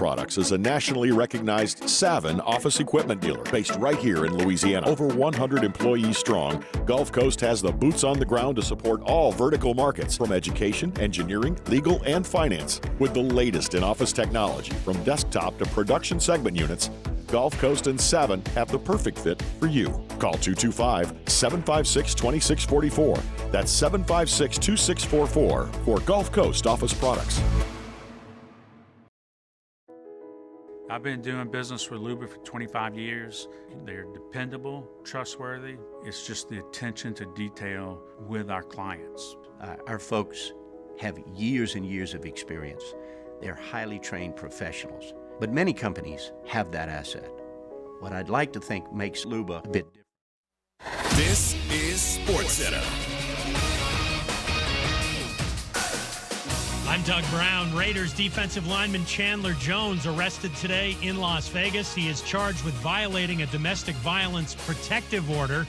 Products is a nationally recognized Savin office equipment dealer based right here in Louisiana. Over 100 employees strong, Gulf Coast has the boots on the ground to support all vertical markets, from education, engineering, legal, and finance. With the latest in office technology, from desktop to production segment units, Gulf Coast and Savin have the perfect fit for you. Call 225-756-2644. That's 756-2644 for Gulf Coast Office Products. I've been doing business with Luba for 25 years. They're dependable, trustworthy. It's just the attention to detail with our clients. Our folks have years and years of experience. They're highly trained professionals. But many companies have that asset. What I'd like to think makes Luba a bit different. This is SportsCenter. I'm Doug Brown. Raiders defensive lineman Chandler Jones arrested today in Las Vegas. He is charged with violating a domestic violence protective order.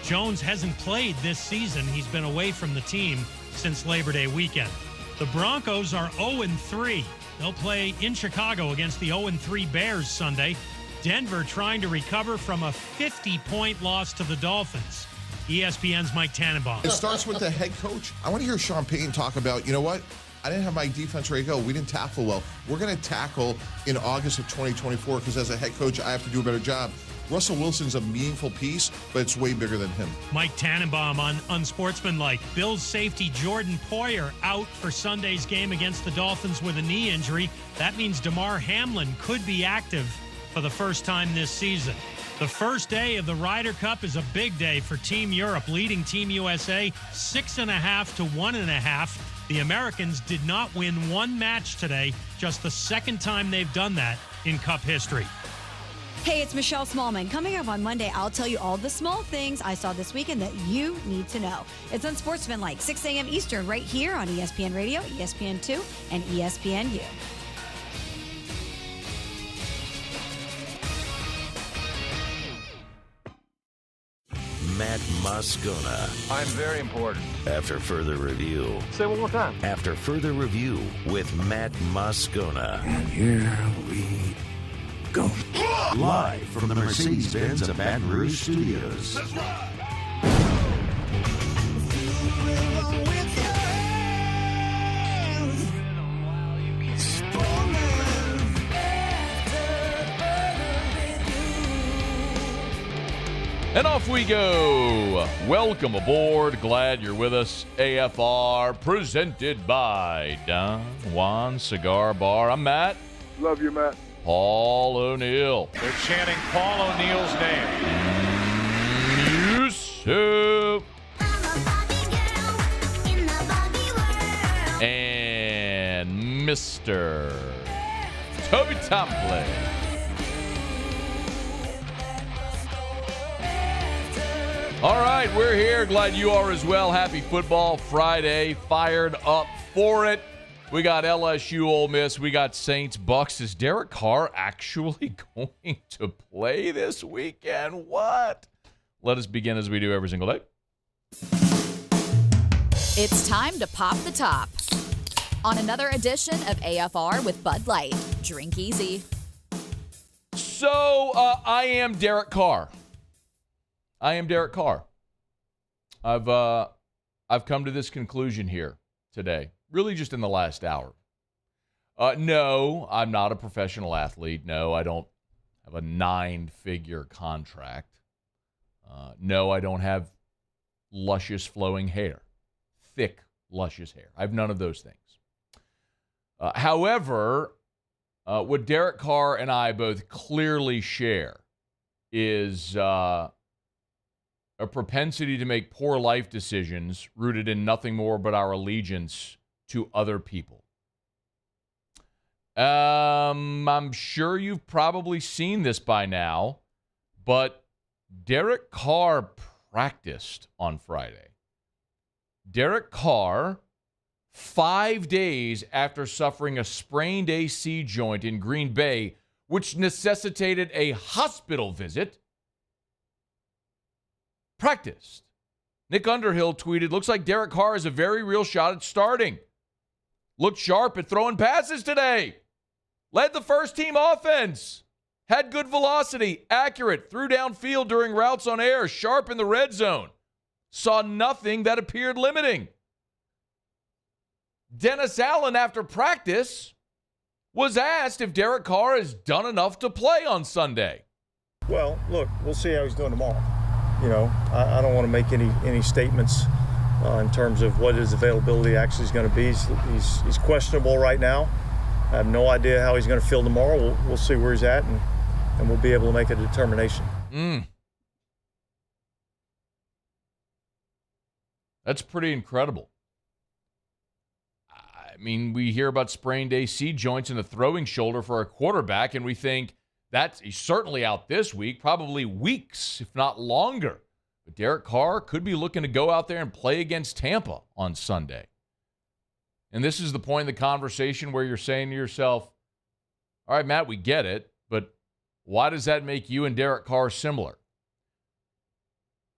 Jones hasn't played this season. He's been away from the team since Labor Day weekend. The Broncos are 0-3. They'll play in Chicago against the 0-3 Bears Sunday. Denver trying to recover from a 50-point loss to the Dolphins. ESPN's Mike Tannenbaum. It starts with the head coach. I want to hear Sean Payton talk about, you know what? I didn't have my defense ready to go. We didn't tackle well. We're going to tackle in August of 2024 because as a head coach, I have to do a better job. Russell Wilson's a meaningful piece, but it's way bigger than him. Mike Tannenbaum on Unsportsmanlike. Bills safety Jordan Poyer out for Sunday's game against the Dolphins with a knee injury. That means Damar Hamlin could be active for the first time this season. The first day of the Ryder Cup is a big day for Team Europe, leading Team USA 6.5 to 1.5. The Americans did not win one match today, just the second time they've done that in Cup history. Hey, it's Michelle Smallman. Coming up on Monday, I'll tell you all the small things I saw this weekend that you need to know. It's Unsportsmanlike, 6 a.m. Eastern, right here on ESPN Radio, ESPN2, and ESPNU. Matt Moscona. I'm very important. After further review. Say it one more time. After further review with Matt Moscona. And here we go. Live from the Mercedes-Benz of Baton Rouge Studios. Let's ride. And off we go. Welcome aboard. Glad you're with us. AFR, presented by Don Juan Cigar Bar. I'm Matt. Love you, Matt. Paul O'Neill. They're chanting Paul O'Neill's name. Yusuf. And Mr. Toby Tomplin. All right, we're here. Glad you are as well. Happy Football Friday. Fired up for it. We got LSU-Ole Miss. We got Saints-Bucks. Is Derek Carr actually going to play this weekend? What? Let us begin as we do every single day. It's time to pop the top on another edition of AFR with Bud Light. Drink easy. So, I am Derek Carr. I've come to this conclusion here today, really just in the last hour. No, I'm not a professional athlete. No, I don't have a 9-figure contract. No, I don't have luscious flowing hair, thick, luscious hair. I have none of those things. However, what Derek Carr and I both clearly share is a propensity to make poor life decisions rooted in nothing more but our allegiance to other people. I'm sure you've probably seen this by now, but Derek Carr practiced on Friday. Derek Carr, 5 days after suffering a sprained AC joint in Green Bay, which necessitated a hospital visit, practiced. Nick Underhill tweeted, looks like Derek Carr has a very real shot at starting. Looked sharp at throwing passes today. Led the first-team offense. Had good velocity, accurate, threw downfield during routes on air, sharp in the red zone. Saw nothing that appeared limiting. Dennis Allen, after practice, was asked if Derek Carr has done enough to play on Sunday. Well, look, we'll see how he's doing tomorrow. I don't want to make any statements in terms of what his availability actually is going to be. He's questionable right now. I have no idea how he's going to feel tomorrow. We'll see where he's at, and we'll be able to make a determination. That's pretty incredible. I mean, we hear about sprained AC joints in the throwing shoulder for a quarterback, and we think he's certainly out this week, probably weeks, if not longer. But Derek Carr could be looking to go out there and play against Tampa on Sunday. And this is the point in the conversation where you're saying to yourself, all right, Matt, we get it, but why does that make you and Derek Carr similar?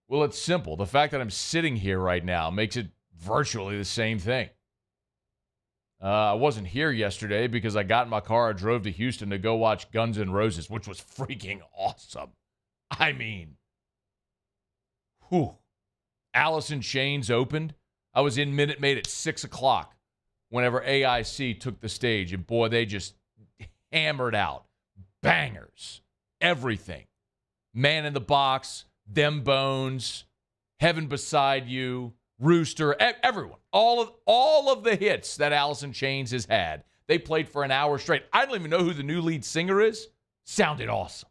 Well, it's simple. The fact that I'm sitting here right now makes it virtually the same thing. I wasn't here yesterday because I got in my car, I drove to Houston to go watch Guns N' Roses, which was freaking awesome. I mean, Alice in Chains opened. I was in Minute Maid at 6 o'clock whenever AIC took the stage. And boy, they just hammered out bangers, everything. Man in the Box, Them Bones, Heaven Beside You, Rooster, everyone. All of the hits that Alice in Chains has had. They played for an hour straight. I don't even know who the new lead singer is. Sounded awesome.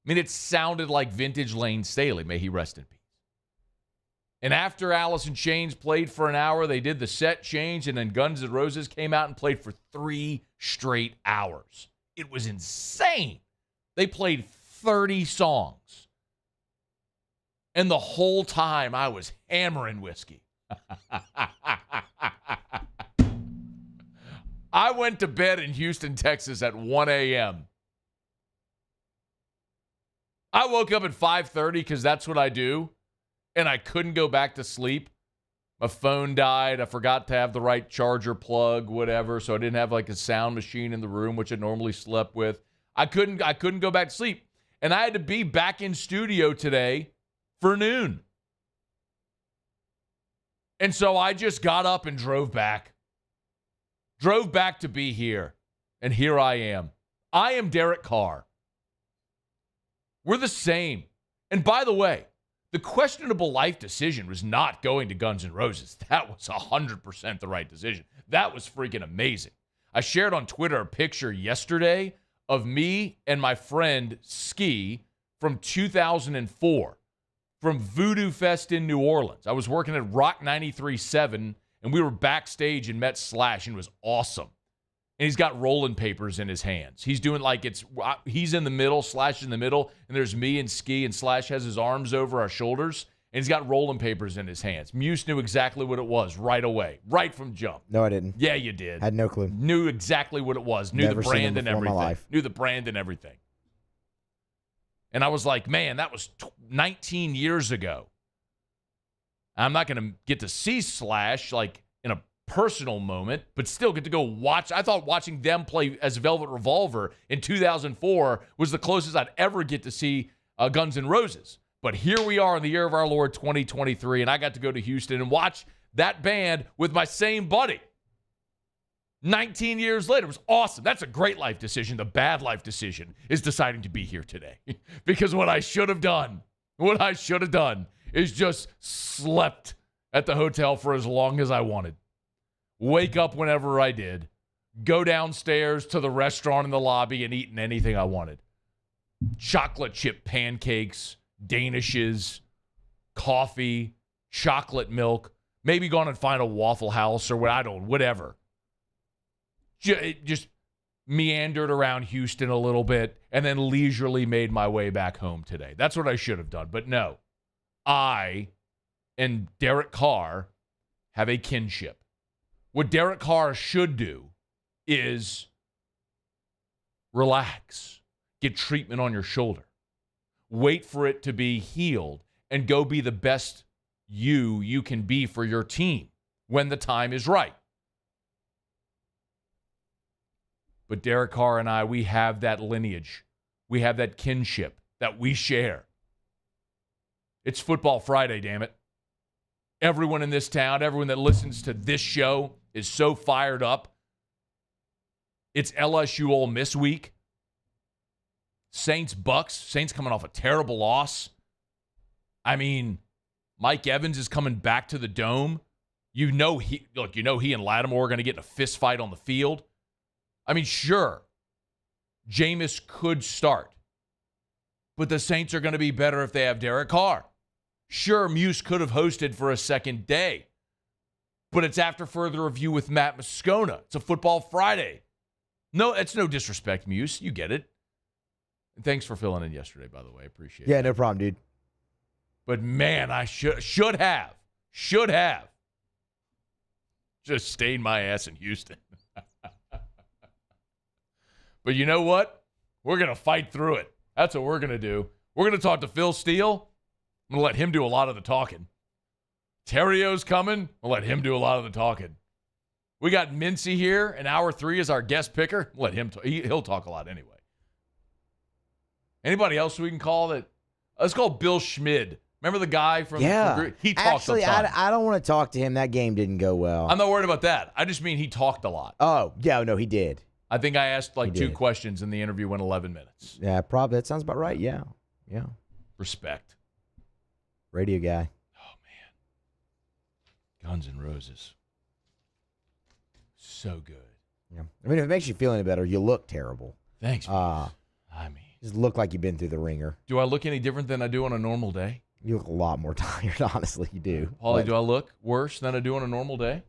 I mean, it sounded like vintage Lane Staley. May he rest in peace. And after Alice in Chains played for an hour, they did the set change, and then Guns N' Roses came out and played for 3 straight hours. It was insane. They played 30 songs. And the whole time I was hammering whiskey. I went to bed in Houston, Texas at 1 a.m. I woke up at 5:30 because that's what I do, and I couldn't go back to sleep. My phone died. I forgot to have the right charger plug, whatever, so I didn't have like a sound machine in the room, which I normally slept with. I couldn't go back to sleep, and I had to be back in studio today for noon. And so I just got up and drove back. Drove back to be here. And here I am. I am Derek Carr. We're the same. And by the way, the questionable life decision was not going to Guns N' Roses. That was 100% the right decision. That was freaking amazing. I shared on Twitter a picture yesterday of me and my friend Ski from 2004. From Voodoo Fest in New Orleans. I was working at Rock 93.7, and we were backstage and met Slash, and it was awesome. And he's got rolling papers in his hands. He's doing like he's in the middle, Slash in the middle, and there's me and Ski, and Slash has his arms over our shoulders, and he's got rolling papers in his hands. Muse knew exactly what it was right away, right from jump. No, I didn't. Yeah, you did. Had no clue. Knew exactly what it was. Knew Never the brand and everything. In my life. Knew the brand and everything. And I was like, man, that was 19 years ago. I'm not going to get to see Slash like in a personal moment, but still get to go watch. I thought watching them play as Velvet Revolver in 2004 was the closest I'd ever get to see Guns N' Roses. But here we are in the year of our Lord 2023, and I got to go to Houston and watch that band with my same buddy. 19 years later, it was awesome. That's a great life decision. The bad life decision is deciding to be here today. Because what I should have done is just slept at the hotel for as long as I wanted. Wake up whenever I did. Go downstairs to the restaurant in the lobby and eat anything I wanted. Chocolate chip pancakes, Danishes, coffee, chocolate milk. Maybe gone and find a Waffle House or whatever. Just meandered around Houston a little bit and then leisurely made my way back home today. That's what I should have done. But no, I and Derek Carr have a kinship. What Derek Carr should do is relax, get treatment on your shoulder, wait for it to be healed, and go be the best you can be for your team when the time is right. But Derek Carr and I, we have that lineage. We have that kinship that we share. It's Football Friday, damn it. Everyone in this town, everyone that listens to this show is so fired up. It's LSU-Ole Miss week. Saints-Bucks. Saints coming off a terrible loss. I mean, Mike Evans is coming back to the Dome. You know he and Lattimore are going to get in a fist fight on the field. I mean, sure, Jameis could start, but the Saints are going to be better if they have Derek Carr. Sure, Muse could have hosted for a second day, but it's after further review with Matt Moscona. It's a Football Friday. No, it's no disrespect, Muse. You get it. And thanks for filling in yesterday, by the way. I appreciate it. Yeah, no problem, dude. But, man, I should have just stayed my ass in Houston. But you know what? We're going to fight through it. That's what we're going to do. We're going to talk to Phil Steele. I'm going to let him do a lot of the talking. Theriot's coming. I'll let him do a lot of the talking. We got Mincy here in hour 3 as our guest picker. Let him talk. He'll talk a lot anyway. Anybody else we can call that? Let's call Bill Schmid. Remember the guy from he talked a ton. I don't want to talk to him. That game didn't go well. I'm not worried about that. I just mean he talked a lot. Oh, yeah, no, he did. I think I asked like 2 questions and the interview went 11 minutes. Yeah, probably. That sounds about right. Yeah. Respect. Radio guy. Oh, man. Guns N' Roses. So good. Yeah. I mean, if it makes you feel any better, you look terrible. Thanks, man. I mean. Just look like you've been through the ringer. Do I look any different than I do on a normal day? You look a lot more tired, honestly. You do. Paulie, do I look worse than I do on a normal day?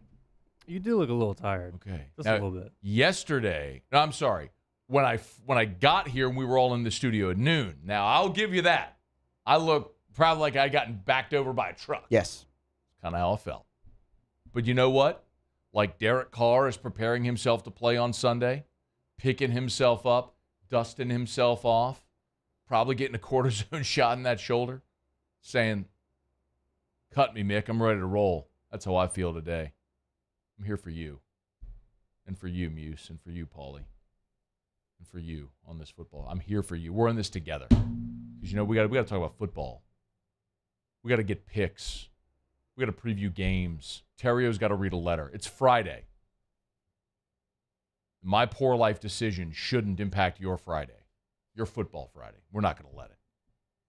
You do look a little tired. Okay. Just a little bit. Yesterday, no, I'm sorry. When I got here and we were all in the studio at noon. Now, I'll give you that. I look probably like I'd gotten backed over by a truck. Yes. Kind of how I felt. But you know what? Like Derek Carr is preparing himself to play on Sunday, picking himself up, dusting himself off, probably getting a cortisone shot in that shoulder, saying, cut me, Mick. I'm ready to roll. That's how I feel today. I'm here for you. And for you, Muse. And for you, Paulie. And for you on this football. I'm here for you. We're in this together. Because, you know, we got to talk about football. We got to get picks. We got to preview games. Theriot's got to read a letter. It's Friday. My poor life decision shouldn't impact your Friday, your Football Friday. We're not going to let it.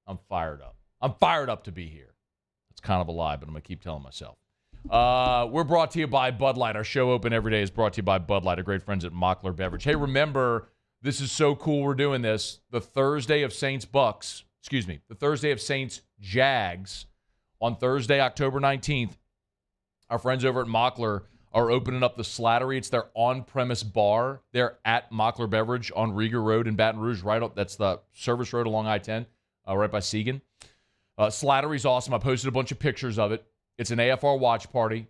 I'm fired up. I'm fired up to be here. It's kind of a lie, but I'm going to keep telling myself. We're brought to you by Bud Light. Our show open every day is brought to you by Bud Light, our great friends at Mockler Beverage. Hey, remember, this is so cool we're doing this. The Thursday of Saints-Jags on Thursday, October 19th. Our friends over at Mockler are opening up the Slattery. It's their on-premise bar. They're at Mockler Beverage on Rieger Road in Baton Rouge. That's the service road along I-10, right by Segan. Slattery's awesome. I posted a bunch of pictures of it. It's an AFR watch party.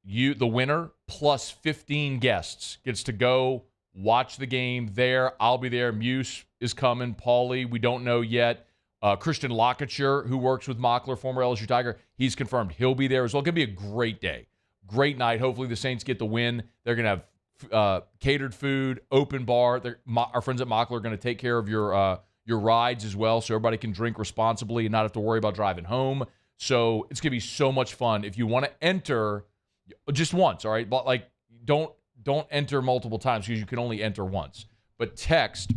The winner plus 15 guests gets to go watch the game there. I'll be there. Muse is coming. Paulie, we don't know yet. Christian Lockature, who works with Mockler, former LSU Tiger, he's confirmed he'll be there as well. It's going to be a great day. Great night. Hopefully the Saints get the win. They're going to have catered food, open bar. Our friends at Mockler are going to take care of your rides as well, so everybody can drink responsibly and not have to worry about driving home. So it's going to be so much fun. If you want to enter, just once, all right? But like, don't enter multiple times because you can only enter once. But text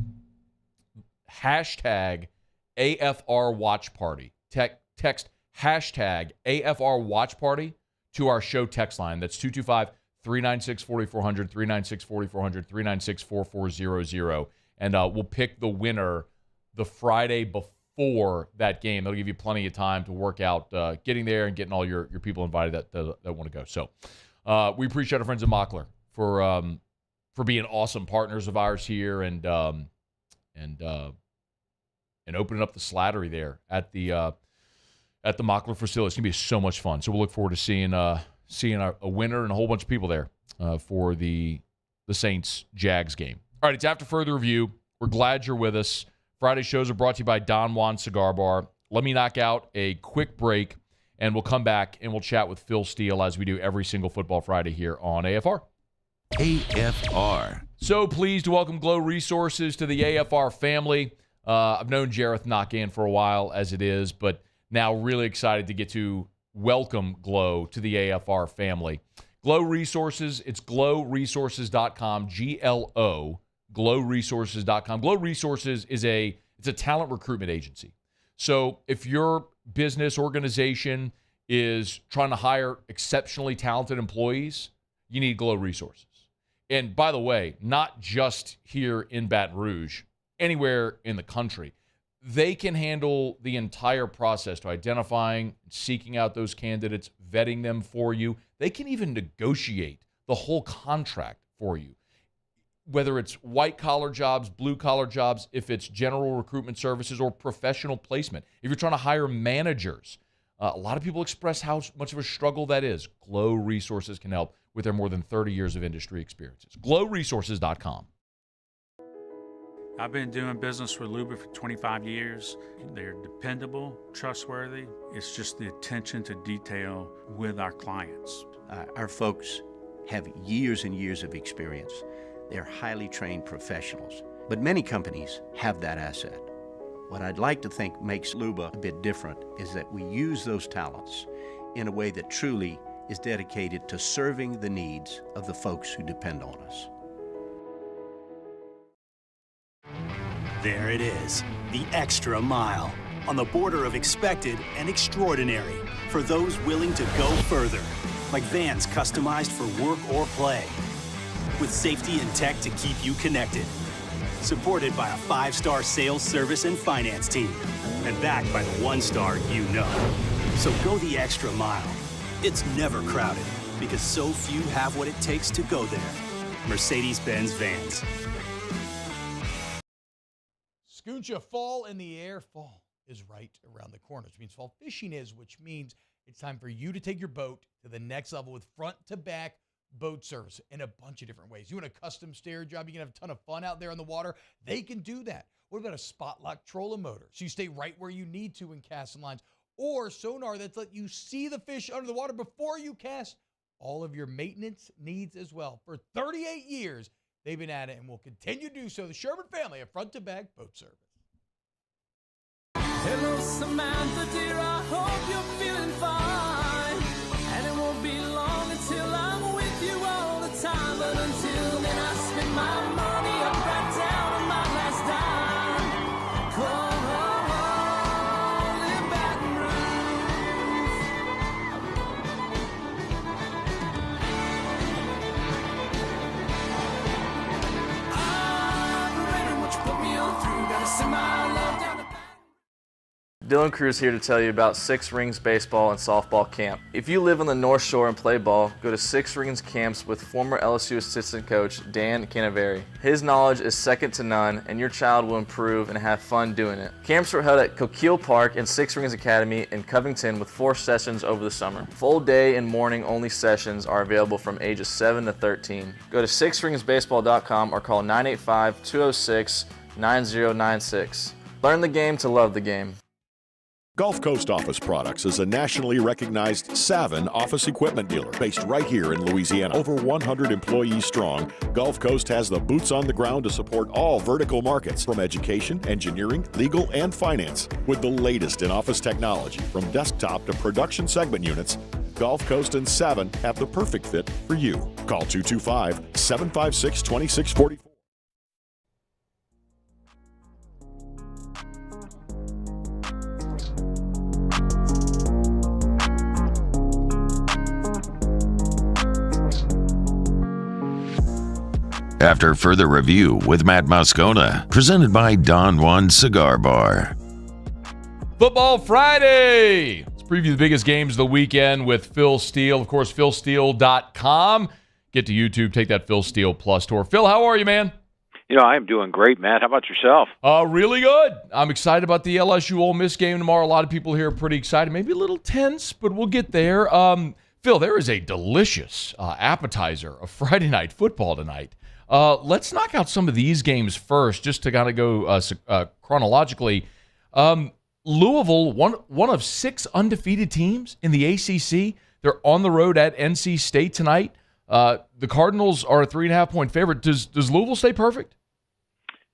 hashtag AFR Watch Party. Text hashtag AFR Watch Party to our show text line. That's 225-396-4400, 396-4400, 396-4400. And we'll pick the winner the Friday before that game. That'll give you plenty of time to work out getting there and getting all your people invited that want to go. So we appreciate our friends at Mockler for being awesome partners of ours here and opening up the Slattery there at the Mockler facility. It's gonna be so much fun. So we'll look forward to seeing a winner and a whole bunch of people there for the Saints-Jags game. All right, it's after further review. We're glad you're with us. Friday shows are brought to you by Don Juan Cigar Bar. Let me knock out a quick break, and we'll come back and we'll chat with Phil Steele as we do every single Football Friday here on AFR. AFR, So pleased to welcome Glow Resources to the AFR family. I've known Jareth Knockan for a while as it is, but now really excited to get to welcome Glow to the AFR family. Glow Resources, it's glowresources.com, G-L-O, glowresources.com. Glow Resources is a talent recruitment agency. So if your business organization is trying to hire exceptionally talented employees, you need Glow Resources. And by the way, not just here in Baton Rouge, anywhere in the country. They can handle the entire process to identifying, seeking out those candidates, vetting them for you. They can even negotiate the whole contract for you, whether it's white-collar jobs, blue-collar jobs, if it's general recruitment services or professional placement. If you're trying to hire managers, a lot of people express how much of a struggle that is. Glow Resources can help with their more than 30 years of industry experiences. glowresources.com. I've been doing business with Luba for 25 years. They're dependable, trustworthy. It's just the attention to detail with our clients. Our folks have years and years of experience. They're highly trained professionals, but many companies have that asset. What I'd like to think makes Luba a bit different is that we use those talents in a way that truly is dedicated to serving the needs of the folks who depend on us. There it is, the extra mile, on the border of expected and extraordinary for those willing to go further, like vans customized for work or play, with safety and tech to keep you connected, supported by a 5-star sales, service, and finance team, and backed by the 1-star you know. So go the extra mile. It's never crowded, because so few have what it takes to go there. Mercedes-Benz Vans. Scooncha, fall in the air. Fall is right around the corner, which means fall fishing is, which means it's time for you to take your boat to the next level with front-to-back boat service in a bunch of different ways. You want a custom stair job, you can have a ton of fun out there on the water. They can do that. What about a spot lock trolling motor? So you stay right where you need to in casting lines. Or sonar that's let you see the fish under the water before you cast. All of your maintenance needs as well. For 38 years, they've been at it and will continue to do so. The Sherman family of front-to-back boat service. Hello, Samantha, dear, I hope you're feeling fine. And it won't be long until I'm with you all the time. But until then, I spend my money up right down on my last dime. Come on, in Baton Rouge. I'm ready what you put me on through. Gotta send my love down to Dylan Cruz here to tell you about Six Rings Baseball and Softball Camp. If you live on the North Shore and play ball, go to Six Rings Camps with former LSU assistant coach Dan Canaveri. His knowledge is second to none, and your child will improve and have fun doing it. Camps were held at Coquille Park and Six Rings Academy in Covington with 4 sessions over the summer. Full day and morning only sessions are available from ages 7 to 13. Go to sixringsbaseball.com or call 985-206-9096. Learn the game to love the game. Gulf Coast Office Products is a nationally recognized Savin office equipment dealer based right here in Louisiana. Over 100 employees strong, Gulf Coast has the boots on the ground to support all vertical markets, from education, engineering, legal, and finance. With the latest in office technology, from desktop to production segment units, Gulf Coast and Savin have the perfect fit for you. Call 225-756-2644. After further review with Matt Moscona, presented by Don Juan Cigar Bar. Football Friday. Let's preview the biggest games of the weekend with Phil Steele. Of course, philsteele.com. Get to YouTube, take that Phil Steele Plus tour. Phil, how are you, man? You know, I am doing great, Matt. How about yourself? Really good. I'm excited about the LSU-Ole Miss game tomorrow. A lot of people here are pretty excited. Maybe a little tense, but we'll get there. Phil, there is a delicious appetizer of Friday night football tonight. Let's knock out some of these games first, just to kind of go chronologically. Louisville, one of 6 undefeated teams in the ACC. They're on the road at NC State tonight. The Cardinals are a 3.5-point favorite. Does Louisville stay perfect?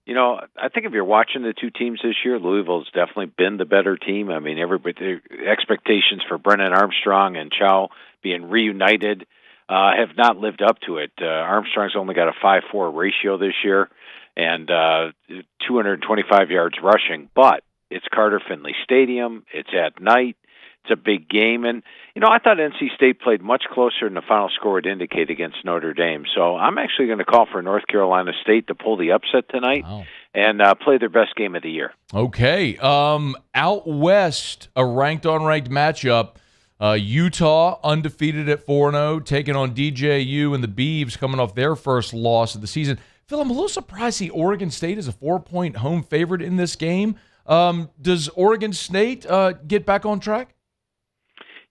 You know, I think if you're watching the two teams this year, Louisville's definitely been the better team. I mean, the expectations for Brennan Armstrong and Chow being reunited have not lived up to it. Armstrong's only got a 5.4 ratio this year and 225 yards rushing, but it's Carter Finley Stadium. It's at night. It's a big game. And, you know, I thought NC State played much closer than the final score would indicate against Notre Dame. So I'm actually going to call for North Carolina State to pull the upset tonight and play their best game of the year. Okay. Out west, a ranked-on-ranked matchup. Utah, undefeated at 4-0, taking on DJU and the Beavs coming off their first loss of the season. Phil, I'm a little surprised the Oregon State is a 4-point home favorite in this game. Does Oregon State get back on track?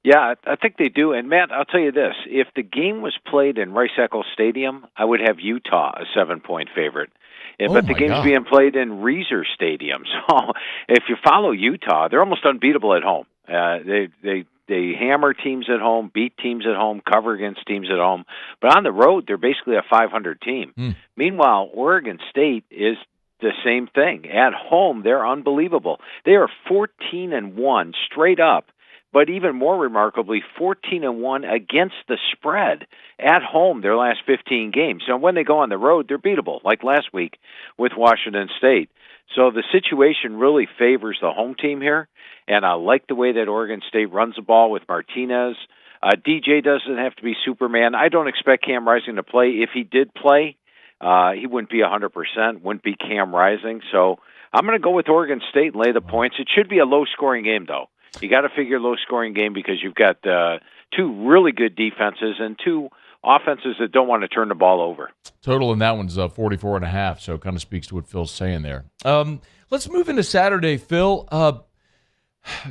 Yeah, I think they do. And, Matt, I'll tell you this. If the game was played in Rice-Eccles Stadium, I would have Utah a 7-point favorite. But the game's being played in Reser Stadium. So if you follow Utah, they're almost unbeatable at home. They hammer teams at home, beat teams at home, cover against teams at home. But on the road, they're basically a 500 team. Meanwhile, Oregon State is the same thing. At home, they're unbelievable. They are 14-1 straight up. But even more remarkably, 14-1 against the spread at home their last 15 games. So when they go on the road, they're beatable, like last week with Washington State. So the situation really favors the home team here, and I like the way that Oregon State runs the ball with Martinez. DJ doesn't have to be Superman. I don't expect Cam Rising to play. If he did play, he wouldn't be 100%, wouldn't be Cam Rising. So I'm going to go with Oregon State and lay the points. It should be a low-scoring game, though. You got to figure low-scoring game because you've got two really good defenses and two offenses that don't want to turn the ball over. Total in that one's 44.5, so it kind of speaks to what Phil's saying there. Let's move into Saturday, Phil.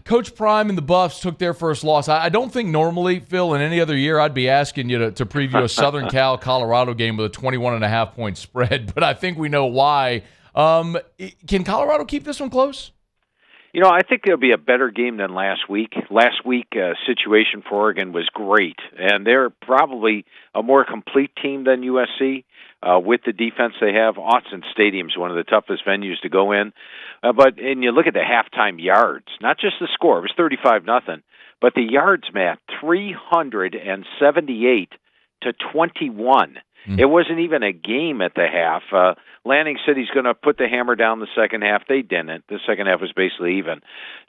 Coach Prime and the Buffs took their first loss. I don't think normally, Phil, in any other year, I'd be asking you to preview a Southern Cal-Colorado game with a 21.5-point spread, but I think we know why. Can Colorado keep this one close? You know, I think it'll be a better game than last week. Last week, situation for Oregon was great, and they're probably a more complete team than USC with the defense they have. Autzen Stadium's one of the toughest venues to go in. And you look at the halftime yards, not just the score. It was 35-0, but the yards, Matt, 378 to 21. It wasn't even a game at the half. Lanning said he's going to put the hammer down the second half. They didn't. The second half was basically even.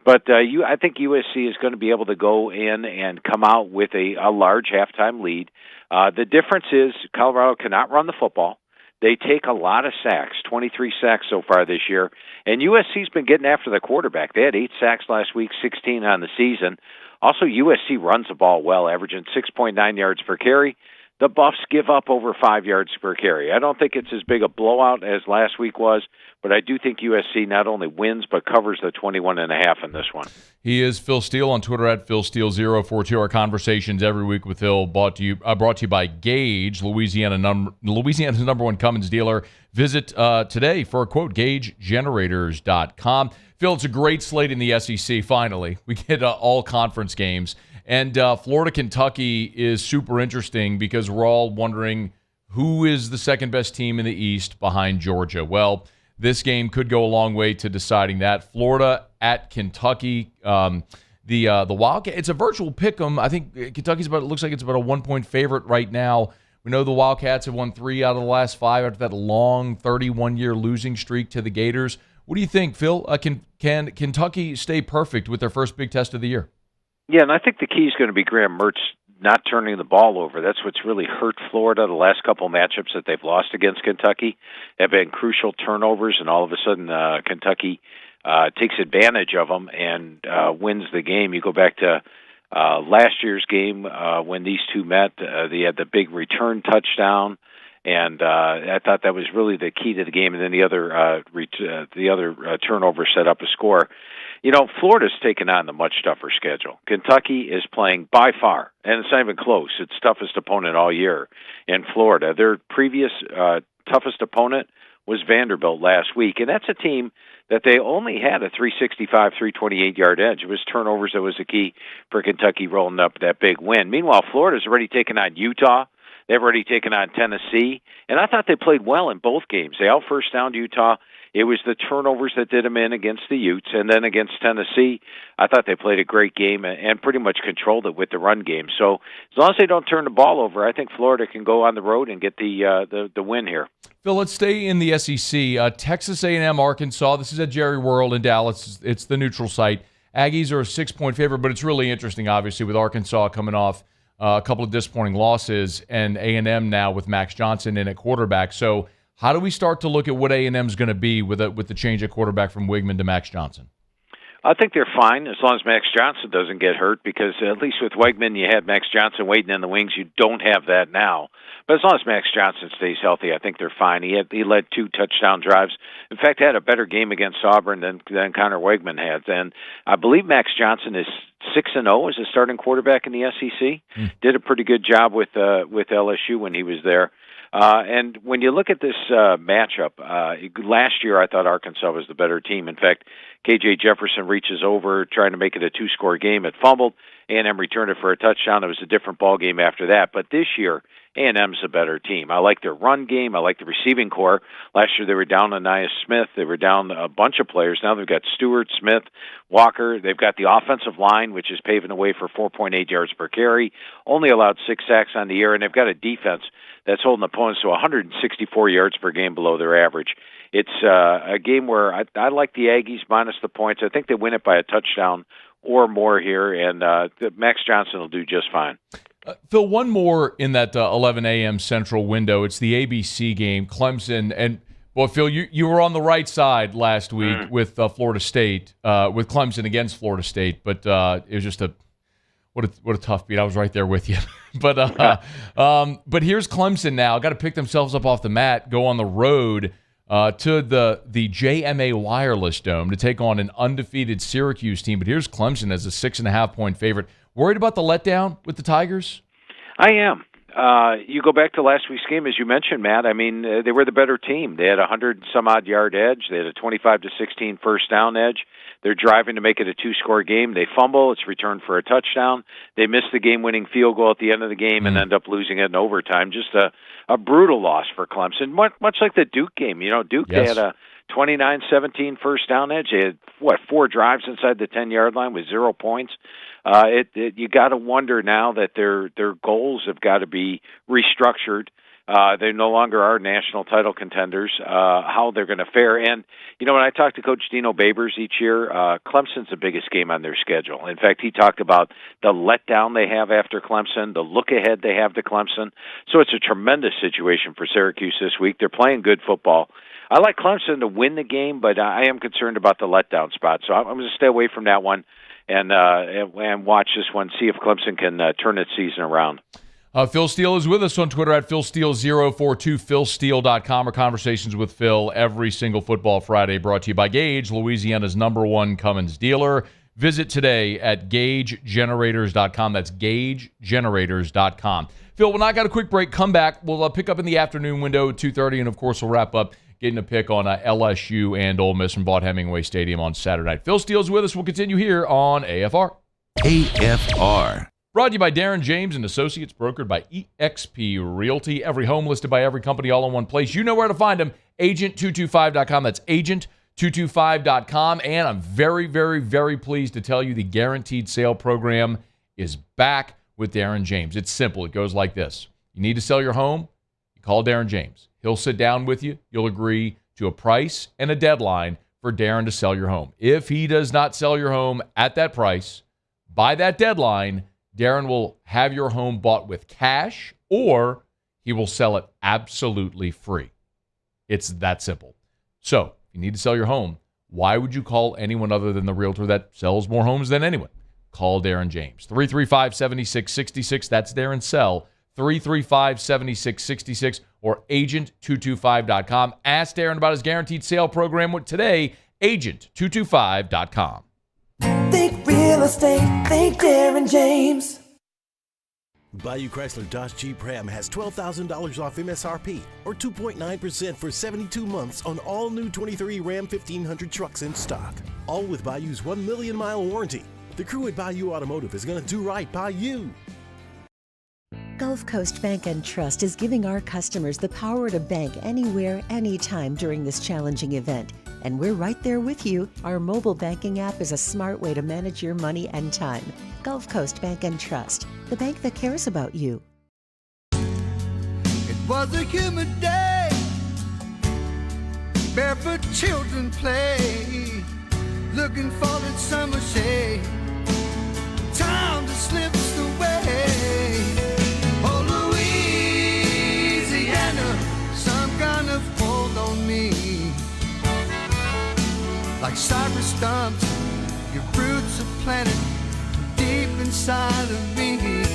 But I think USC is going to be able to go in and come out with a large halftime lead. The difference is Colorado cannot run the football. They take a lot of sacks, 23 sacks so far this year. And USC's been getting after the quarterback. They had 8 sacks last week, 16 on the season. Also, USC runs the ball well, averaging 6.9 yards per carry. The Buffs give up over 5 yards per carry. I don't think it's as big a blowout as last week was, but I do think USC not only wins but covers the 21.5 in this one. He is Phil Steele on Twitter at PhilSteele042. Our conversations every week with Phil brought to you by Gage, Louisiana's number one Cummins dealer. Visit today for a quote, GageGenerators.com. Phil, it's a great slate in the SEC, finally. We get all conference games. And Florida-Kentucky is super interesting because we're all wondering who is the second-best team in the East behind Georgia. Well, this game could go a long way to deciding that. Florida at Kentucky, the Wildcat. It's a virtual pick'em. I think Kentucky's looks like it's about a 1-point favorite right now. We know the Wildcats have won 3 out of the last 5 after that long 31-year losing streak to the Gators. What do you think, Phil? Can Kentucky stay perfect with their first big test of the year? Yeah, and I think the key is going to be Graham Mertz not turning the ball over. That's what's really hurt Florida. The last couple matchups that they've lost against Kentucky have been crucial turnovers, and all of a sudden Kentucky takes advantage of them and wins the game. You go back to last year's game when these two met. They had the big return touchdown, and I thought that was really the key to the game. And then the other turnover set up a score. You know, Florida's taken on the much tougher schedule. Kentucky is playing by far, and it's not even close, its toughest opponent all year in Florida. Their previous toughest opponent was Vanderbilt last week, and that's a team that they only had a 365, 328-yard edge. It was turnovers that was the key for Kentucky rolling up that big win. Meanwhile, Florida's already taken on Utah. They've already taken on Tennessee, and I thought they played well in both games. They out first downed Utah. It was the turnovers that did them in against the Utes, and then against Tennessee, I thought they played a great game and pretty much controlled it with the run game. So as long as they don't turn the ball over, I think Florida can go on the road and get the win here. Phil, let's stay in the SEC. Texas A&M, Arkansas. This is at Jerry World in Dallas. It's the neutral site. Aggies are a 6-point favorite, but it's really interesting, obviously, with Arkansas coming off a couple of disappointing losses and A&M now with Max Johnson in at quarterback. So how do we start to look at what A&M's going to be with the change at quarterback from Wigman to Max Johnson? I think they're fine as long as Max Johnson doesn't get hurt, because at least with Wegman you had Max Johnson waiting in the wings. You don't have that now. But as long as Max Johnson stays healthy, I think they're fine. He led 2 touchdown drives. In fact, had a better game against Auburn than Connor Wegman had. And I believe Max Johnson is 6-0 as a starting quarterback in the SEC. Did a pretty good job with LSU when he was there. And when you look at this matchup, last year I thought Arkansas was the better team. In fact, K.J. Jefferson reaches over trying to make it a 2-score game. It fumbled. A&M returned it for a touchdown. It was a different ball game after that. But this year, A&M's a better team. I like their run game. I like the receiving core. Last year they were down Anais Smith. They were down a bunch of players. Now they've got Stewart, Smith, Walker. They've got the offensive line, which is paving the way for 4.8 yards per carry. Only allowed 6 sacks on the year, and they've got a defense that's holding opponents to 164 yards per game below their average. It's a game where I like the Aggies minus the points. I think they win it by a touchdown or more here, and Max Johnson will do just fine. Phil, one more in that 11 a.m. Central window. It's the ABC game, Clemson. And, well, Phil, you were on the right side last week with Florida State, with Clemson against Florida State. But it was just what a tough beat. I was right there with you. But here's Clemson now. Got to pick themselves up off the mat, go on the road to the JMA Wireless Dome to take on an undefeated Syracuse team. But here's Clemson as a 6.5-point favorite. Worried about the letdown with the Tigers? I am. You go back to last week's game, as you mentioned, Matt. I mean, they were the better team. They had a 100-some-odd yard edge. They had a 25-16 first down edge. They're driving to make it a 2-score game. They fumble. It's returned for a touchdown. They miss the game-winning field goal at the end of the game and end up losing it in overtime. Just a brutal loss for Clemson, much like the Duke game. You know, Duke, They had a 29-17 first down edge. They had, 4 drives inside the 10-yard line with 0 points. You got to wonder now that their goals have got to be restructured. They no longer are national title contenders. How they're going to fare, and you know, when I talk to Coach Dino Babers each year, Clemson's the biggest game on their schedule. In fact, he talked about the letdown they have after Clemson, the look ahead they have to Clemson. So it's a tremendous situation for Syracuse this week. They're playing good football. I like Clemson to win the game, but I am concerned about the letdown spot. So I'm going to stay away from that one and watch this one, see if Clemson can turn its season around. Phil Steele is with us on Twitter at PhilSteele042, PhilSteele.com. Our conversations with Phil every single Football Friday, brought to you by Gage, Louisiana's #1 Cummins dealer. Visit today at GageGenerators.com. That's GageGenerators.com. Phil, when I got a quick break, come back. We'll pick up in the afternoon window at 2:30, and, of course, we'll wrap up getting a pick on LSU and Ole Miss from Vaught-Hemingway Stadium on Saturday night. Phil Steele's with us. We'll continue here on AFR. AFR. Brought to you by Darren James and Associates, brokered by eXp Realty. Every home listed by every company, all in one place. You know where to find them. Agent225.com. That's agent225.com. And I'm very, very, very pleased to tell you the Guaranteed Sale program is back with Darren James. It's simple. It goes like this. You need to sell your home? You call Darren James. He'll sit down with you. You'll agree to a price and a deadline for Darren to sell your home. If he does not sell your home at that price, by that deadline, Darren will have your home bought with cash, or he will sell it absolutely free. It's that simple. So, if you need to sell your home, why would you call anyone other than the realtor that sells more homes than anyone? Call Darren James. 335-7666. That's Darren's cell. 335-7666 or agent225.com. Ask Darren about his Guaranteed Sale program today. Agent225.com. Think real estate, think Darren James. Bayou Chrysler Dodge Jeep Ram has $12,000 off MSRP or 2.9% for 72 months on all new 23 Ram 1500 trucks in stock. All with Bayou's 1 million mile warranty. The crew at Bayou Automotive is going to do right by you. Gulf Coast Bank and Trust is giving our customers the power to bank anywhere, anytime during this challenging event. And we're right there with you. Our mobile banking app is a smart way to manage your money and time. Gulf Coast Bank and Trust, the bank that cares about you. It was a humid day, barefoot children play, looking for that summer shade. Time to slip away. Oh, Louisiana, some kind of hold on me. Like cypress stumps, your roots are planted deep inside of me.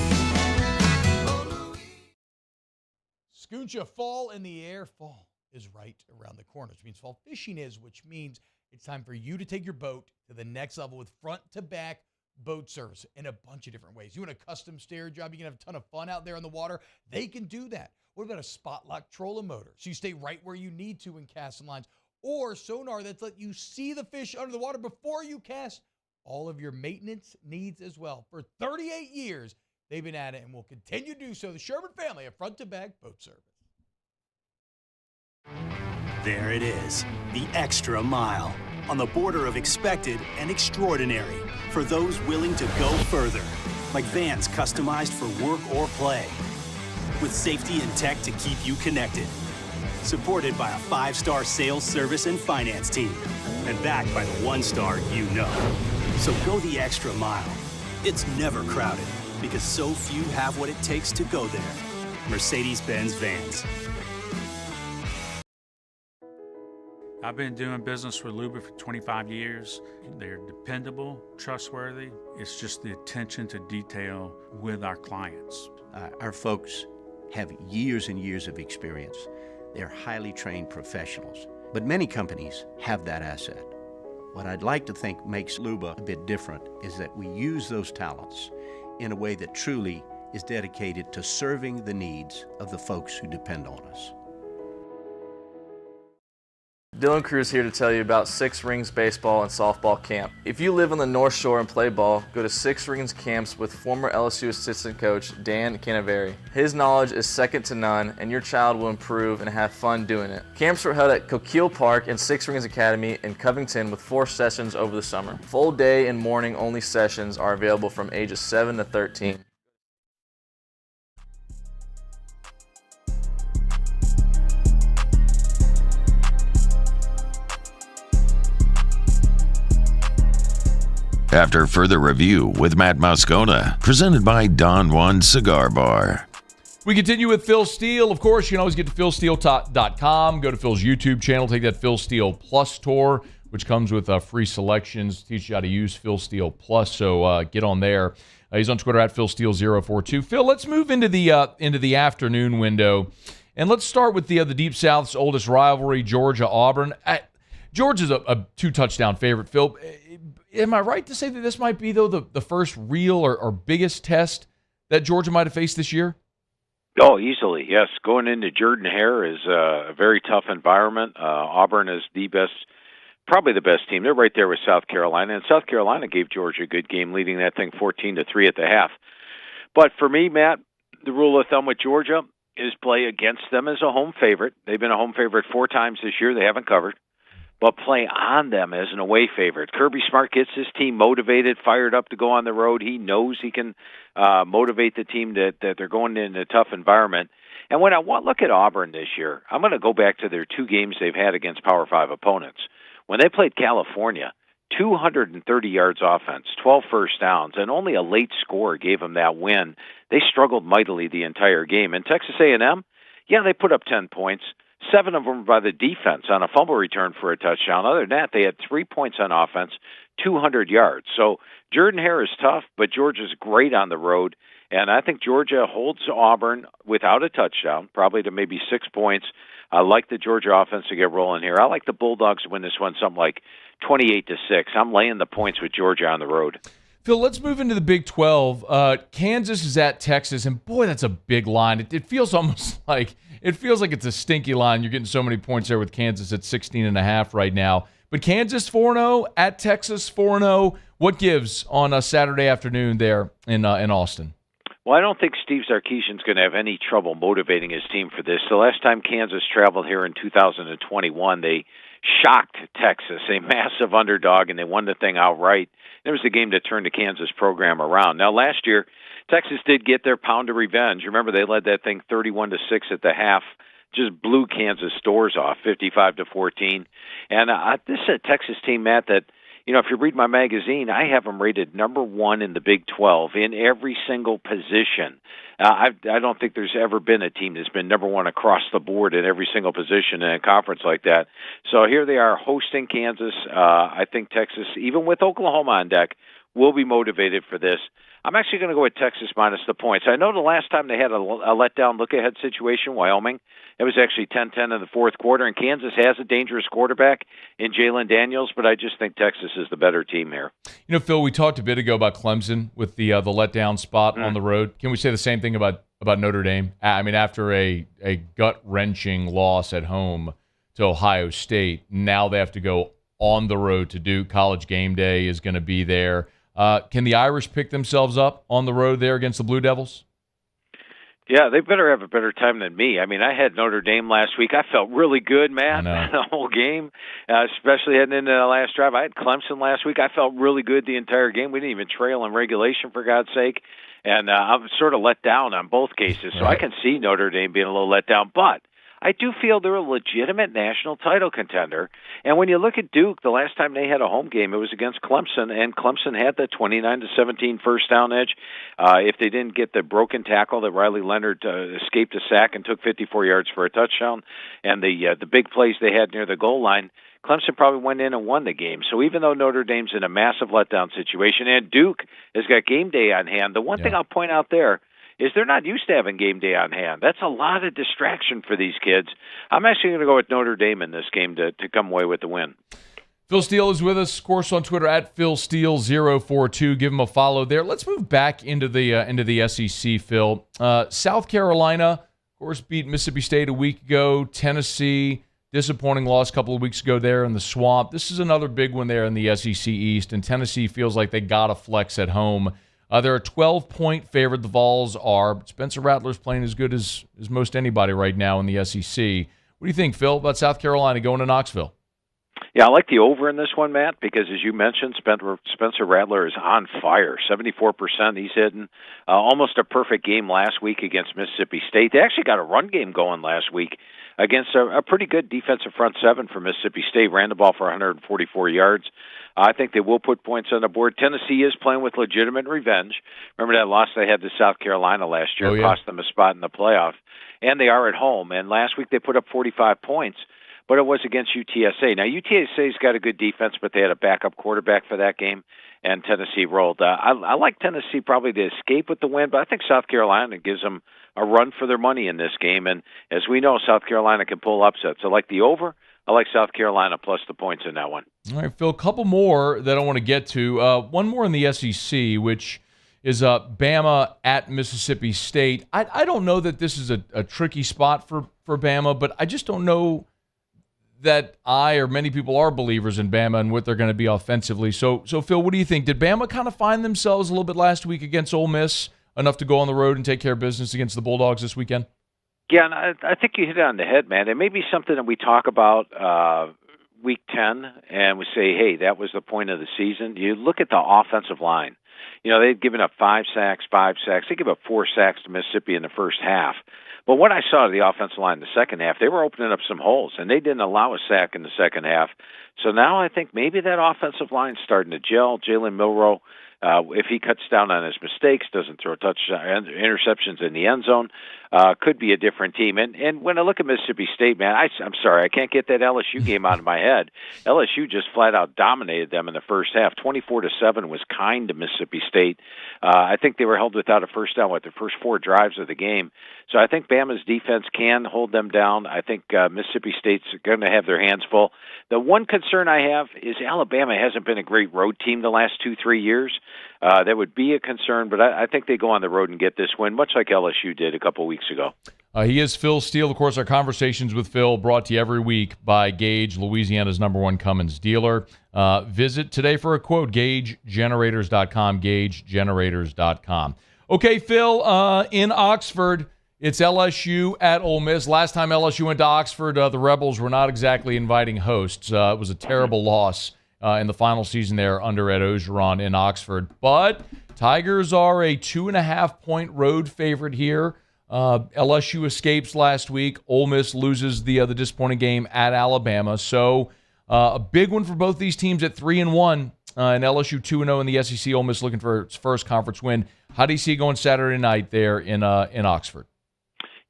Scoocha, fall in the air. Fall is right around the corner, which means fall fishing is, which means it's time for you to take your boat to the next level with front-to-back boat service in a bunch of different ways. You want a custom stair job, you can have a ton of fun out there on the water, they can do that. What about a spot lock trolling motor? So you stay right where you need to in casting lines, or sonar that's let you see the fish under the water before you cast. All of your maintenance needs as well. For 38 years, they've been at it and will continue to do so. The Sherman family of front-to-back boat service. There it is, the extra mile, on the border of expected and extraordinary, for those willing to go further, like vans customized for work or play, with safety and tech to keep you connected, supported by a 5-star sales, service, and finance team, and backed by the 1-star you know. So go the extra mile. It's never crowded, because so few have what it takes to go there. Mercedes-Benz Vans. I've been doing business with Luba for 25 years. They're dependable, trustworthy. It's just the attention to detail with our clients. Our folks have years and years of experience. They're highly trained professionals. But many companies have that asset. What I'd like to think makes Luba a bit different is that we use those talents in a way that truly is dedicated to serving the needs of the folks who depend on us. Dylan Cruz here to tell you about Six Rings Baseball and Softball Camp. If you live on the North Shore and play ball, go to Six Rings Camps with former LSU assistant coach Dan Canaveri. His knowledge is second to none, and your child will improve and have fun doing it. Camps were held at Coquille Park and Six Rings Academy in Covington with 4 sessions over the summer. Full day and morning only sessions are available from ages 7 to 13. After further review with Matt Moscona, presented by Don Juan Cigar Bar. We continue with Phil Steele. Of course, you can always get to philsteele.com. Go to Phil's YouTube channel. Take that Phil Steele Plus tour, which comes with free selections. Teach you how to use Phil Steele Plus. So get on there. He's on Twitter at PhilSteele042. Phil, let's move into the afternoon window, and let's start with the Deep South's oldest rivalry, Georgia-Auburn. Georgia's a 2-touchdown favorite, Phil. Am I right to say that this might be, though, the first real or biggest test that Georgia might have faced this year? Oh, easily, yes. Going into Jordan-Hare is a very tough environment. Auburn is probably the best team. They're right there with South Carolina, and South Carolina gave Georgia a good game, leading that thing 14-3 at the half. But for me, Matt, the rule of thumb with Georgia is play against them as a home favorite. They've been a home favorite 4 times this year. They haven't covered. But play on them as an away favorite. Kirby Smart gets his team motivated, fired up to go on the road. He knows he can motivate the team that they're going in a tough environment. And when I look at Auburn this year, I'm going to go back to their 2 games they've had against Power 5 opponents. When they played California, 230 yards offense, 12 first downs, and only a late score gave them that win. They struggled mightily the entire game. And Texas A&M, yeah, they put up 10 points. 7 of them by the defense on a fumble return for a touchdown. Other than that, they had 3 points on offense, 200 yards. So Jordan-Hare is tough, but Georgia's great on the road. And I think Georgia holds Auburn without a touchdown, probably to maybe 6 points. I like the Georgia offense to get rolling here. I like the Bulldogs to win this one something like 28-6. I'm laying the points with Georgia on the road. Phil, let's move into the Big 12. Kansas is at Texas, and boy, that's a big line. It feels almost like it's a stinky line. You're getting so many points there with Kansas at 16.5 right now. But Kansas 4-0, at Texas 4-0. What gives on a Saturday afternoon there in Austin? Well, I don't think Steve Sarkisian's going to have any trouble motivating his team for this. The last time Kansas traveled here in 2021, they shocked Texas, a massive underdog, and they won the thing outright. It was the game that turned the Kansas program around. Now, last year, Texas did get their pound of revenge. Remember, they led that thing 31-6 at the half, just blew Kansas' doors off, 55-14. And this is a Texas team, Matt, that, you know, if you read my magazine, I have them rated number 1 in the Big 12 in every single position. I don't think there's ever been a team that's been number 1 across the board in every single position in a conference like that. So here they are hosting Kansas. I think Texas, even with Oklahoma on deck, will be motivated for this. I'm actually going to go with Texas minus the points. I know the last time they had a letdown look-ahead situation, Wyoming, it was actually 10-10 in the fourth quarter, and Kansas has a dangerous quarterback in Jalen Daniels, but I just think Texas is the better team here. You know, Phil, we talked a bit ago about Clemson with the letdown spot on the road. Can we say the same thing about Notre Dame? I mean, after a gut-wrenching loss at home to Ohio State, now they have to go on the road to Duke. College game day is going to be there. Can the Irish pick themselves up on the road there against the Blue Devils? Yeah, they better have a better time than me. I mean, I had Notre Dame last week. I felt really good, man, the whole game, especially heading into the last drive. I had Clemson last week. I felt really good the entire game. We didn't even trail in regulation, for God's sake. And I'm sort of let down on both cases. So I can see Notre Dame being a little let down. But I do feel they're a legitimate national title contender. And when you look at Duke, the last time they had a home game, it was against Clemson, and Clemson had the 29-17 first down edge. If they didn't get the broken tackle that Riley Leonard escaped a sack and took 54 yards for a touchdown, and the big plays they had near the goal line, Clemson probably went in and won the game. So even though Notre Dame's in a massive letdown situation, and Duke has got game day on hand, the one thing I'll point out there is they're not used to having game day on hand. That's a lot of distraction for these kids. I'm actually going to go with Notre Dame in this game to come away with the win. Phil Steele is with us, of course, on Twitter at PhilSteele042. Give him a follow there. Let's move back into the SEC, Phil. South Carolina, of course, beat Mississippi State a week ago. Tennessee, disappointing loss a couple of weeks ago there in the Swamp. This is another big one there in the SEC East, and Tennessee feels like they got to flex at home. They're a 12-point favorite. The Vols are. Spencer Rattler's playing as good as most anybody right now in the SEC. What do you think, Phil, about South Carolina going to Knoxville? Yeah, I like the over in this one, Matt, because as you mentioned, Spencer Rattler is on fire. 74% he's hitting. Almost a perfect game last week against Mississippi State. They actually got a run game going last week against a pretty good defensive front seven for Mississippi State. Ran the ball for 144 yards. I think they will put points on the board. Tennessee is playing with legitimate revenge. Remember that loss they had to South Carolina last year? Cost them a spot in the playoff. And they are at home. And last week they put up 45 points, but it was against UTSA. Now, UTSA's got a good defense, but they had a backup quarterback for that game, and Tennessee rolled. I like Tennessee probably to escape with the win, but I think South Carolina gives them a run for their money in this game. And as we know, South Carolina can pull upsets. I like the over. I like South Carolina plus the points in that one. All right, Phil, a couple more that I want to get to. One more in the SEC, which is Bama at Mississippi State. I don't know that this is a tricky spot for Bama, but I just don't know that I or many people are believers in Bama and what they're going to be offensively. So Phil, what do you think? Did Bama kind of find themselves a little bit last week against Ole Miss, enough to go on the road and take care of business against the Bulldogs this weekend? Yeah, and I think you hit it on the head, man. It may be something that we talk about week 10, and we say, hey, that was the point of the season. You look at the offensive line. You know, they'd given up 5 sacks. They gave up 4 sacks to Mississippi in the first half. But what I saw of the offensive line in the second half, they were opening up some holes, and they didn't allow a sack in the second half. So now I think maybe that offensive line's starting to gel. Jalen Milroe, if he cuts down on his mistakes, doesn't throw interceptions in the end zone, could be a different team. And when I look at Mississippi State, man, I'm sorry, I can't get that LSU game out of my head. LSU just flat out dominated them in the first half. 24-7 was kind to Mississippi State. I think they were held without a first down with the first 4 drives of the game. So I think Bama's defense can hold them down. I think Mississippi State's going to have their hands full. The one concern I have is Alabama hasn't been a great road team the last 2-3 years. That would be a concern, but I think they go on the road and get this win, much like LSU did a couple weeks ago. He is Phil Steele. Of course, our conversations with Phil brought to you every week by Gage, Louisiana's #1 Cummins dealer. Visit today for a quote, GageGenerators.com, GageGenerators.com. Okay, Phil, in Oxford, it's LSU at Ole Miss. Last time LSU went to Oxford, the Rebels were not exactly inviting hosts. It was a terrible loss in the final season there under Ed Ogeron in Oxford. But Tigers are a 2.5-point road favorite here. LSU escapes last week. Ole Miss loses the disappointing game at Alabama. So a big one for both these teams at 3-1. And LSU 2-0 in the SEC. Ole Miss looking for its first conference win. How do you see it going Saturday night there in Oxford?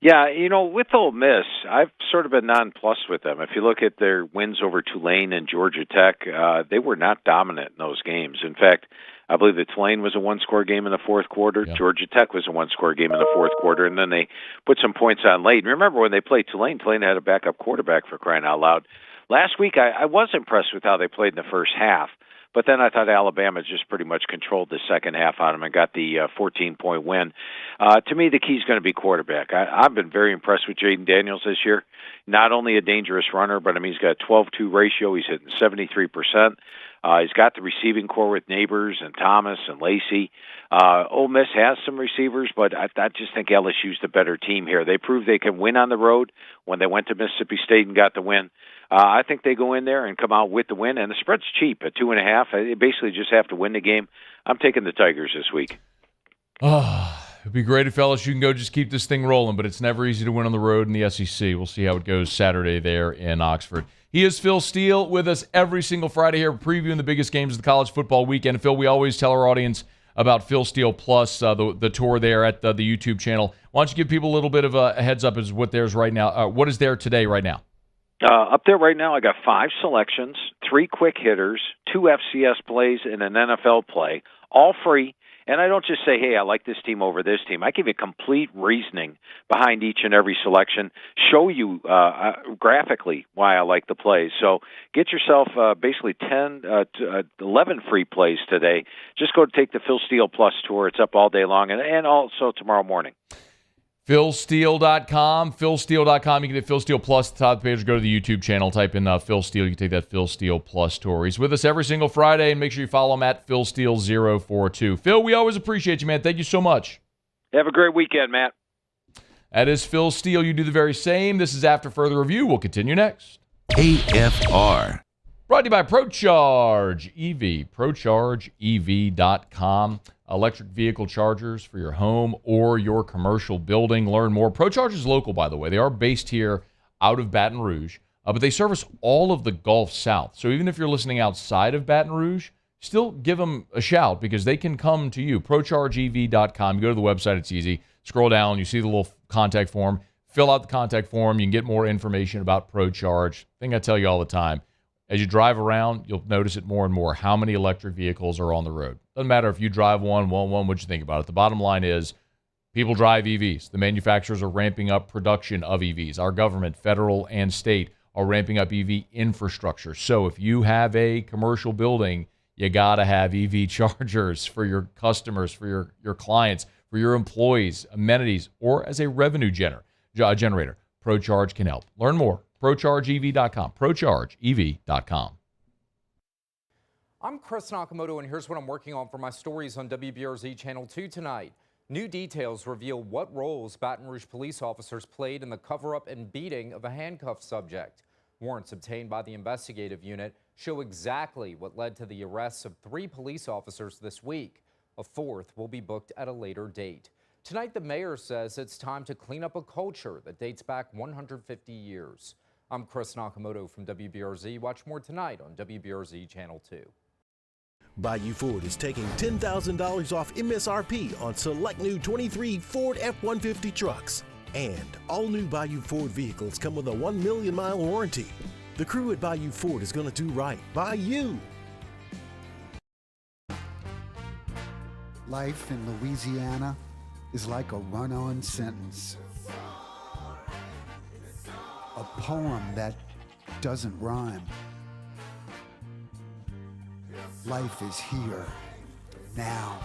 Yeah, with Ole Miss, I've sort of been nonplussed with them. If you look at their wins over Tulane and Georgia Tech, they were not dominant in those games. In fact, I believe that Tulane was a one-score game in the fourth quarter. Yeah. Georgia Tech was a one-score game in the fourth quarter, and then they put some points on late. And remember, when they played Tulane had a backup quarterback, for crying out loud. Last week, I was impressed with how they played in the first half. But then I thought Alabama just pretty much controlled the second half on them and got the 14-point win. To me, the key is going to be quarterback. I've been very impressed with Jaden Daniels this year. Not only a dangerous runner, but he's got a 12-2 ratio. He's hitting 73%. He's got the receiving core with Neighbors and Thomas and Lacey. Ole Miss has some receivers, but I just think LSU's the better team here. They proved they can win on the road when they went to Mississippi State and got the win. I think they go in there and come out with the win, and the spread's cheap at 2.5. They basically just have to win the game. I'm taking the Tigers this week. It'd be great if LSU can go just keep this thing rolling, but it's never easy to win on the road in the SEC. We'll see how it goes Saturday there in Oxford. He is Phil Steele with us every single Friday here, previewing the biggest games of the college football weekend. Phil, we always tell our audience about Phil Steele Plus, the tour there at the YouTube channel. Why don't you give people a little bit of a heads up as what there's right now? What is there today right now? Up there right now, I got 5 selections, 3 quick hitters, 2 FCS plays, and an NFL play, all free. And I don't just say, hey, I like this team over this team. I give you complete reasoning behind each and every selection, show you graphically why I like the plays. So get yourself basically 11 free plays today. Just go take the Phil Steele Plus tour. It's up all day long and also tomorrow morning. PhilSteele.com. PhilSteele.com. You can hit Phil Steele Plus at the top of the page, or go to the YouTube channel, type in Phil Steele. You can take that Phil Steele Plus tour. He's with us every single Friday, and make sure you follow him at PhilSteele042. Phil, we always appreciate you, man. Thank you so much. Have a great weekend, Matt. That is Phil Steele. You do the very same. This is After Further Review. We'll continue next. AFR. Brought to you by ProCharge EV. ProChargeEV.com. Electric vehicle chargers for your home or your commercial building. Learn more. ProCharge is local, by the way. They are based here out of Baton Rouge, but they service all of the Gulf South. So even if you're listening outside of Baton Rouge, still give them a shout because they can come to you. ProChargeEV.com. You go to the website. It's easy. Scroll down. You see the little contact form. Fill out the contact form. You can get more information about ProCharge. Thing I tell you all the time. As you drive around, you'll notice it more and more, how many electric vehicles are on the road. Doesn't matter if you drive one, what you think about it. The bottom line is people drive EVs. The manufacturers are ramping up production of EVs. Our government, federal and state, are ramping up EV infrastructure. So if you have a commercial building, you got to have EV chargers for your customers, for your clients, for your employees, amenities, or as a revenue generator. ProCharge can help. Learn more. ProChargeEV.com. ProChargeEV.com. I'm Chris Nakamoto, and here's what I'm working on for my stories on WBRZ Channel 2 tonight. New details reveal what roles Baton Rouge police officers played in the cover-up and beating of a handcuffed subject. Warrants obtained by the investigative unit show exactly what led to the arrests of 3 police officers this week. A 4th will be booked at a later date. Tonight, the mayor says it's time to clean up a culture that dates back 150 years. I'm Chris Nakamoto from WBRZ. Watch more tonight on WBRZ Channel 2. Bayou Ford is taking $10,000 off MSRP on select new 23 Ford F-150 trucks. And all new Bayou Ford vehicles come with a 1 million mile warranty. The crew at Bayou Ford is going to do right by you. Life in Louisiana is like a run-on sentence. A poem that doesn't rhyme. Life is here, now.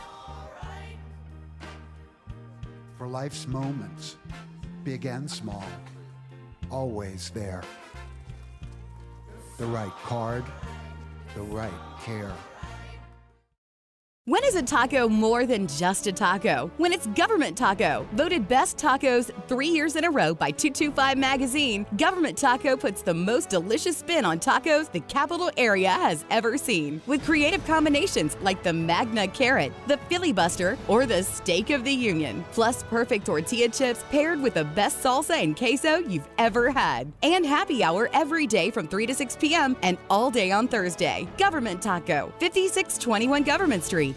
For life's moments, big and small, always there. The right card, the right care. When is a taco more than just a taco? When it's Government Taco. Voted best tacos 3 years in a row by 225 Magazine, Government Taco puts the most delicious spin on tacos the capital area has ever seen. With creative combinations like the Magna Carrot, the Filibuster, or the Steak of the Union. Plus perfect tortilla chips paired with the best salsa and queso you've ever had. And happy hour every day from 3 to 6 p.m. and all day on Thursday. Government Taco, 5621 Government Street.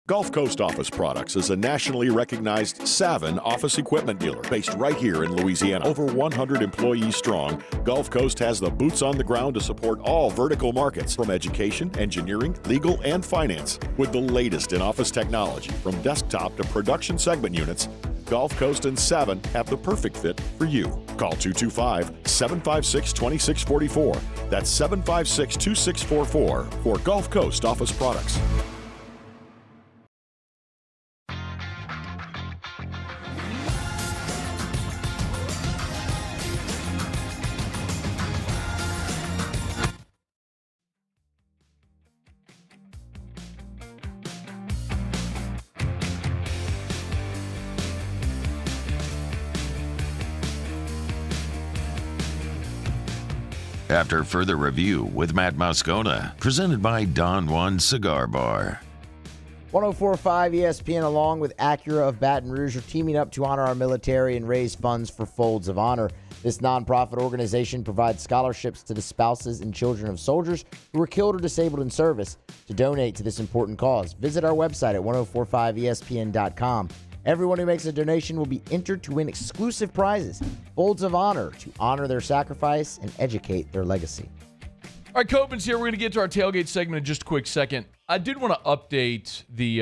Gulf Coast Office Products is a nationally recognized Savin office equipment dealer based right here in Louisiana. Over 100 employees strong, Gulf Coast has the boots on the ground to support all vertical markets from education, engineering, legal, and finance. With the latest in office technology from desktop to production segment units, Gulf Coast and Savin have the perfect fit for you. Call 225-756-2644. That's 756-2644 for Gulf Coast Office Products. After further review with Matt Moscona, presented by Don Juan Cigar Bar. 104.5 ESPN, along with Acura of Baton Rouge, are teaming up to honor our military and raise funds for Folds of Honor. This nonprofit organization provides scholarships to the spouses and children of soldiers who were killed or disabled in service. To donate to this important cause, visit our website at 1045ESPN.com. Everyone who makes a donation will be entered to win exclusive prizes, Folds of Honor, to honor their sacrifice and educate their legacy. All right, Copen's here. We're going to get to our tailgate segment in just a quick second. I did want to update the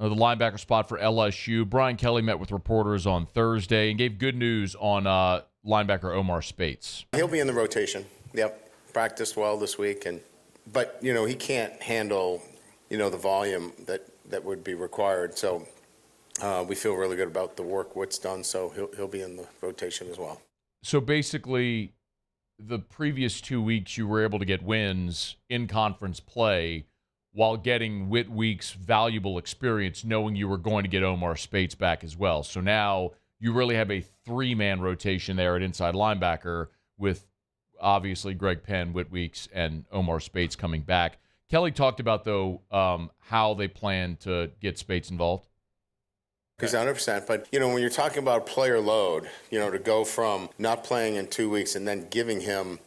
linebacker spot for LSU. Brian Kelly met with reporters on Thursday and gave good news on linebacker Omar Spates. He'll be in the rotation. Yep, practiced well this week, but he can't handle the volume that would be required. So. We feel really good about the work Witt's done, so he'll be in the rotation as well. So basically, the previous 2 weeks you were able to get wins in conference play while getting Witt Week's valuable experience, knowing you were going to get Omar Spates back as well. So now you really have a three-man rotation there at inside linebacker with obviously Greg Penn, Witt Weeks, and Omar Spates coming back. Kelly talked about, though, how they plan to get Spates involved. He's 100%, but when you're talking about player load, to go from not playing in 2 weeks and then giving him,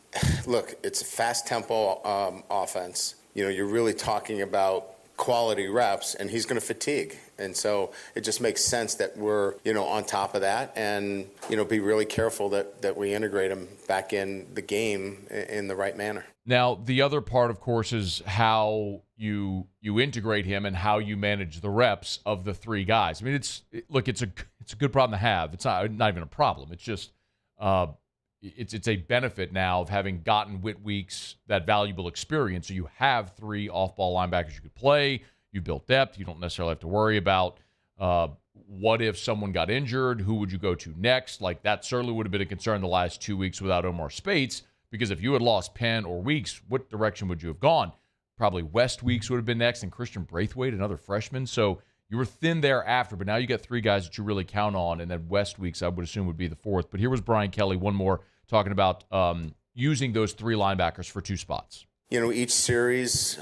look, it's a fast tempo offense. You're really talking about quality reps, and he's going to fatigue. And so it just makes sense that we're, on top of that and, be really careful that we integrate him back in the game in the right manner. Now, the other part, of course, is how you integrate him and how you manage the reps of the three guys. I mean, it's a good problem to have. It's not even a problem. It's just it's a benefit now of having gotten Witt Weeks that valuable experience. So you have three off-ball linebackers you could play. You built depth. You don't necessarily have to worry about what if someone got injured. Who would you go to next? Like, that certainly would have been a concern the last 2 weeks without Omar Spates, because if you had lost Penn or Weeks, what direction would you have gone? Probably West Weeks would have been next, and Christian Braithwaite, another freshman. So you were thin there after, but now you got three guys that you really count on, and then West Weeks, I would assume, would be the fourth. But here was Brian Kelly, one more, talking about using those three linebackers for two spots. Each series,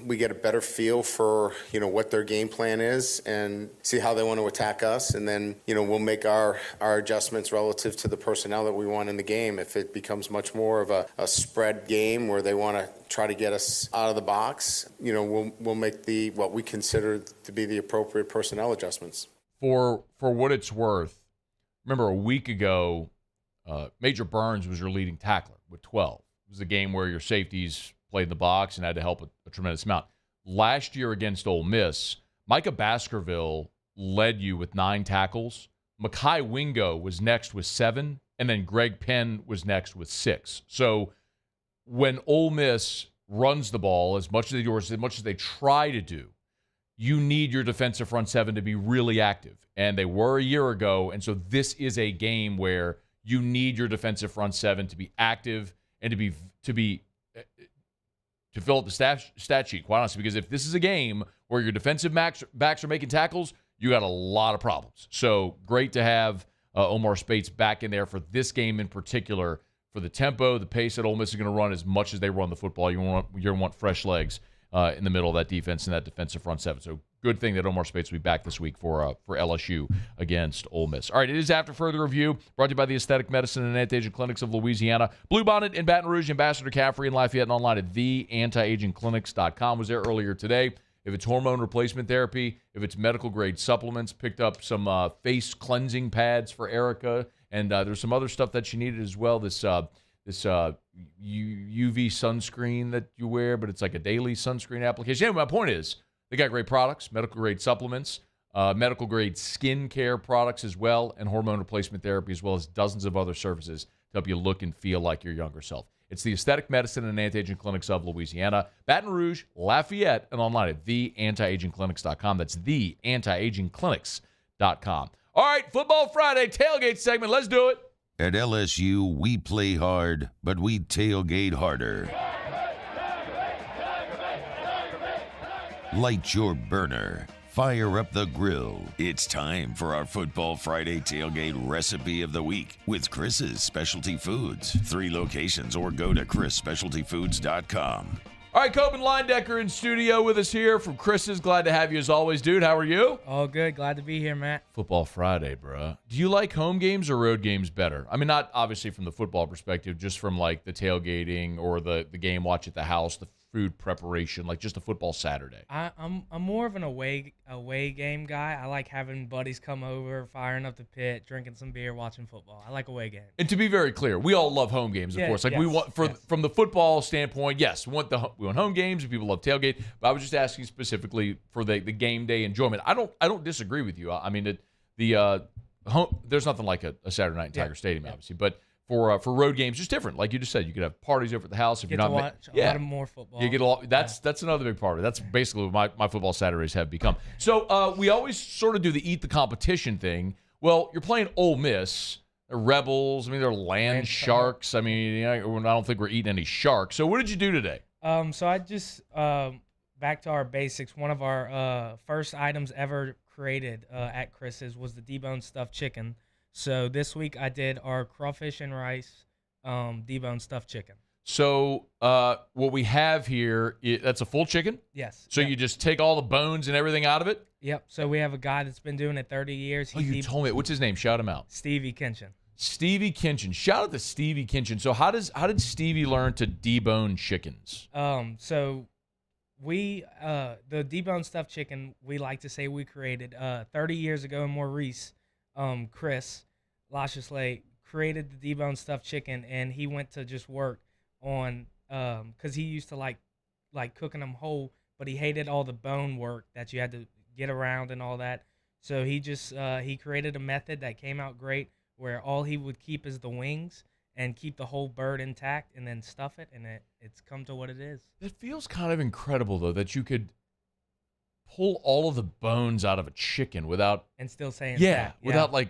we get a better feel for, what their game plan is and see how they want to attack us. And then, we'll make our adjustments relative to the personnel that we want in the game. If it becomes much more of a spread game where they want to try to get us out of the box, we'll make what we consider to be the appropriate personnel adjustments. For what it's worth, remember a week ago, Major Burns was your leading tackler with 12. It was a game where your safeties played in the box and had to help a tremendous amount. last year against Ole Miss, Micah Baskerville led you with 9 tackles. Mekhi Wingo was next with 7, and then Greg Penn was next with 6. So when Ole Miss runs the ball as much as they try to do, you need your defensive front 7 to be really active. And they were a year ago, and so this is a game where you need your defensive front 7 to be active and to fill up the stat sheet, quite honestly, because if this is a game where your defensive backs are making tackles, you got a lot of problems. So great to have Omar Speights back in there for this game in particular, for the tempo, the pace that Ole Miss is going to run as much as they run the football. You're going to want fresh legs in the middle of that defense and that defensive front 7. So good thing that Omar Speights will be back this week for LSU against Ole Miss. All right, it is After Further Review, brought to you by the Aesthetic Medicine and Anti-Aging Clinics of Louisiana. Bluebonnet in Baton Rouge, Ambassador Caffrey in Lafayette, and online at theantiagingclinics.com. Was there earlier today. If it's hormone replacement therapy, if it's medical-grade supplements, picked up some face cleansing pads for Erica, and there's some other stuff that she needed as well. This UV sunscreen that you wear, but it's like a daily sunscreen application. Anyway, my point is, they got great products, medical-grade supplements, medical-grade skin care products as well, and hormone replacement therapy, as well as dozens of other services to help you look and feel like your younger self. It's the Aesthetic Medicine and Anti-Aging Clinics of Louisiana, Baton Rouge, Lafayette, and online at theantiagingclinics.com. That's theantiagingclinics.com. All right, Football Friday tailgate segment. Let's do it. At LSU, we play hard, but we tailgate harder. Light your burner. Fire up the grill. It's time for our Football Friday tailgate recipe of the week with Chris's Specialty Foods. 3 locations, or go to chrisspecialtyfoods.com. All right, Coben Linedecker in studio with us here from Chris's. Glad to have you as always, dude. How are you? All good. Glad to be here, Matt. Football Friday, bro. Do you like home games or road games better? I mean, not obviously from the football perspective, just from like the tailgating or the game watch at the house, the food preparation, like just a football Saturday. I'm more of an away game guy. I like having buddies come over, firing up the pit, drinking some beer, watching football. I like away games. And to be very clear, we all love home games, of course. Like we want from the football standpoint, yes, we want home games and people love tailgate. But I was just asking specifically for the game day enjoyment. I don't disagree with you. I mean, there's nothing like a Saturday night in Tiger Stadium, obviously, but. For road games, just different. Like you just said, you could have parties over at the house if you're not watch a lot of more football. You get a lot. That's another big part of it. That's basically what my football Saturdays have become. So we always sort of do the eat the competition thing. Well, you're playing Ole Miss, they're Rebels. I mean, they're land sharks. I mean, I don't think we're eating any sharks. So what did you do today? So I just back to our basics. One of our first items ever created at Chris's was the deboned stuffed chicken. So this week I did our crawfish and rice deboned stuffed chicken. So what we have here, that's a full chicken? Yes. So you just take all the bones and everything out of it? Yep. So we have a guy that's been doing it 30 years. You told me. What's his name? Shout him out. Stevie Kinchin. Stevie Kinchin. Shout out to Stevie Kinchin. So how did Stevie learn to debone chickens? So we the deboned stuffed chicken, we like to say we created 30 years ago in Maurice. Chris Lashley created the deboned stuffed chicken, and he went to just work on because he used to like cooking them whole, but he hated all the bone work that you had to get around and all that. So he just he created a method that came out great, where all he would keep is the wings and keep the whole bird intact, and then stuff it, and it's come to what it is. It feels kind of incredible though that you could pull all of the bones out of a chicken without and still saying without kind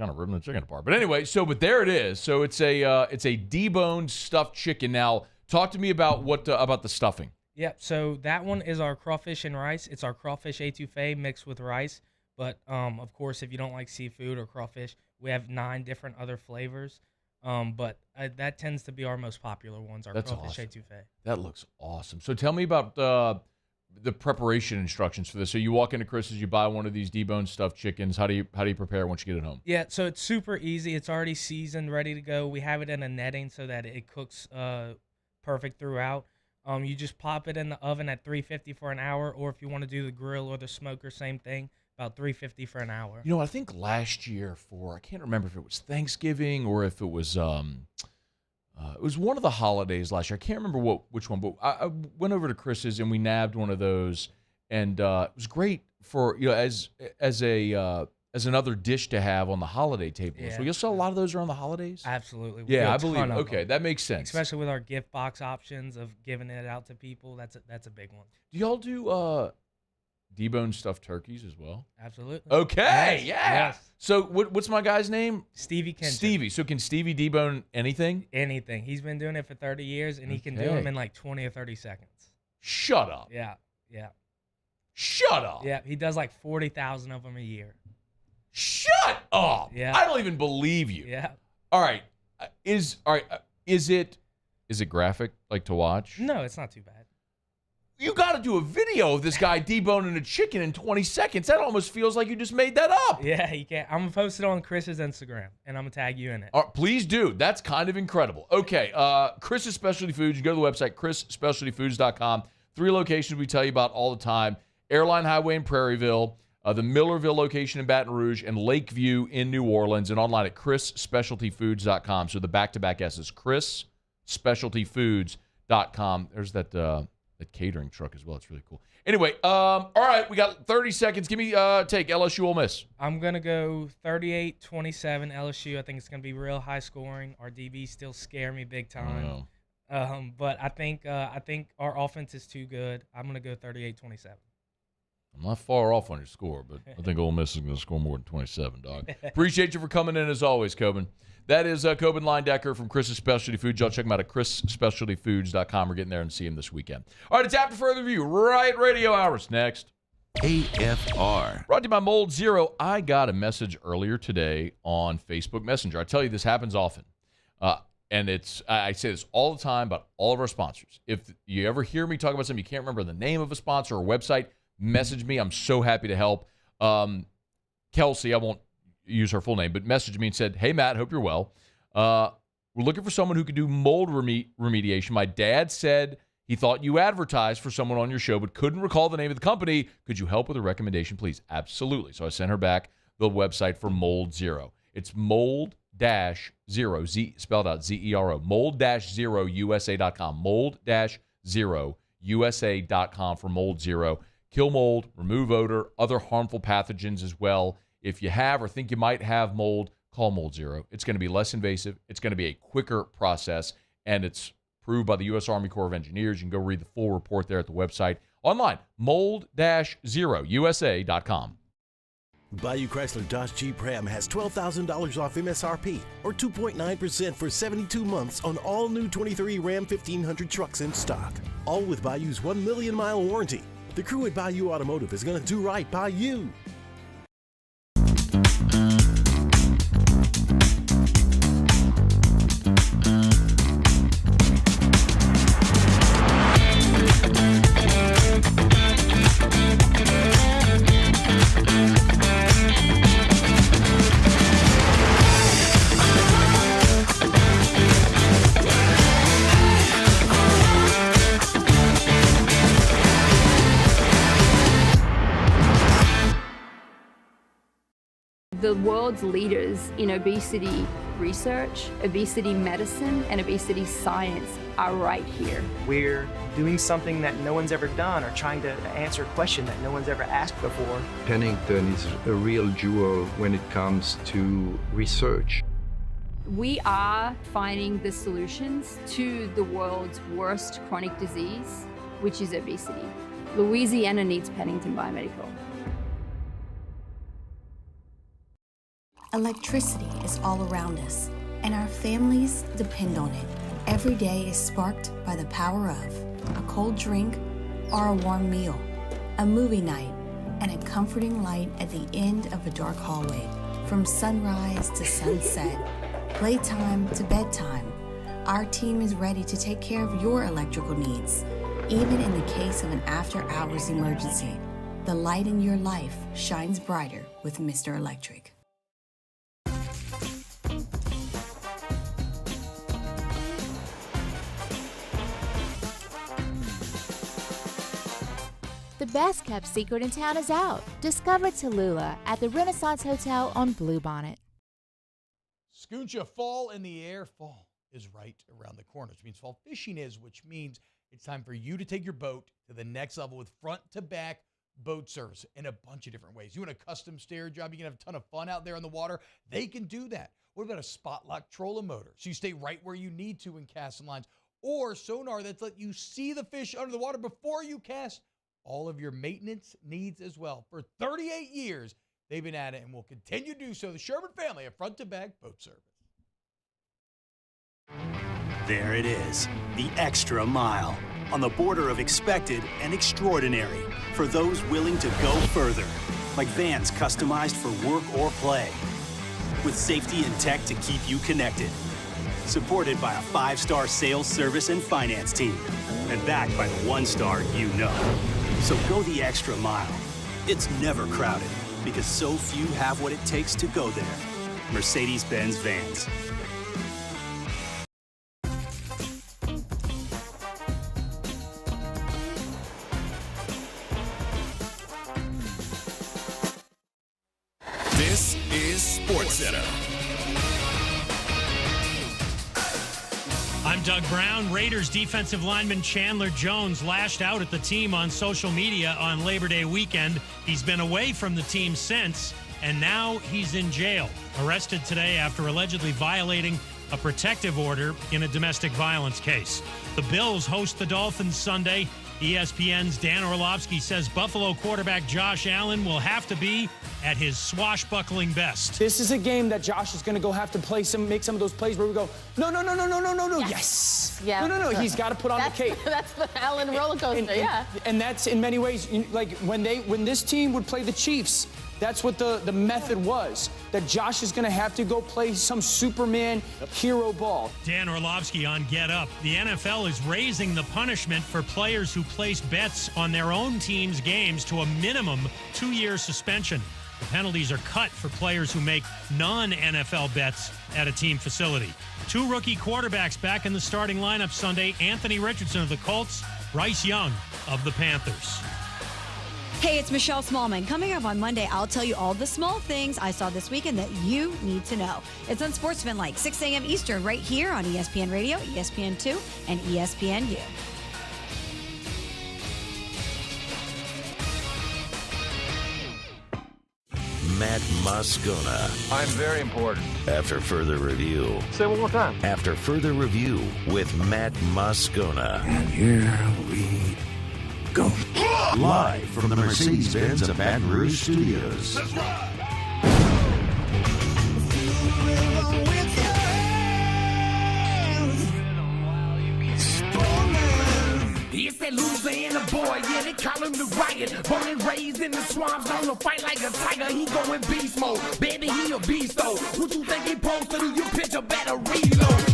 of ripping the chicken apart. But anyway, but there it is. So it's a deboned stuffed chicken. Now talk to me about about the stuffing. Yep. So that one is our crawfish and rice. It's our crawfish etouffee mixed with rice. But of course, if you don't like seafood or crawfish, we have 9 different other flavors. But that tends to be our most popular ones. Our crawfish etouffee. That looks awesome. So tell me about the preparation instructions for this. So you walk into Chris's, you buy one of these deboned stuffed chickens. How do you prepare once you get it home? Yeah, so it's super easy. It's already seasoned, ready to go. We have it in a netting so that it cooks perfect throughout. You just pop it in the oven at 350 for an hour, or if you want to do the grill or the smoker, same thing, about 350 for an hour. You know, I think last year I can't remember if it was Thanksgiving or if it was It was one of the holidays last year. I can't remember which one, but I went over to Chris's and we nabbed one of those, and it was great for as another dish to have on the holiday table. Yeah. So you'll sell a lot of those around the holidays? Absolutely. Yeah, I believe. Okay, that makes sense. Especially with our gift box options of giving it out to people. That's a big one. Do y'all do deboned stuffed turkeys as well? Absolutely. Okay, Yes, yeah. yes. So what's my guy's name? Stevie Kenton. Stevie. So can Stevie debone anything? Anything. He's been doing it for 30 years, and he can do them in like 20 or 30 seconds. Shut up. Yeah. Shut up. Yeah, he does like 40,000 of them a year. Shut up. Yeah. I don't even believe you. Yeah. All right. Is it graphic like to watch? No, it's not too bad. You got to do a video of this guy deboning a chicken in 20 seconds. That almost feels like you just made that up. Yeah, you can. I'm going to post it on Chris's Instagram, and I'm going to tag you in it. Please do. That's kind of incredible. Okay, Chris's Specialty Foods. You go to the website, chrisspecialtyfoods.com. 3 locations we tell you about all the time. Airline Highway in Prairieville, the Millerville location in Baton Rouge, and Lakeview in New Orleans, and online at chrisspecialtyfoods.com. So the back-to-back S's, chrisspecialtyfoods.com. There's that catering truck as well. It's really cool. Anyway, all right, we got 30 seconds. Give me take LSU Ole Miss. I'm going to go 38-27 LSU. I think it's going to be real high scoring. Our DBs still scare me big time. But I think our offense is too good. I'm going to go 38-27. I'm not far off on your score, but I think Ole Miss is going to score more than 27, dog. Appreciate you for coming in as always, Coben. That is Coben Linedecker from Chris's Specialty Foods. Y'all check him out at chrisspecialtyfoods.com. We're getting there and see him this weekend. All right, it's After Further Review. Right Radio Hours next. AFR. Brought to you by Mold Zero. I got a message earlier today on Facebook Messenger. I tell you, this happens often. And I say this all the time about all of our sponsors. If you ever hear me talk about something, you can't remember the name of a sponsor or website, message me. I'm so happy to help. Kelsey, I won't use her full name, but messaged me and said, "Hey, Matt, hope you're well. We're looking for someone who could do mold remediation. My dad said he thought you advertised for someone on your show, but couldn't recall the name of the company. Could you help with a recommendation, please?" Absolutely. So I sent her back the website for Mold Zero. It's mold-zero, Z spelled out Z-E-R-O, mold-0usa.com, mold-0usa.com for Mold Zero. Kill mold, remove odor, other harmful pathogens as well. If you have or think you might have mold, call Mold Zero. It's going to be less invasive. It's going to be a quicker process, and it's approved by the U.S. Army Corps of Engineers. You can go read the full report there at the website. Online, mold-0usa.com. Bayou Chrysler Dodge Jeep Ram has $12,000 off MSRP or 2.9% for 72 months on all new 23 Ram 1500 trucks in stock. All with Bayou's 1 million mile warranty. The crew at Bayou Automotive is going to do right by you. The world's leaders in obesity research, obesity medicine, and obesity science are right here. We're doing something that no one's ever done or trying to answer a question that no one's ever asked before. Pennington is a real jewel when it comes to research. We are finding the solutions to the world's worst chronic disease, which is obesity. Louisiana needs Pennington Biomedical. Electricity is all around us, and our families depend on it. Every day is sparked by the power of a cold drink or a warm meal, a movie night, and a comforting light at the end of a dark hallway. From sunrise to sunset, playtime to bedtime, our team is ready to take care of your electrical needs. Even in the case of an after-hours emergency, the light in your life shines brighter with Mr. Electric. The best kept secret in town is out. Discover Tallulah at the Renaissance Hotel on Bluebonnet. Scooncha, fall in the air. Fall is right around the corner, which means fall fishing is, which means it's time for you to take your boat to the next level with front-to-back boat service in a bunch of different ways. You want a custom stair job, you can have a ton of fun out there on the water, they can do that. What about a spot lock trolling motor? So you stay right where you need to in casting lines. Or sonar that's let you see the fish under the water before you cast. All of your maintenance needs as well. For 38 years, they've been at it and will continue to do so. The Sherman family of front-to-back boat service. There it is, the extra mile. On the border of expected and extraordinary. For those willing to go further. Like vans customized for work or play. With safety and tech to keep you connected. Supported by a 5-star sales, service, and finance team. And backed by the 1-star you know. So go the extra mile. It's never crowded because so few have what it takes to go there. Mercedes-Benz Vans. This is SportsCenter. I'm Doug Brown. Raiders defensive lineman Chandler Jones lashed out at the team on social media on Labor Day weekend. He's been away from the team since, and now he's in jail. Arrested today after allegedly violating a protective order in a domestic violence case. The Bills host the Dolphins Sunday. ESPN's Dan Orlovsky says Buffalo quarterback Josh Allen will have to be at his swashbuckling best. This is a game that Josh is going to go have to make some of those plays where we go, no, yes. Yeah. No. He's got to put on the cape. That's the Allen roller coaster, yeah. And that's in many ways, like when this team would play the Chiefs, that's what the method was, that Josh is going to have to go play some Superman hero ball. Dan Orlovsky on Get Up. The NFL is raising the punishment for players who place bets on their own team's games to a minimum 2-year suspension. The penalties are cut for players who make non-NFL bets at a team facility. 2 rookie quarterbacks back in the starting lineup Sunday. Anthony Richardson of the Colts, Bryce Young of the Panthers. Hey, it's Michelle Smallman. Coming up on Monday, I'll tell you all the small things I saw this weekend that you need to know. It's on Sportsman-like, 6 a.m. Eastern, right here on ESPN Radio, ESPN2, and ESPNU. Matt Moscona. I'm very important. After further review. Say it one more time. After further review with Matt Moscona. And here we go. Live from the Mercedes-Benz of Baton Rouge Studios. That's right. It's that Louisiana boy, yeah, they call him the Riot. Born and raised in the swamps, on to fight like a tiger. He going beast mode, baby, he a beast though. What you think he supposed to do? You pitch a better reload.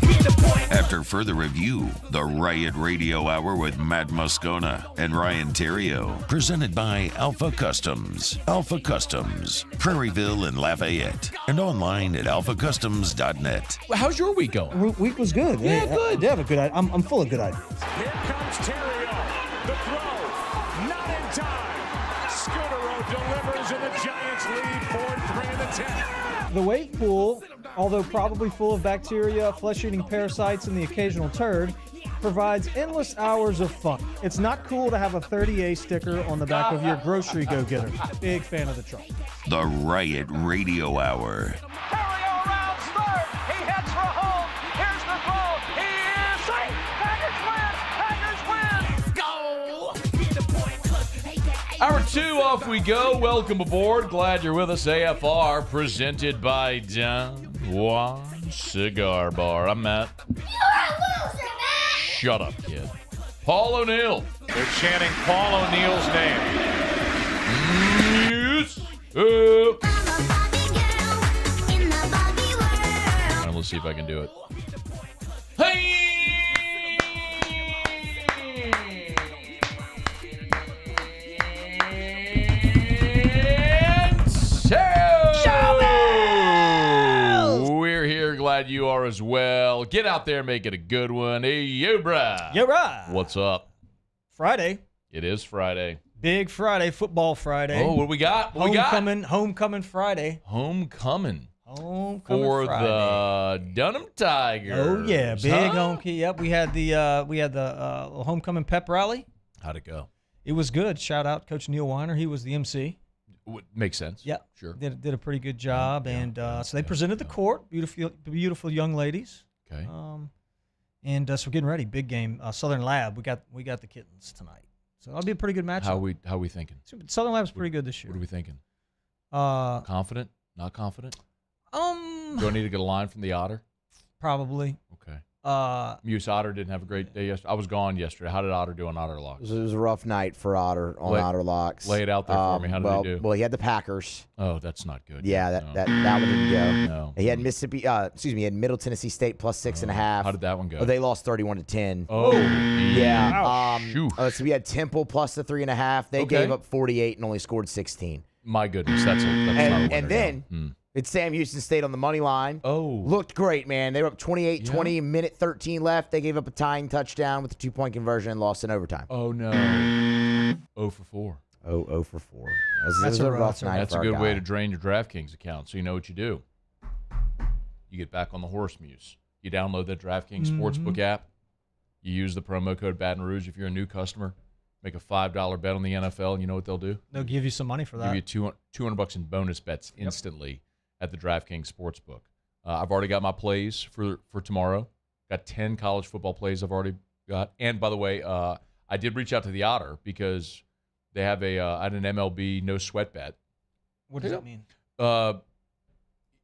After further review, the Riot Radio Hour with Matt Moscona and Ryan Theriot. Presented by Alpha Customs. Alpha Customs, Prairieville and Lafayette. And online at alphacustoms.net. How's your week going? Week was good. Yeah, good. Yeah, good. I'm full of good ideas. Here comes Theriot. The throw, not in time. Scudero delivers and the Giants lead 4-3 in the 10th. The wave pool, although probably full of bacteria, flesh-eating parasites, and the occasional turd, provides endless hours of fun. It's not cool to have a 30A sticker on the back of your grocery go-getter. Big fan of the truck. The Riot Radio Hour. Theriot rounds third. He heads for home. Here's the throw. He is safe. Packers win. Packers win. Let's go. Hour 2, off we go. Welcome aboard. Glad you're with us. AFR, presented by Don Juan Cigar Bar. I'm Matt. You're a loser, man. Shut up, kid. Paul O'Neill. They're chanting Paul O'Neill's name. Yes. All right, let's see if I can do it. Hey! We're here. Glad you are as well. Get out there, make it a good one. Hey, yo, brah. Yo, brah. What's up? Friday. It is Friday. Big Friday, football Friday. Oh, what we got? Homecoming Friday. Homecoming. Homecoming for Friday. the Dunham Tigers. Oh yeah, big huh? home. Yep, we had the homecoming pep rally. How'd it go? It was good. Shout out Coach Neil Weiner. He was the MC. Makes sense. Yep. Sure. Did a pretty good job, so they presented the court. Beautiful young ladies. Okay. So we're getting ready. Big game. Southern Lab. We got the kittens tonight. So that'll be a pretty good matchup. How we thinking? Southern Lab's pretty good this year. What are we thinking? Confident? Not confident? Do I need to get a line from the Otter? Probably. Okay. Muse Otter didn't have a great day yesterday. I was gone yesterday. How did Otter do on Otter Locks? It was a rough night for Otter on Otter Locks. Lay it out there for me. How did he do? Well, he had the Packers. Oh, that's not good. Yeah, that one didn't go. No. He had Mississippi. He had Middle Tennessee State plus 6.5. How did that one go? Oh, they lost 31-10. Oh, yeah. So we had Temple plus the 3.5. They gave up 48 and only scored 16. My goodness, that's not a winner. And then it's Sam Houston State on the money line. Oh. Looked great, man. They were up 28-20, minute 13 left. They gave up a tying touchdown with a 2-point conversion and lost in overtime. Oh, no. 0 for 4. 0 for 4. That was a rough night. That's a good way to drain your DraftKings account, so you know what you do. You get back on the horse, Muse. You download that DraftKings Sportsbook app. You use the promo code Baton Rouge if you're a new customer. Make a $5 bet on the NFL, and you know what they'll do? They'll give you some money for that. Give you $200 in bonus bets instantly at the DraftKings Sportsbook. I've already got my plays for tomorrow. Got 10 college football plays I've already got. And, by the way, I did reach out to the Otter because they have an MLB no sweat bet. What does that mean?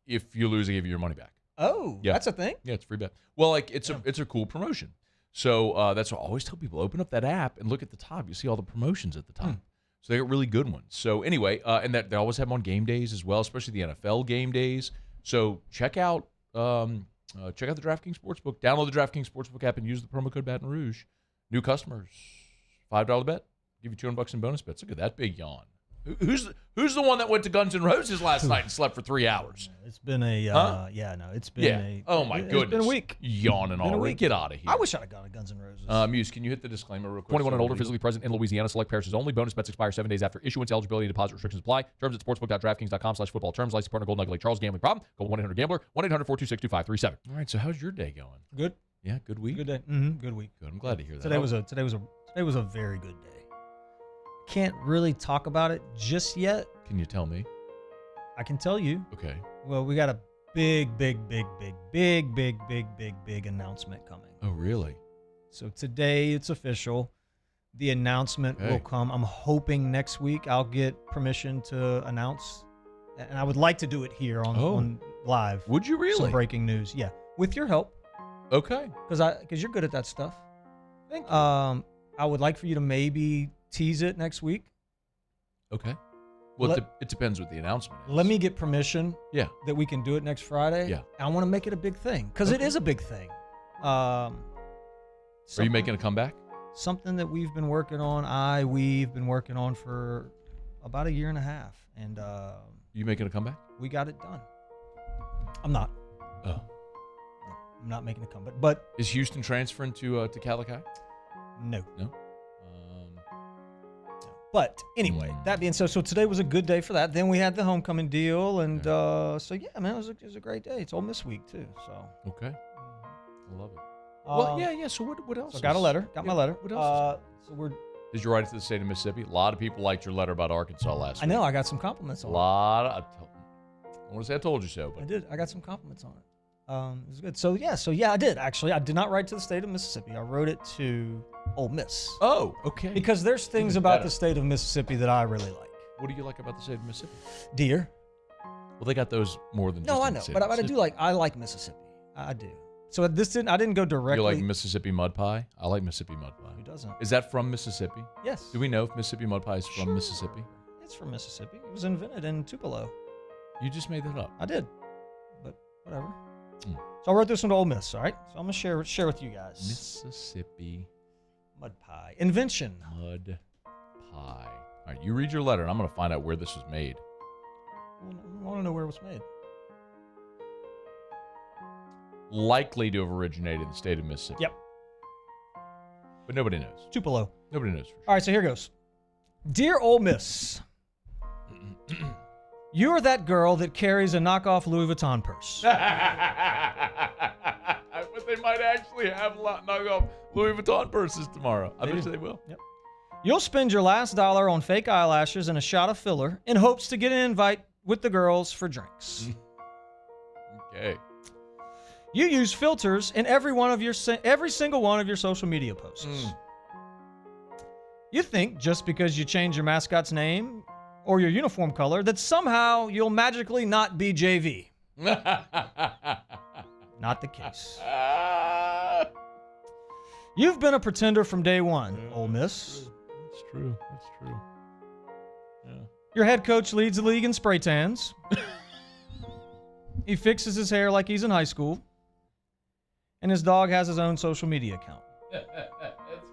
If you lose, they give you your money back. Oh, that's a thing? Yeah, it's a free bet. Well, it's a cool promotion. So that's what I always tell people. Open up that app and look at the top. You see all the promotions at the top. So they got really good ones. So anyway, and that they always have them on game days as well, especially the NFL game days. So check out the DraftKings Sportsbook. Download the DraftKings Sportsbook app and use the promo code Baton Rouge. New customers, $5 bet. Give you $200 in bonus bets. Look at that big yawn. Who's the one that went to Guns N' Roses last night and slept for 3 hours? It's been a it's been a oh my goodness. It's been a week. Yawning already. Get out of here. I wish I'd have gone to Guns N' Roses. Muse, can you hit the disclaimer real quick? 21 and older, physically present in Louisiana, select parishes only. Bonus bets expire 7 days after issuance. Eligibility and deposit restrictions apply. Terms at sportsbook.draftkings.com/football. Terms. Licensed partner Golden Nugget Charles. Gambling problem? Call 1-800-GAMBLER. 1-800-426-2537. All right. So how's your day going? Good. Yeah. Good week. Good day. Good week. Good. I'm glad to hear that. Today was a very good day. Can't really talk about it just yet. Can you tell me? I can tell you. Okay. Well, we got a big announcement coming. Oh, really? So today it's official. The announcement will come. I'm hoping next week I'll get permission to announce, and I would like to do it here on live. Would you really? Some breaking news, yeah, with your help. Okay. Because you're good at that stuff. Thank you. I would like for you to maybe tease it next week. Okay. Well, it depends what the announcement is. Let me get permission. Yeah. That we can do it next Friday. Yeah. I want to make it a big thing because it is a big thing. Are you making a comeback? Something that we've been working on. We've been working on for about a year and a half, and you making a comeback? We got it done. I'm not. Oh. No, I'm not making a comeback. But is Houston transferring to Calicut? No. No. But anyway, that being so today was a good day for that. Then we had the homecoming deal, and so yeah, man, it was a great day. It's Ole Miss week too, so okay, I love it. Well, yeah. So what else? So I got a letter. Got my letter. What else? So Did you write it to the state of Mississippi? A lot of people liked your letter about Arkansas last week. I know. I got some compliments on it. I want to say I told you so, but I did. I got some compliments on it. It was good. So yeah, I did actually. I did not write to the state of Mississippi. I wrote it to Ole Miss. Oh, okay. Because there's things about the state of Mississippi that I really like. What do you like about the state of Mississippi? Deer. Well, they got those more than. No, I know, but I like Mississippi. I do. So I didn't go directly. You like Mississippi mud pie? I like Mississippi mud pie. Who doesn't? Is that from Mississippi? Yes. Do we know if Mississippi mud pie is from Mississippi? It's from Mississippi. It was invented in Tupelo. You just made that up. I did, but whatever. So I wrote this one to Ole Miss. All right. So I'm gonna share with you guys. Mississippi mud pie invention. Mud pie. All right. You read your letter, and I'm gonna find out where this was made. I want to know where it was made. Likely to have originated in the state of Mississippi. Yep. But nobody knows. Tupelo. Nobody knows for sure. All right, so here goes. Dear Ole Miss, You're that girl that carries a knockoff Louis Vuitton purse. But they might actually have knockoff Louis Vuitton purses tomorrow. I bet you they will. Yep. You'll spend your last dollar on fake eyelashes and a shot of filler in hopes to get an invite with the girls for drinks. Okay. You use filters in every single one of your social media posts. You think just because you change your mascot's name or your uniform color that somehow you'll magically not be JV. Not the case. You've been a pretender from day one, Ole Miss. That's true. That's true. Yeah. Your head coach leads the league in spray tans. He fixes his hair like he's in high school. And his dog has his own social media account. It's a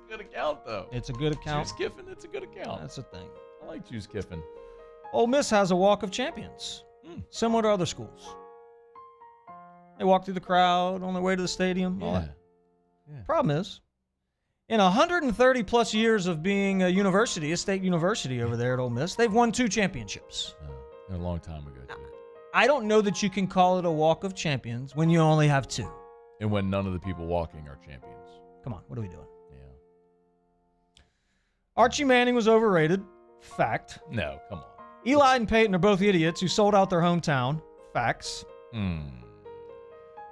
good account, though. It's a good account. Juice Kiffin, it's a good account. That's the thing. I like Juice Kiffin. Ole Miss has a walk of champions, similar to other schools. They walk through the crowd on their way to the stadium. All that. Problem is, in 130 plus years of being a state university over there at Ole Miss, they've won 2 championships. A long time ago, too. I don't know that you can call it a walk of champions when you only have 2. And when none of the people walking are champions. Come on, what are we doing? Yeah. Archie Manning was overrated. Fact. No, come on. Eli and Peyton are both idiots who sold out their hometown. Facts.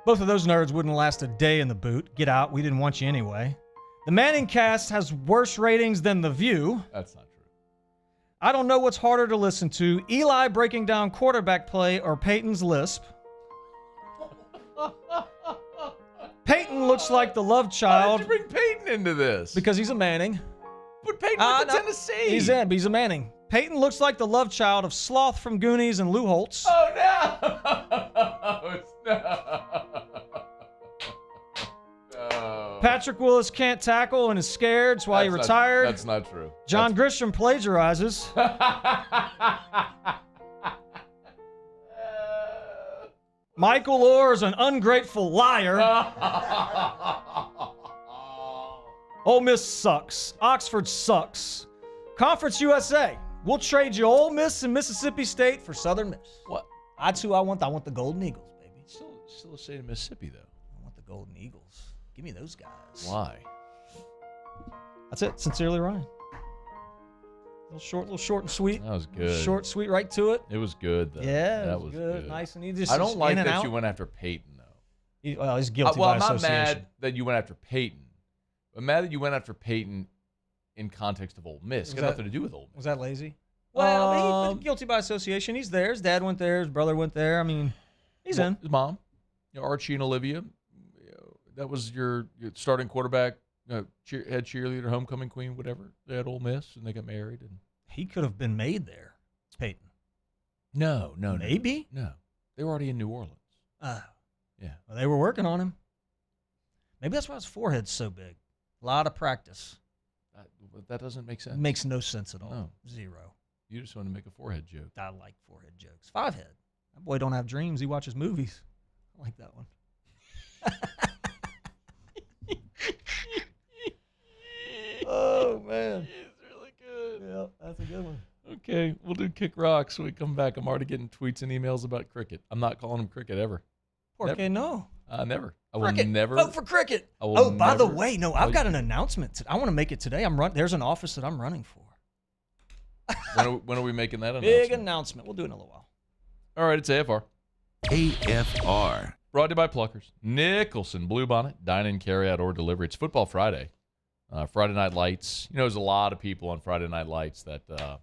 Both of those nerds wouldn't last a day in the boot. Get out. We didn't want you anyway. The Manning cast has worse ratings than The View. That's not true. I don't know what's harder to listen to, Eli breaking down quarterback play or Peyton's lisp. Peyton looks like the love child. Why did you bring Peyton into this? Because he's a Manning. But Peyton went to Tennessee. He's a Manning. Peyton looks like the love child of Sloth from Goonies and Lou Holtz. Oh, no. No. Patrick Willis can't tackle and is scared. That's why he retired. That's not true. John Grisham plagiarizes. Michael Orr is an ungrateful liar. Ole Miss sucks. Oxford sucks. Conference USA. We'll trade you Ole Miss and Mississippi State for Southern Miss. What? That's who I want. I want the Golden Eagles, baby. Still a state of Mississippi, though. I want the Golden Eagles. Give me those guys. Why? That's it. Sincerely, Ryan. Little short and sweet. That was good. Short, sweet, right to it. It was good, though. Yeah, that was good. Nice and easy. I don't like that you went after Peyton, though. Well, he's guilty by association. I'm not mad that you went after Peyton. I'm mad that you went after Peyton in context of Ole Miss. It's got nothing to do with Ole Miss. Was that lazy? Well, he's guilty by association. He's there. His dad went there. His brother went there. I mean, he's in. His mom, Archie and Olivia. That was your starting quarterback, head cheerleader, homecoming queen, whatever. They had Ole Miss, and they got married. And he could have been made there, Peyton. No. Maybe? No. They were already in New Orleans. Oh. Yeah. Well, they were working on him. Maybe that's why his forehead's so big. A lot of practice. That doesn't make sense. Makes no sense at all. No. Zero. You just want to make a forehead joke. I like forehead jokes. 5 head. That boy don't have dreams. He watches movies. I like that one. Oh, man. It's really good. Yeah, that's a good one. Okay, we'll do Kick Rocks when we come back. I'm already getting tweets and emails about cricket. I'm not calling him cricket ever. Okay, no. Never. I will Cricket. never. Vote for cricket. Oh, by the way, no, I've got an announcement. I want to make it today. There's an office that I'm running for. When are we making that announcement? Big announcement. We'll do it in a little while. All right, it's AFR. AFR. Brought to you by Pluckers. Nicholson, Bluebonnet, dine-in, carry-out, or delivery. It's Football Friday. Friday Night Lights. There's a lot of people on Friday Night Lights that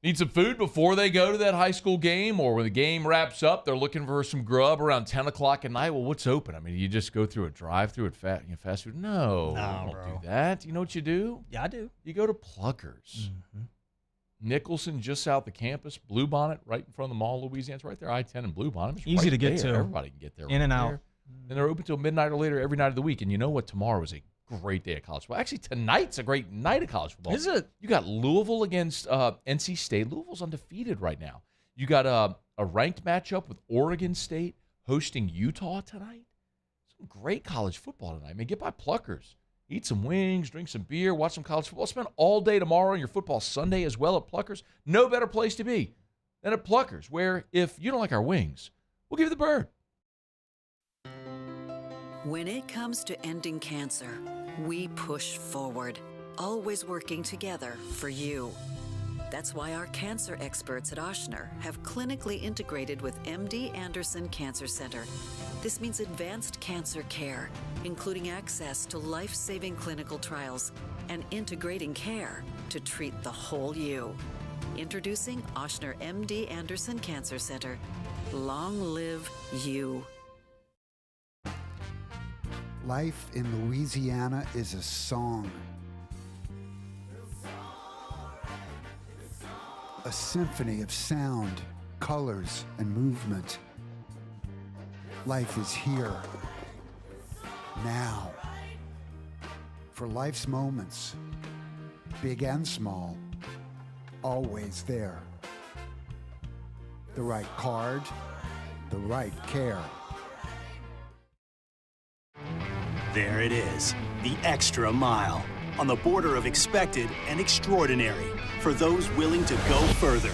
need some food before they go to that high school game, or when the game wraps up, they're looking for some grub around 10 o'clock at night. Well, what's open? I mean, you just go through a drive-through at fast food? No, don't do that. You know what you do? Yeah, I do. You go to Pluckers. Mm-hmm. Nicholson, just south the campus. Bluebonnet, right in front of the Mall of Louisiana. It's right there, I-10 and Bluebonnet. It's easy right to get there. to. Everybody can get there. In and out. There. And they're open till midnight or later every night of the week. And you know what? Tomorrow is a great day of college football. Actually, tonight's a great night of college football. Is it? You got Louisville against NC State. Louisville's undefeated right now. You got a ranked matchup with Oregon State hosting Utah tonight. Some great college football tonight. I mean, get by Pluckers. Eat some wings, drink some beer, watch some college football. Spend all day tomorrow on your football Sunday as well at Pluckers. No better place to be. than at Pluckers, where if you don't like our wings, we'll give you the bird. When it comes to ending cancer, we push forward, always working together for you. That's why our cancer experts at Ochsner have clinically integrated with MD Anderson Cancer Center. This means advanced cancer care, including access to life-saving clinical trials and integrating care to treat the whole you. Introducing Ochsner MD Anderson Cancer Center. Long live you. Life in Louisiana is a song. A symphony of sound, colors, and movement. Life is here, now. For life's moments, big and small, always there. The right card, the right care. There it is, the extra mile, on the border of expected and extraordinary for those willing to go further,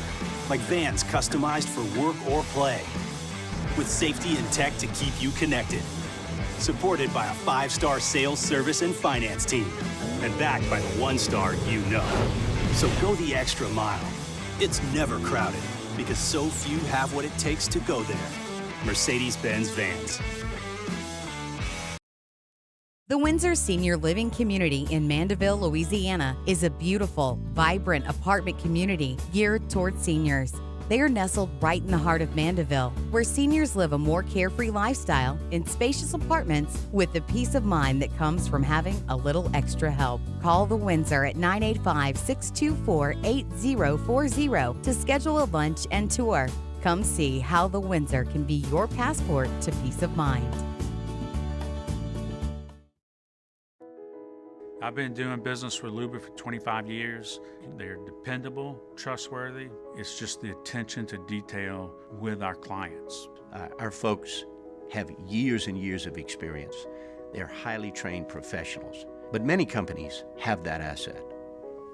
like vans customized for work or play, with safety and tech to keep you connected, supported by a 5-star sales, service, and finance team, and backed by the 1-star you know. So go the extra mile. It's never crowded, because so few have what it takes to go there. Mercedes-Benz Vans. The Windsor Senior Living Community in Mandeville, Louisiana is a beautiful, vibrant apartment community geared toward seniors. They are nestled right in the heart of Mandeville, where seniors live a more carefree lifestyle in spacious apartments with the peace of mind that comes from having a little extra help. Call the Windsor at 985-624-8040 to schedule a lunch and tour. Come see how the Windsor can be your passport to peace of mind. I've been doing business with Luba for 25 years. They're dependable, trustworthy. It's just the attention to detail with our clients. Our folks have years and years of experience. They're highly trained professionals, but many companies have that asset.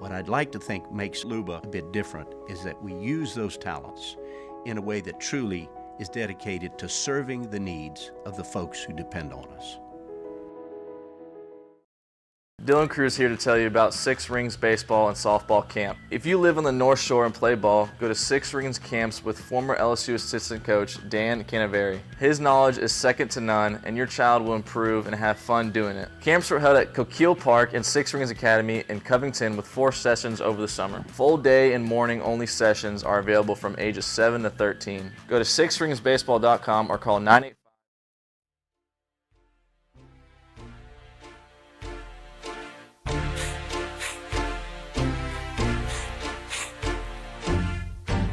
What I'd like to think makes Luba a bit different is that we use those talents in a way that truly is dedicated to serving the needs of the folks who depend on us. Dylan Cruz here to tell you about Six Rings Baseball and Softball Camp. If you live on the North Shore and play ball, go to Six Rings Camps with former LSU assistant coach Dan Canaveri. His knowledge is second to none, and your child will improve and have fun doing it. Camps were held at Coquille Park and Six Rings Academy in Covington with 4 sessions over the summer. Full day and morning only sessions are available from ages 7 to 13. Go to sixringsbaseball.com or call 985.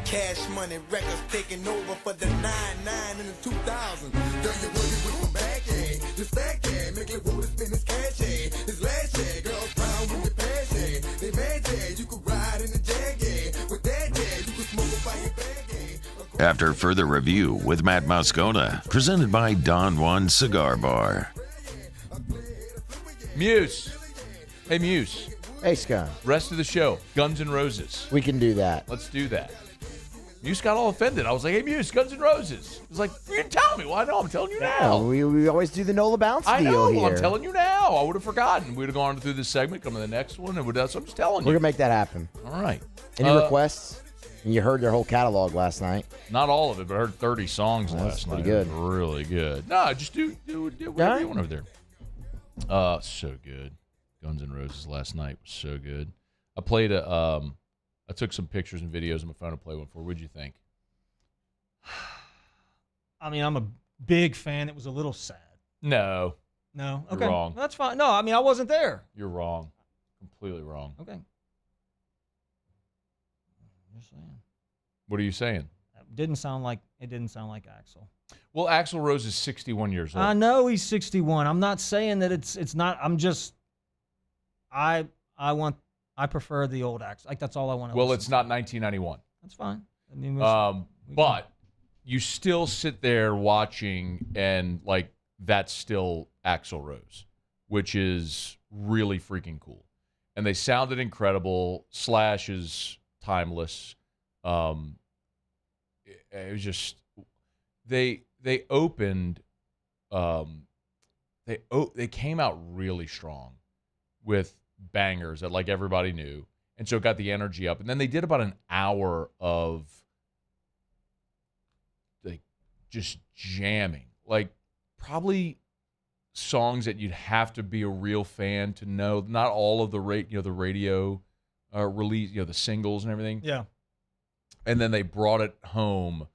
Cash Money Records taking over for the 99 in the 2000s. Girl, you working with my back, yeah. This back, yeah. Make it roll, spin this cash, yeah. This last, yeah. Girls proud with the pass, yeah. They mad, yeah. You could ride in the Jag, yeah. With that, yeah. You could smoke a fire bag, yeah. After further review with Matt Moscona, presented by Don Juan Cigar Bar. Muse. Hey, Muse. Hey, Scott. Rest of the show, Guns N' Roses. We can do that. Let's do that. Muse got all offended. I was like, hey, Muse, Guns N' Roses. He was like, you didn't tell me. Well, I know. I'm telling you now. We always do the Nola Bounce I deal know. here. Well, I'm telling you now. I would have forgotten. We would have gone through this segment, come to the next one, and so I'm just telling you. We're going to make that happen. All right. Any requests? You heard their whole catalog last night. Not all of it, but I heard 30 songs last night. Pretty good. It was really good. No, just do whatever you want over there. So good. Guns N' Roses last night was so good. I played I took some pictures and videos on my phone to play one for. What'd you think? I mean, I'm a big fan. It was a little sad. No. No? You're Okay. wrong. That's fine. No, I mean, I wasn't there. You're wrong. Completely wrong. Okay. Just saying. What are you saying? It didn't sound like Axl. Well, Axl Rose is 61 years old. I know he's 61. I'm not saying that it's not. I'm just I prefer the old Axl. Like, that's all I want to Well, it's not 1991. That's fine. I mean, but you still sit there watching, and like that's still Axl Rose, which is really freaking cool. And they sounded incredible. Slash is timeless. it was just they opened. They came out really strong with bangers that like everybody knew, and so it got the energy up. And then they did about an hour of like just jamming, like probably songs that you'd have to be a real fan to know. Not all of the radio release, the singles and everything. Yeah. And then they brought it home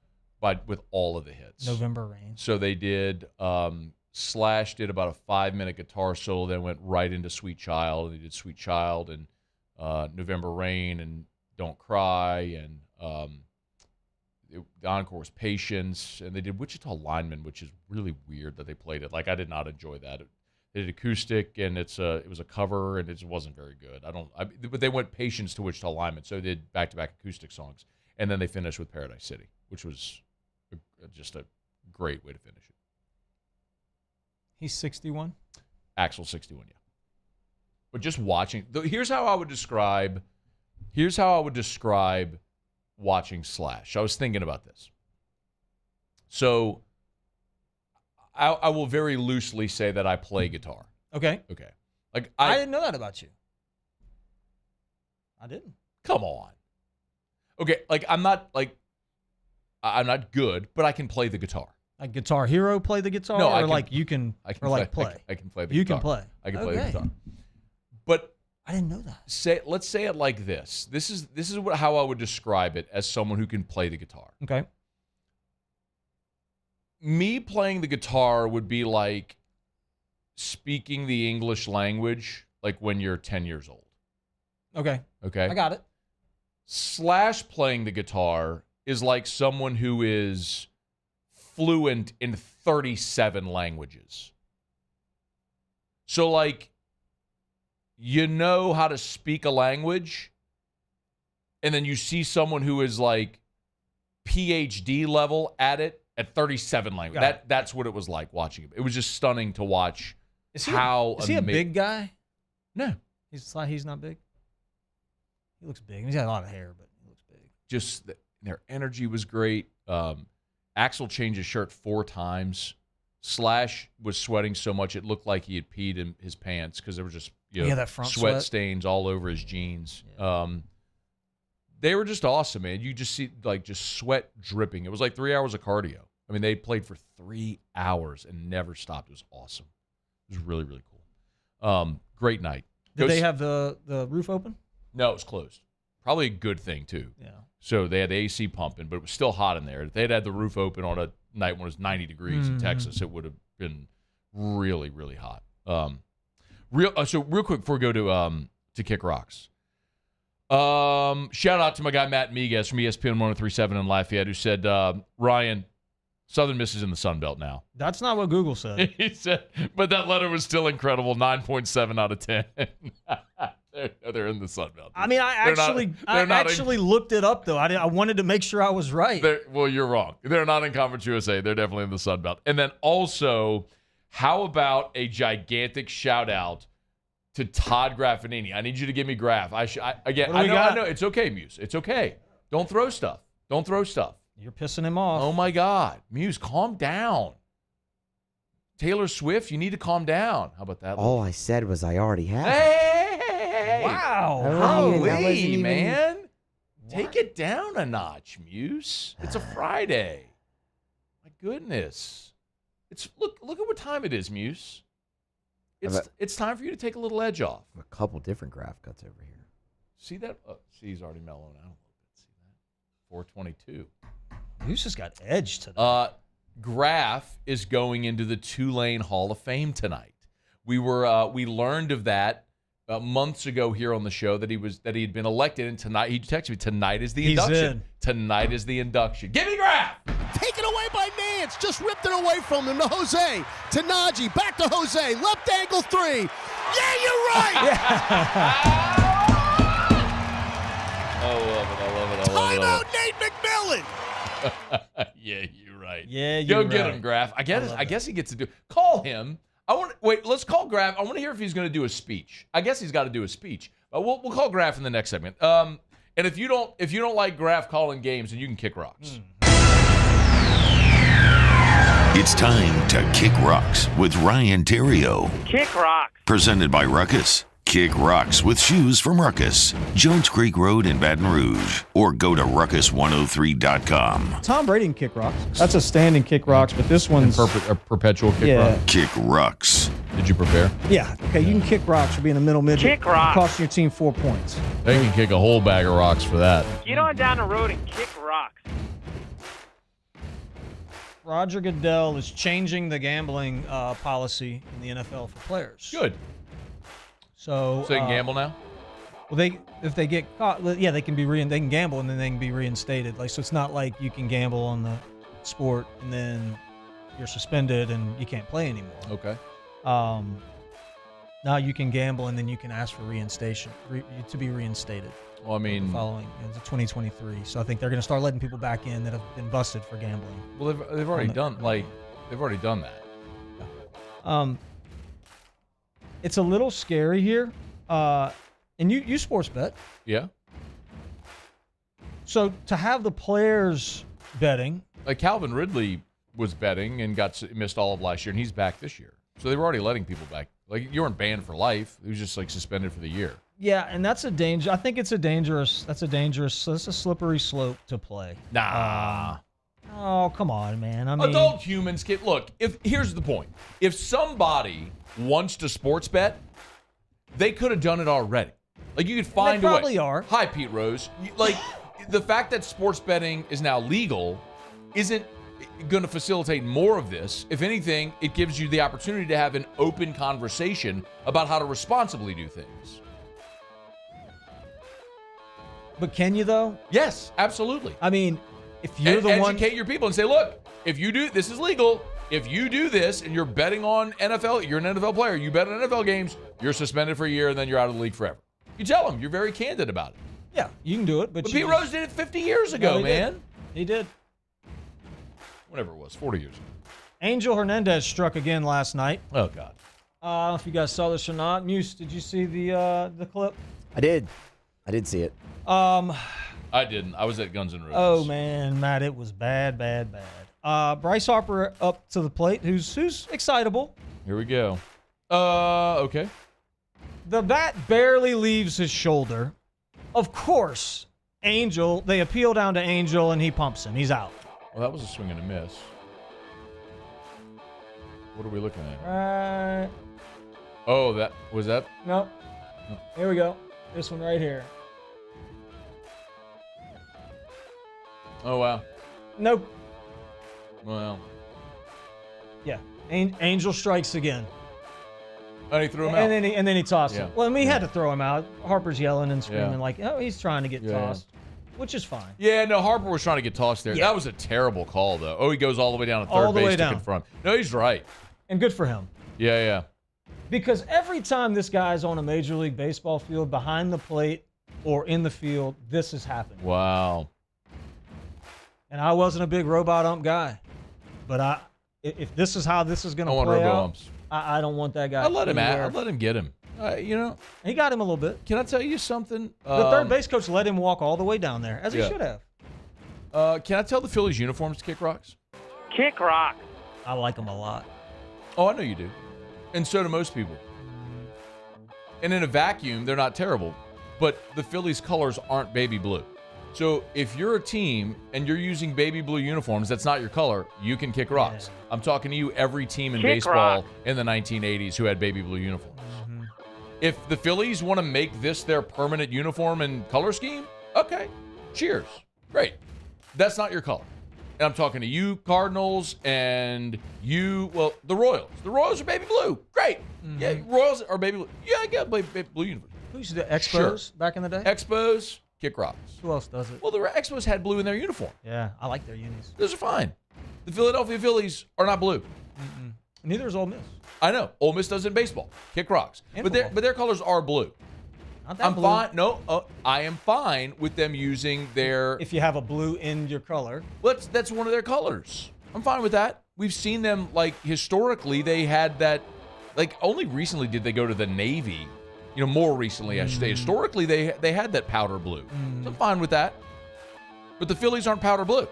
with all of the hits. November Rain. So they did. Slash did about a 5-minute guitar solo, then went right into Sweet Child. They did Sweet Child and November Rain and Don't Cry, and the encore was Patience, and they did Wichita Lineman, which is really weird that they played it. Like, I did not enjoy that. They did acoustic, and it was a cover, and it wasn't very good. But they went Patience to Wichita Lineman, so they did back-to-back acoustic songs, and then they finished with Paradise City, which was just a great way to finish it. He's 61? Axel's 61, yeah. But just watching, here's how I would describe watching Slash. I was thinking about this. So I will very loosely say that I play guitar. Okay. Like I didn't know that about you. I didn't. Come on. Okay, like I'm not good, but I can play the guitar. Like Guitar Hero play the guitar? No, or I like you can play? I can play the you guitar. can play. I can play the guitar. But I didn't know that. Let's say it like this. This is how I would describe it as someone who can play the guitar. Okay. Me playing the guitar would be like speaking the English language like when you're 10 years old. Okay. I got it. Slash playing the guitar is like someone who is fluent in 37 languages. So, like, you know how to speak a language, and then you see someone who is, like, PhD level at it at 37 languages. That's what it was like watching it. It was just stunning to watch. Is he a big guy? No. He's not big? He looks big. He's got a lot of hair, but he looks big. Just their energy was great. Axel changed his shirt 4 times. Slash was sweating so much it looked like he had peed in his pants because there were just that front sweat stains all over his jeans. Yeah. They were just awesome, man. You just see just sweat dripping. It was like 3 hours of cardio. I mean, they played for 3 hours and never stopped. It was awesome. It was really, really cool. Great night. Did they have the roof open? No, it was closed. Probably a good thing, too. Yeah. So they had the AC pumping, but it was still hot in there. If they had the roof open on a night when it was 90 degrees in Texas, it would have been really, really hot. Real quick before we go to Kick Rocks. Shout out to my guy Matt Miguez from ESPN 1037 in Lafayette, who said, Ryan, Southern Miss is in the Sun Belt now. That's not what Google said. He said, but that letter was still incredible, 9.7 out of 10. They're in the Sun Belt. I mean, I actually looked it up, though. I wanted to make sure I was right. Well, you're wrong. They're not in Conference USA. They're definitely in the Sun Belt. And then also, how about a gigantic shout-out to Todd Graffinini? I need you to give me Graf. I know. It's okay, Muse. It's okay. Don't throw stuff. You're pissing him off. Oh, my God. Muse, calm down. Taylor Swift, you need to calm down. How about that? All I said was I already have. Hey! Wow. Holy, man. Take it down a notch, Muse. It's a Friday. My goodness. Look at what time it is, Muse. It's time for you to take a little edge off. A couple different graph cuts over here. See that? See, he's already mellowing out a little bit. See that? 422. Muse has got edge today. Graf is going into the Tulane Hall of Fame tonight. We learned of that months ago here on the show that he had been elected, and tonight he texted me. Tonight is the induction. Tonight is the induction. Give me Graf. Taken away by Nance, just ripped it away from him to Jose, to Najee, back to Jose, left ankle 3. Yeah, you're right. I love it. Timeout, Nate McMillan. Yeah, you're right. Yeah, you're Go get him, Graf. I guess he gets to do. Call him. Let's call Graf. I want to hear if he's going to do a speech. I guess he's got to do a speech. But we'll call Graf in the next segment. And if you don't like Graf calling games, then you can kick rocks. It's time to Kick Rocks with Ryan Theriot. Kick rocks. Presented by Ruckus. Kick Rocks with shoes from Ruckus. Jones Creek Road in Baton Rouge. Or go to ruckus103.com. Tom Brady can kick rocks. That's a standing kick rocks, but this one's a perpetual kick rock. Kick Rocks. Did you prepare? Yeah. Okay, you can kick rocks for being a middle midget. Kick rocks. Costing your team 4 points. They can kick a whole bag of rocks for that. Get on down the road and kick rocks. Roger Goodell is changing the gambling policy in the NFL for players. Good. So they can gamble now? Well, if they get caught, they can they can gamble and then they can be reinstated. So it's not like you can gamble on the sport and then you're suspended and you can't play anymore. Okay. Now you can gamble and then you can ask for to be reinstated. Well, I mean, following 2023. So I think they're going to start letting people back in that have been busted for gambling. Well, they've already done that. It's a little scary here. And you sports bet. Yeah. So to have the players betting. Like Calvin Ridley was betting and missed all of last year, and he's back this year. So they were already letting people back. Like, you weren't banned for life. It was just like suspended for the year. Yeah, and that's a danger. I think it's that's a slippery slope to play. Nah. Oh, come on, man. I mean, adult humans can look. Here's the point. If somebody wants to sports bet, they could have done it already. Like, you could find a way. They probably are. Hi, Pete Rose. Like, the fact that sports betting is now legal isn't going to facilitate more of this. If anything, it gives you the opportunity to have an open conversation about how to responsibly do things. But can you, though? Yes, absolutely. I mean, if you're educate your people and say, look, if you do, this is legal. If you do this and you're betting on NFL, you're an NFL player, you bet on NFL games, you're suspended for a year and then you're out of the league forever. You tell them. You're very candid about it. Yeah, you can do it. But Pete Rose did it 50 years ago, man. He did. Whatever it was, 40 years ago. Angel Hernandez struck again last night. Oh, God. I don't know if you guys saw this or not. Muse, did you see the clip? I did see it. I didn't. I was at Guns N' Roses. Oh, man, Matt, it was bad. Bryce Harper up to the plate, who's excitable. Here we go. Okay. The bat barely leaves his shoulder. Of course, they appeal down to Angel, and he pumps him. He's out. Well, that was a swing and a miss. What are we looking at? Oh, was that? Nope. Here we go. This one right here. Oh, wow. Nope. Well. Yeah. Angel strikes again. And he threw him out. And then he tossed him. Well, I mean, he had to throw him out. Harper's yelling and screaming like, oh, he's trying to get tossed, which is fine. Yeah, no, Harper was trying to get tossed there. Yeah. That was a terrible call, though. Oh, he goes all the way down to third base to confront. No, he's right. And good for him. Yeah. Because every time this guy's on a Major League Baseball field, behind the plate or in the field, this has happened. Wow. And I wasn't a big robot ump guy. But if this is how this is going to play out, I don't want that guy. I'll let him get him. He got him a little bit. Can I tell you something? The third base coach let him walk all the way down there, as he should have. Can I tell the Phillies uniforms to kick rocks? Kick rocks. I like them a lot. Oh, I know you do. And so do most people. And in a vacuum, they're not terrible. But the Phillies' colors aren't baby blue. So if you're a team and you're using baby blue uniforms, that's not your color, you can kick rocks. Yeah. I'm talking to you, every team in baseball in the 1980s who had baby blue uniforms. Mm-hmm. If the Phillies want to make this their permanent uniform and color scheme, okay, cheers. Great. That's not your color. And I'm talking to you, Cardinals, and you, well, the Royals. The Royals are baby blue. Great. Mm-hmm. Yeah, Royals are baby blue. Yeah, I got baby blue uniform. Who used to do Expos back in the day? Expos. Kick rocks. Who else does it? Well, the Expos had blue in their uniform. Yeah, I like their unis. Those are fine. The Philadelphia Phillies are not blue. Mm-mm. Neither is Ole Miss. I know. Ole Miss does it in baseball. Kick rocks. But their colors are blue. Not that blue. Fine. No, I am fine with them using their. If you have a blue in your color. Well, that's one of their colors. I'm fine with that. We've seen them, like, historically, they had that, like, only recently did they go to the navy. You know, more recently, I should say. Historically, they had that powder blue. So I'm fine with that. But the Phillies aren't powder blue.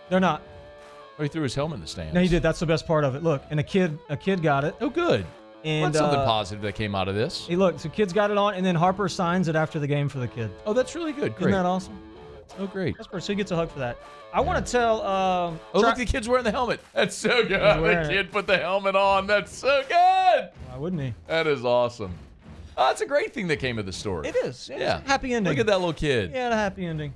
They're not. Oh, he threw his helmet in the stands. No, he did. That's the best part of it. Look, and a kid got it. Oh, good. And that's something positive that came out of this. Hey, look, so kid's got it on, and then Harper signs it after the game for the kid. Oh, that's really good. Great. Isn't that awesome? Oh, great. That's perfect. So he gets a hug for that. I want to tell. Look, the kid's wearing the helmet. That's so good. The kid put the helmet on. That's so good. Why wouldn't he? That is awesome. Oh, that's a great thing that came of the story. It is. Yeah. Happy ending. Look at that little kid. Yeah, a happy ending.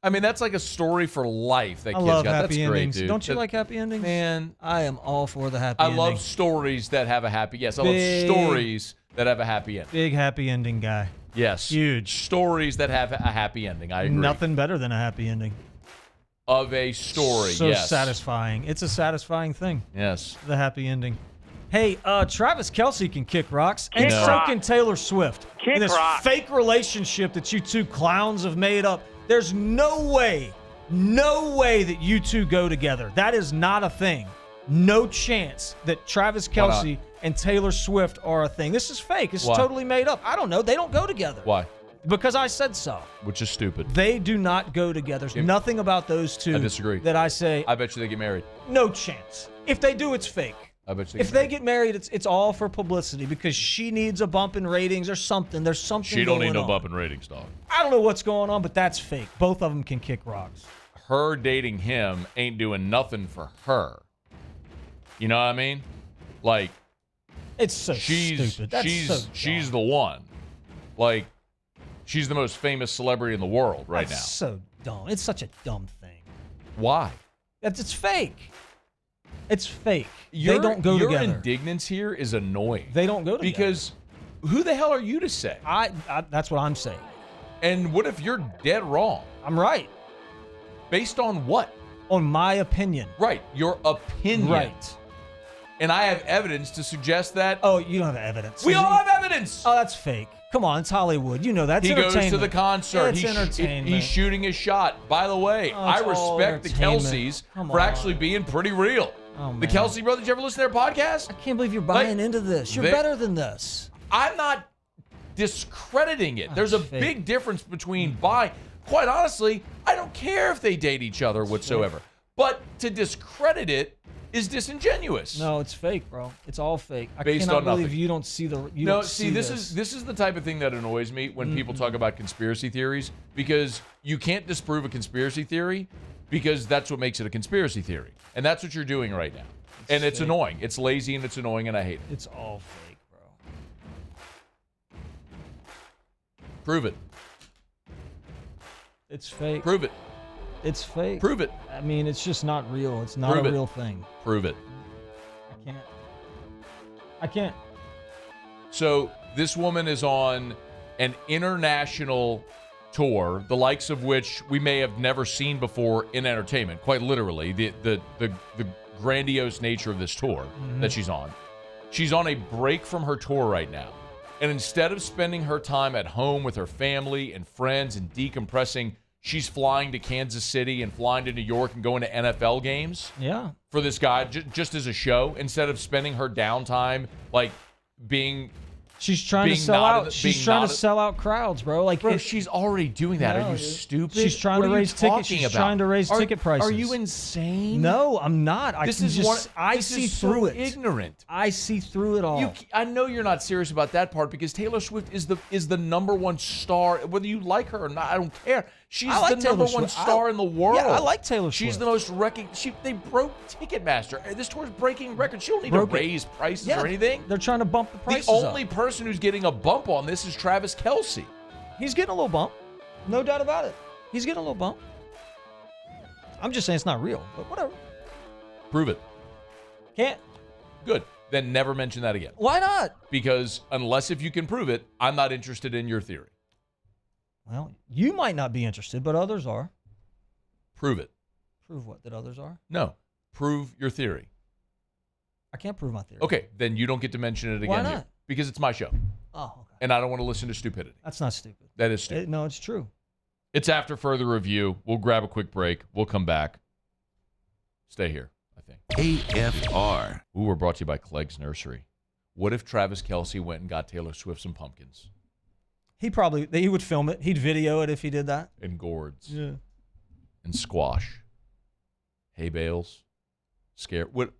I mean, that's like a story for life that I kid's love got. happy That's endings. great, dude. Don't you like happy endings? Man, I am all for the happy ending. I love stories that have a happy. Yes, I love stories that have a happy ending. Big happy ending guy. Yes. Huge. Stories that have a happy ending. I agree. Nothing better than a happy ending. Of a story, So yes. satisfying. It's a satisfying thing. Yes. The happy ending. Hey, Travis Kelce can kick rocks, and Kick so rock. can Taylor Swift. Kick in this rock. fake relationship that you two clowns have made up, there's no way that you two go together. That is not a thing. No chance that Travis Kelce and Taylor Swift are a thing. This is fake. This is totally made up. I don't know. They don't go together. Why? Because I said so. Which is stupid. They do not go together. There's nothing about those two I disagree. that I say, I bet you they get married. no chance. If they do, it's fake. I bet you If they get married, it's all for publicity because she needs a bump in ratings or something. There's something She don't going need no on. bump in ratings, dog. I don't know what's going on, but that's fake. Both of them can kick rocks. Her dating him ain't doing nothing for her. You know what I mean? Like, It's so she's stupid. That's she's the one. Like, she's the most famous celebrity in the world right That's now. so dumb. It's such a dumb thing. Why? It's fake. It's fake. They don't go your together. indignance here is annoying. They don't go together. Because who the hell are you to say? I that's what I'm saying. And what if you're dead wrong? I'm right. Based on what? On my opinion. Right. Your opinion. Right. And I have evidence to suggest that. Oh, you don't have evidence. We all have evidence. Oh, that's fake. Come on, it's Hollywood. You know that's He goes entertainment. to the concert. It's entertainment. He's shooting his shot. By the way, Oh, I it's all respect the entertainment. Kelseys Come for on. actually being pretty real. Oh, The man. Kelsey brothers, you ever listen to their podcast? I can't believe you're buying into this. You're better than this. I'm not discrediting it. There's a fake. big difference between buying. Quite honestly, I don't care if they date each other whatsoever. But to discredit it is disingenuous. No, it's fake, bro. It's all fake. I Based cannot on nothing. believe you don't see the. You No, don't see, this is the type of thing that annoys me when people talk about conspiracy theories, because you can't disprove a conspiracy theory because that's what makes it a conspiracy theory. And that's what you're doing right now. And it's fake. annoying. It's lazy and it's annoying and I hate it. It's all fake, bro. Prove it. It's fake. Prove it. It's fake. Prove it. I mean, it's just not real. It's not Prove a it. real thing. Prove it. I can't. So this woman is on an international tour, the likes of which we may have never seen before in entertainment. Quite literally, the grandiose nature of this tour that she's on. She's on a break from her tour right now, and instead of spending her time at home with her family and friends and decompressing, she's flying to Kansas City and flying to New York and going to NFL games. Yeah. For this guy, just as a show, instead of spending her downtime like being. She's trying to being sell not in out. the- She's being trying not to in- sell out crowds, bro. Like, Bro, she's already doing that. No, Are you dude. stupid? She's trying What to are you raise tickets. talking She's about? trying to raise ticket prices. Are you insane? No, I'm not. I This can is just. I this see is through so it. ignorant. I see through it all. I know you're not serious about that part because Taylor Swift is the number one star. Whether you like her or not, I don't care. She's I like the number Taylor one Swift. star in the world. Yeah, I like Taylor She's Swift. the most They broke Ticketmaster. This tour's breaking records. She don't need Broke to it. raise prices Yeah, or anything. They're trying to bump the prices The only up. person who's getting a bump on this is Travis Kelce. He's getting a little bump. No doubt about it. He's getting a little bump. I'm just saying it's not real, but whatever. Prove it. Can't. Good. Then never mention that again. Why not? Because unless if you can prove it, I'm not interested in your theory. Well, you might not be interested, but others are. Prove it. Prove what? That others are? No. Prove your theory. I can't prove my theory. Okay, then you don't get to mention it again. Why here. not? Because it's my show. Oh, okay. And I don't want to listen to stupidity. That's not stupid. That is stupid. No, it's true. It's after further review. We'll grab a quick break. We'll come back. Stay here, I think. AFR. Ooh, we're brought to you by Clegg's Nursery. What if Travis Kelce went and got Taylor Swift some pumpkins? He would film it. He'd video it if he did that. And gourds. Yeah. And squash. Hay bales. scared. What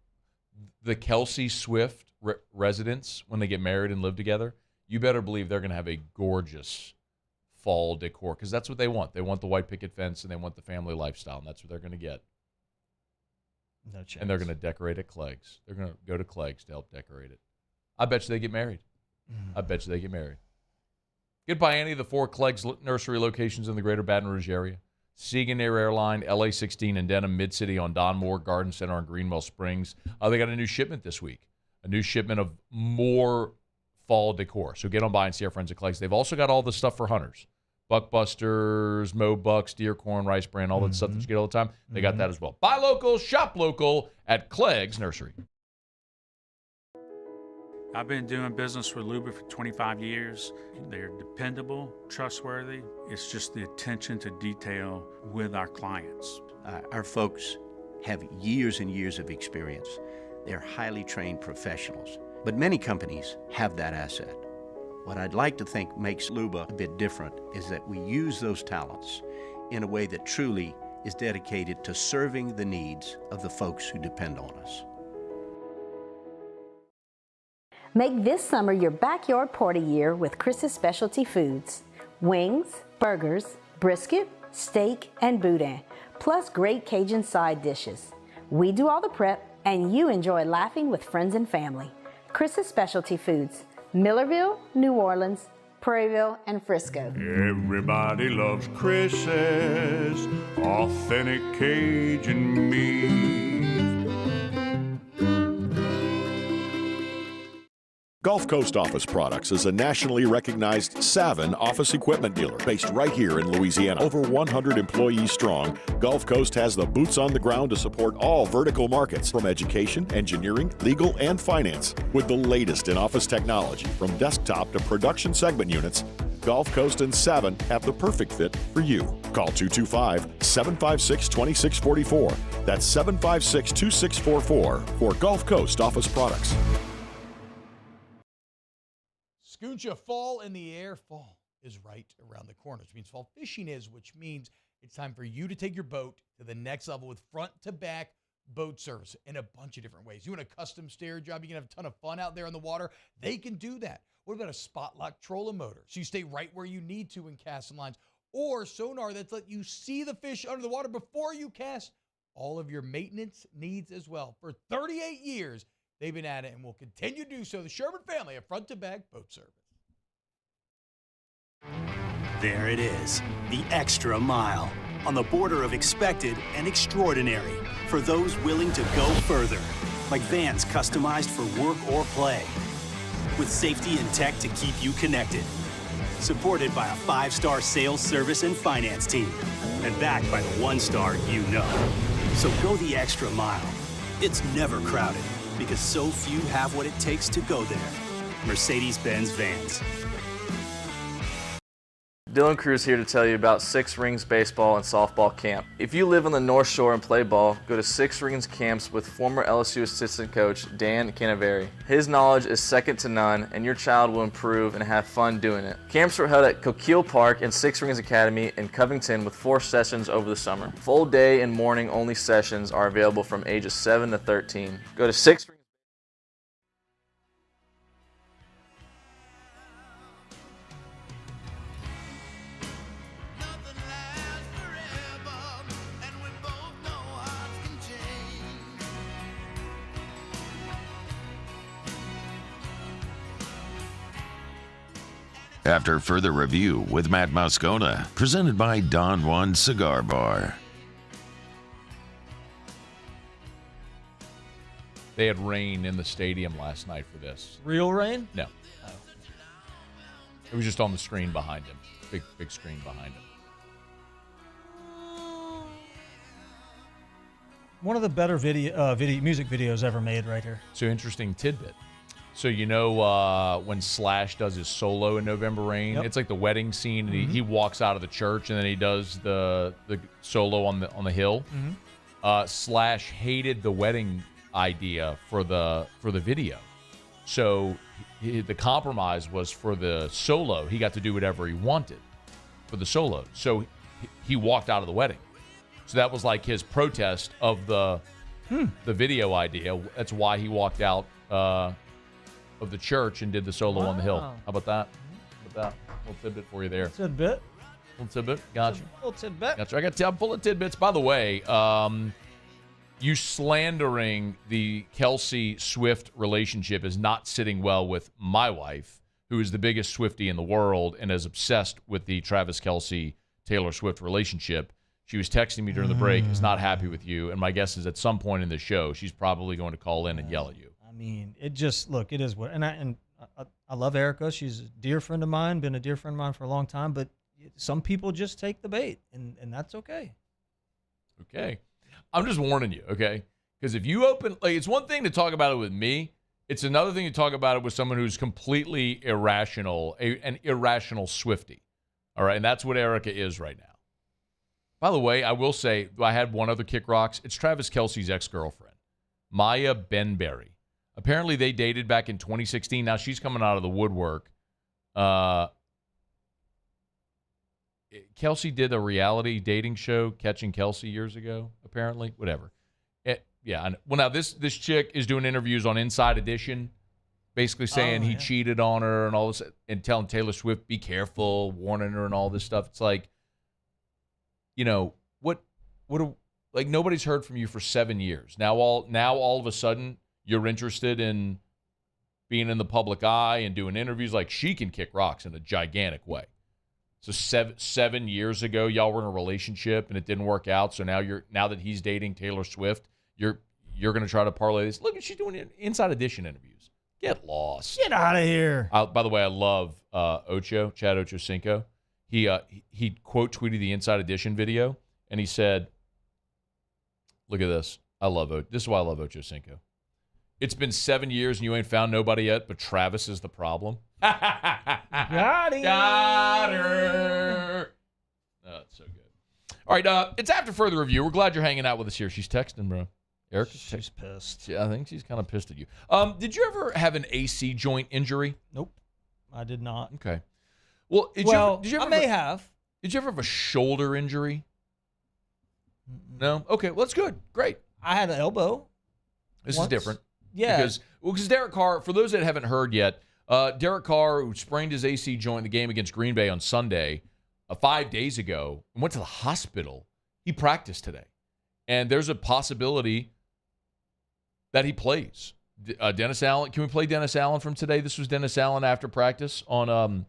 the Kelsey Swift residents, when they get married and live together, you better believe they're going to have a gorgeous fall decor because that's what they want. They want the white picket fence and they want the family lifestyle, and that's what they're going to get. No chance. And they're going to decorate at Clegg's. They're going to go to Clegg's to help decorate it. I bet you they get married. I bet you they get married. Get by any of the 4 Clegg's nursery locations in the greater Baton Rouge area. Segan Air Airline, LA 16 in Denham, Mid-City on Don Moore, Garden Center on Greenwell Springs. They got a new shipment this week. A new shipment of more fall decor. So get on by and see our friends at Clegg's. They've also got all the stuff for hunters. Buckbusters, Mo Bucks, deer corn, rice bran, all that stuff that you get all the time. They got that as well. Buy local, shop local at Clegg's Nursery. I've been doing business with Luba for 25 years. They're dependable, trustworthy. It's just the attention to detail with our clients. Our folks have years and years of experience. They're highly trained professionals. But many companies have that asset. What I'd like to think makes Luba a bit different is that we use those talents in a way that truly is dedicated to serving the needs of the folks who depend on us. Make this summer your backyard party year with Chris's Specialty Foods. Wings, burgers, brisket, steak, and boudin, plus great Cajun side dishes. We do all the prep, and you enjoy laughing with friends and family. Chris's Specialty Foods, Millerville, New Orleans, Prairieville, and Frisco. Everybody loves Chris's authentic Cajun meat. Gulf Coast Office Products is a nationally recognized Savin office equipment dealer based right here in Louisiana. Over 100 employees strong, Gulf Coast has the boots on the ground to support all vertical markets from education, engineering, legal, and finance. With the latest in office technology from desktop to production segment units, Gulf Coast and Savin have the perfect fit for you. Call 225-756-2644. That's 756-2644 for Gulf Coast Office Products. Scooncha, fall in the air. Fall is right around the corner, which means fall fishing is, which means it's time for you to take your boat to the next level with front-to-back boat service in a bunch of different ways. You want a custom stair job, you can have a ton of fun out there on the water. They can do that. What about a spot lock trolling motor? So you stay right where you need to in casting lines. Or sonar that's let you see the fish under the water before you cast. All of your maintenance needs as well. For 38 years, they've been at it and will continue to do so. The Sherman family of front-to-back boat service. There it is, the extra mile, on the border of expected and extraordinary for those willing to go further, like vans customized for work or play, with safety and tech to keep you connected, supported by a 5-star sales, service, and finance team, and backed by the 1-star you know. So go the extra mile. It's never crowded, because so few have what it takes to go there. Mercedes-Benz Vans. Dylan Cruz here to tell you about Six Rings Baseball and Softball Camp. If you live on the North Shore and play ball, go to Six Rings Camps with former LSU assistant coach Dan Canaveri. His knowledge is second to none, and your child will improve and have fun doing it. Camps were held at Coquille Park and Six Rings Academy in Covington with 4 sessions over the summer. Full day and morning only sessions are available from ages 7 to 13. Go to Six Rings. After further review with Matt Moscona, presented by Don Juan Cigar Bar. They had rain in the stadium last night for this. Real rain? No. It was just on the screen behind him. Big screen behind him. One of the better music videos ever made right here. So interesting tidbit. So you know when Slash does his solo in November Rain, Yep. it's like the wedding scene, and he walks out of the church, and then he does the solo on the hill. Slash hated the wedding idea for the video, so the compromise was for the solo. He got to do whatever he wanted for the solo, so he walked out of the wedding. So that was like his protest of the the video idea. That's why he walked out of the church and did the solo on the hill. How about that? Little tidbit for you there. Tidbit. Little tidbit. Gotcha. Little tidbit. Gotcha. I'm full of tidbits. By the way, you slandering the Kelsey-Swift relationship is not sitting well with my wife, who is the biggest Swiftie in the world and is obsessed with the Travis Kelce-Taylor Swift relationship. She was texting me during the break, is not happy with you, and my guess is at some point in the show, she's probably going to call in and yell at you. I mean, it just, look, it is what, and I love Erica. She's a dear friend of mine, been a dear friend of mine for a long time, but some people just take the bait, and that's okay. Okay. I'm just warning you, okay? Because if you open, like, it's one thing to talk about it with me. It's another thing to talk about it with someone who's completely irrational, an irrational Swiftie. All right, and that's what Erica is right now. By the way, I will say, I had one other kick rocks. It's Travis Kelce's ex-girlfriend, Maya Benberry. Apparently, they dated back in 2016. Now, she's coming out of the woodwork. Kelsey did a reality dating show, Catching Kelsey, years ago, apparently. Whatever. Well, now, this chick is doing interviews on Inside Edition, basically saying he cheated on her and all this, and telling Taylor Swift, be careful, warning her and all this stuff. It's like, like, nobody's heard from you for 7 years. Now all of a sudden, you're interested in being in the public eye and doing interviews. Like, she can kick rocks in a gigantic way. So 7 years ago, y'all were in a relationship and it didn't work out. So now that he's dating Taylor Swift, you're going to try to parlay this. Look, she's doing Inside Edition interviews. Get lost. Get out of here. By the way, I love Chad Ochocinco. He quote tweeted the Inside Edition video, and he said, "Look at this. This is why I love Ochocinco. It's been 7 years and you ain't found nobody yet, but Travis is the problem." Got him. Got her. Oh, that's so good. All right, it's after further review. We're glad you're hanging out with us here. She's texting, bro. Erica's She's pissed. I think she's kind of pissed at you. Did you ever have an AC joint injury? Nope, I did not. Okay. Well, did you ever I may have. Did you ever have a shoulder injury? No? Okay, well, that's good. Great. I had an elbow. This once. is different. Yeah. Because Derek Carr, for those that haven't heard yet, Derek Carr, who sprained his AC joint in the game against Green Bay on Sunday 5 days ago, and went to the hospital. He practiced today. And there's a possibility that he plays. Dennis Allen, can we play Dennis Allen from today? This was Dennis Allen after practice on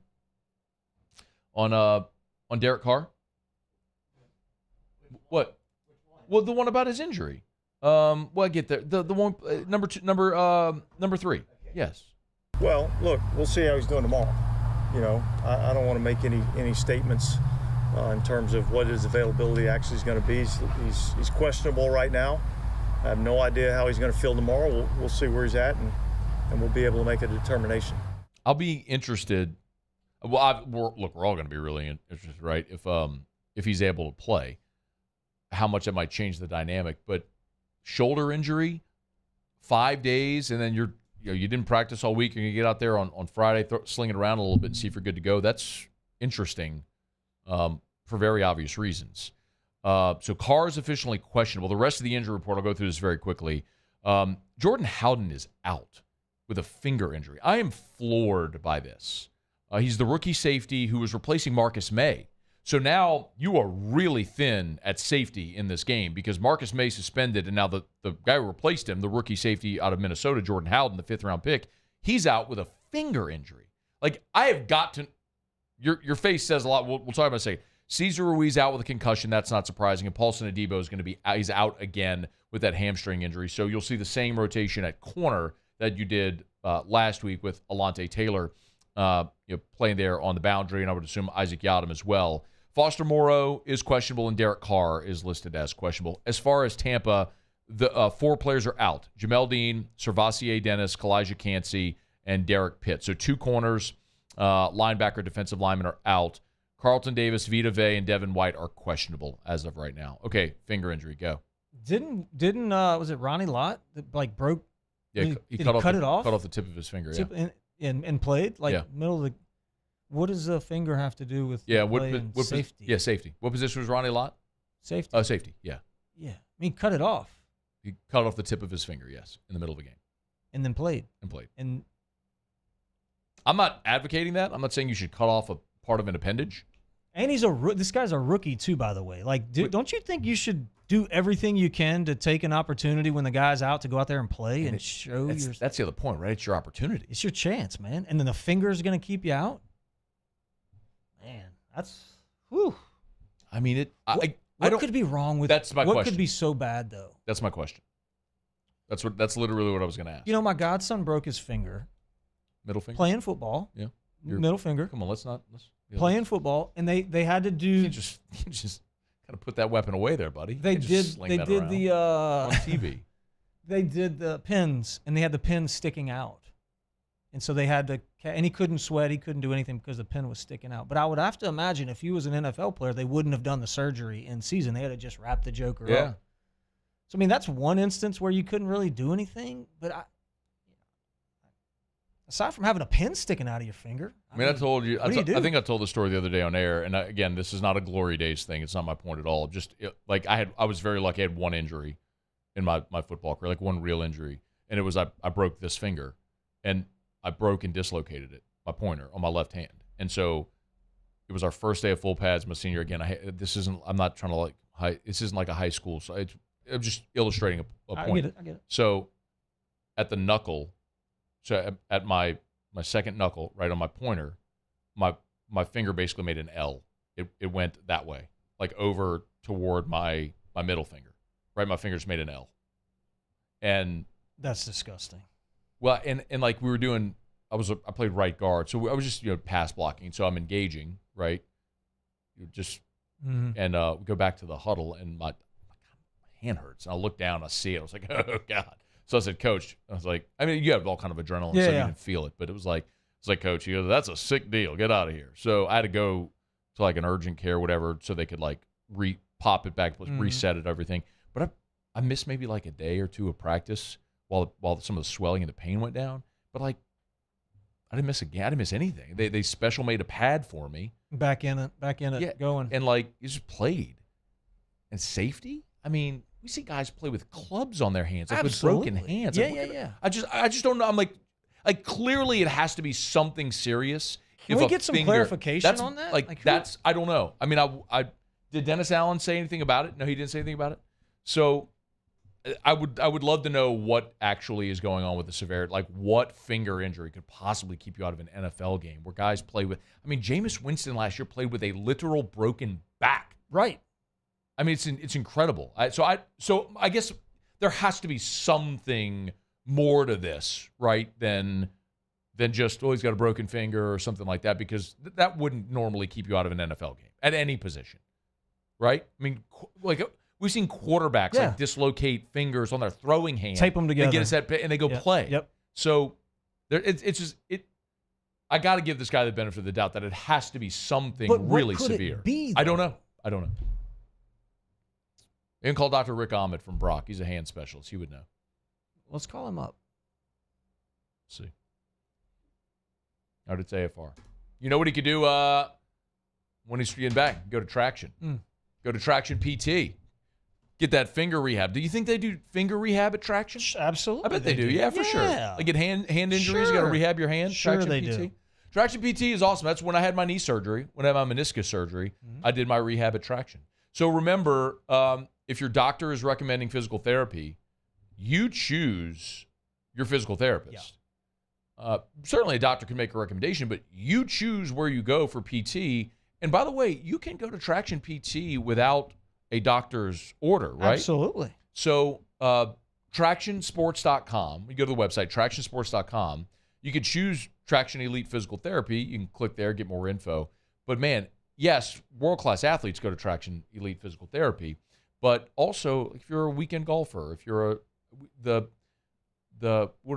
Derek Carr. What? Well, the one about his injury. Well, I get there. The one number 3. Yes. Well, look, we'll see how he's doing tomorrow. I don't want to make any statements in terms of what his availability actually is going to be. He's questionable right now. I have no idea how he's going to feel tomorrow. We'll see where he's at, and we'll be able to make a determination. I'll be interested. Well, we're all going to be really interested, right? If he's able to play, how much that might change the dynamic. But shoulder injury, 5 days, and then you didn't practice all week, and you get out there on Friday, sling it around a little bit and see if you're good to go. That's interesting for very obvious reasons. So Carr is officially questionable. The rest of the injury report, I'll go through this very quickly. Jordan Howden is out with a finger injury. I am floored by this. He's the rookie safety who was replacing Marcus May. So now you are really thin at safety in this game because Marcus May suspended, and now the guy who replaced him, the rookie safety out of Minnesota, Jordan Howden, the 5th-round pick, he's out with a finger injury. Like, I have got to – your face says a lot. We'll talk about it in a second. Cesar Ruiz out with a concussion. That's not surprising. And Paulson Adebo is going to be – he's out again with that hamstring injury. So you'll see the same rotation at corner that you did last week with Alontae Taylor playing there on the boundary, and I would assume Isaac Yiadom as well. Foster Moreau is questionable, and Derek Carr is listed as questionable. As far as Tampa, the 4 players are out. Jamel Dean, Servassier Dennis, Kalijah Cansey, and Derek Pitt. So 2 corners, linebacker, defensive linemen are out. Carlton Davis, Vita Vea, and Devin White are questionable as of right now. Okay, finger injury, go. Didn't was it Ronnie Lott that broke? Yeah, he cut it off? Cut off the tip of his finger, and played middle of the. What does the finger have to do with what safety? Safety. What position was Ronnie Lott? Safety. Safety. Yeah. Yeah, I mean, cut it off. He cut off the tip of his finger, yes, in the middle of a game. And then played. And I'm not advocating that. I'm not saying you should cut off a part of an appendage. And this guy's a rookie too, by the way. Like, don't you think you should do everything you can to take an opportunity when the guy's out to go out there and play and show your? That's the other point, right? It's your opportunity. It's your chance, man. And then the finger's going to keep you out. Man, that's whew. I mean, What could be wrong with? That's my what question. Could be so bad though? That's my question. That's literally what I was going to ask. You know, my godson broke his finger. Middle finger. Playing football. Yeah. Middle finger. Come on, let's playing football, and they had to do. You just kind of put that weapon away there, buddy. They did the on TV. They did the pins, and they had the pins sticking out, and so they had to. And he couldn't sweat. He couldn't do anything because the pin was sticking out. But I would have to imagine if he was an NFL player, they wouldn't have done the surgery in season. They had to just wrap the joker up. So I mean, that's one instance where you couldn't really do anything. But aside from having a pin sticking out of your finger, I mean, I told you. What do you do? I think I told the story the other day on air. And again, this is not a glory days thing. It's not my point at all. Just like I was very lucky. I had one injury in my football career, like one real injury, and it was I broke this finger, and I broke and dislocated it, my pointer on my left hand. And so it was our first day of full pads, my senior. Again, I'm not trying to this isn't like a high school. So I'm just illustrating a point. I get it. So at the knuckle, so at my second knuckle, right on my pointer, my finger basically made an L. It went that way, like over toward my middle finger, right? My fingers made an L. And that's disgusting. Well, and like we were doing, I played right guard, so I was just pass blocking. So I'm engaging, right? And we go back to the huddle, and my hand hurts. And I look down, I see it. I was like, oh God. So I said, Coach, I was like, I mean, you have all kind of adrenaline, so you didn't feel it, but it was like, Coach, he goes, that's a sick deal. Get out of here. So I had to go to like an urgent care, whatever, so they could like pop it back, reset it, everything. But I missed maybe like a day or two of practice while some of the swelling and the pain went down. But like, I didn't miss a game. I didn't miss anything. They special made a pad for me. Back in it, going. And like, you just played. And safety? I mean, we see guys play with clubs on their hands, like with broken hands. Yeah. I just don't know. I'm like clearly it has to be something serious. Can we get some clarification on that? Like that's, I don't know. I mean, I did Dennis Allen say anything about it? No, he didn't say anything about it. So I would love to know what actually is going on with the severity, like what finger injury could possibly keep you out of an NFL game where guys play with. I mean, Jameis Winston last year played with a literal broken back. Right. I mean, it's incredible. So I guess there has to be something more to this, right? Than just he's got a broken finger or something like that, because that wouldn't normally keep you out of an NFL game at any position, right? I mean, like. We've seen quarterbacks like dislocate fingers on their throwing hand, tape them together, they get a set, and they go play. Yep. So it's just. I got to give this guy the benefit of the doubt that it has to be something really severe. It be, I don't know. You can call Dr. Rick Ahmed from Brock. He's a hand specialist. He would know. Let's call him up. Let's see. Out it's AFR. You know what he could do when he's getting back? Go to Traction. Go to Traction PT. Get that finger rehab. Do you think they do finger rehab at Traction? Absolutely. I bet they do. Yeah, for sure. Like get hand injuries, you got to rehab your hand. Sure, Traction they PT. do. Traction PT is awesome. That's when I had my knee surgery. When I had my meniscus surgery, I did my rehab at Traction. So remember, if your doctor is recommending physical therapy, you choose your physical therapist. Certainly a doctor can make a recommendation, but you choose where you go for PT. And by the way, you can go to Traction PT without a doctor's order, right? Absolutely. So tractionsports.com, you go to the website, tractionsports.com. You can choose Traction Elite Physical Therapy. You can click there, get more info. But man, yes, world-class athletes go to Traction Elite Physical Therapy. But also, if you're a weekend golfer, if you're what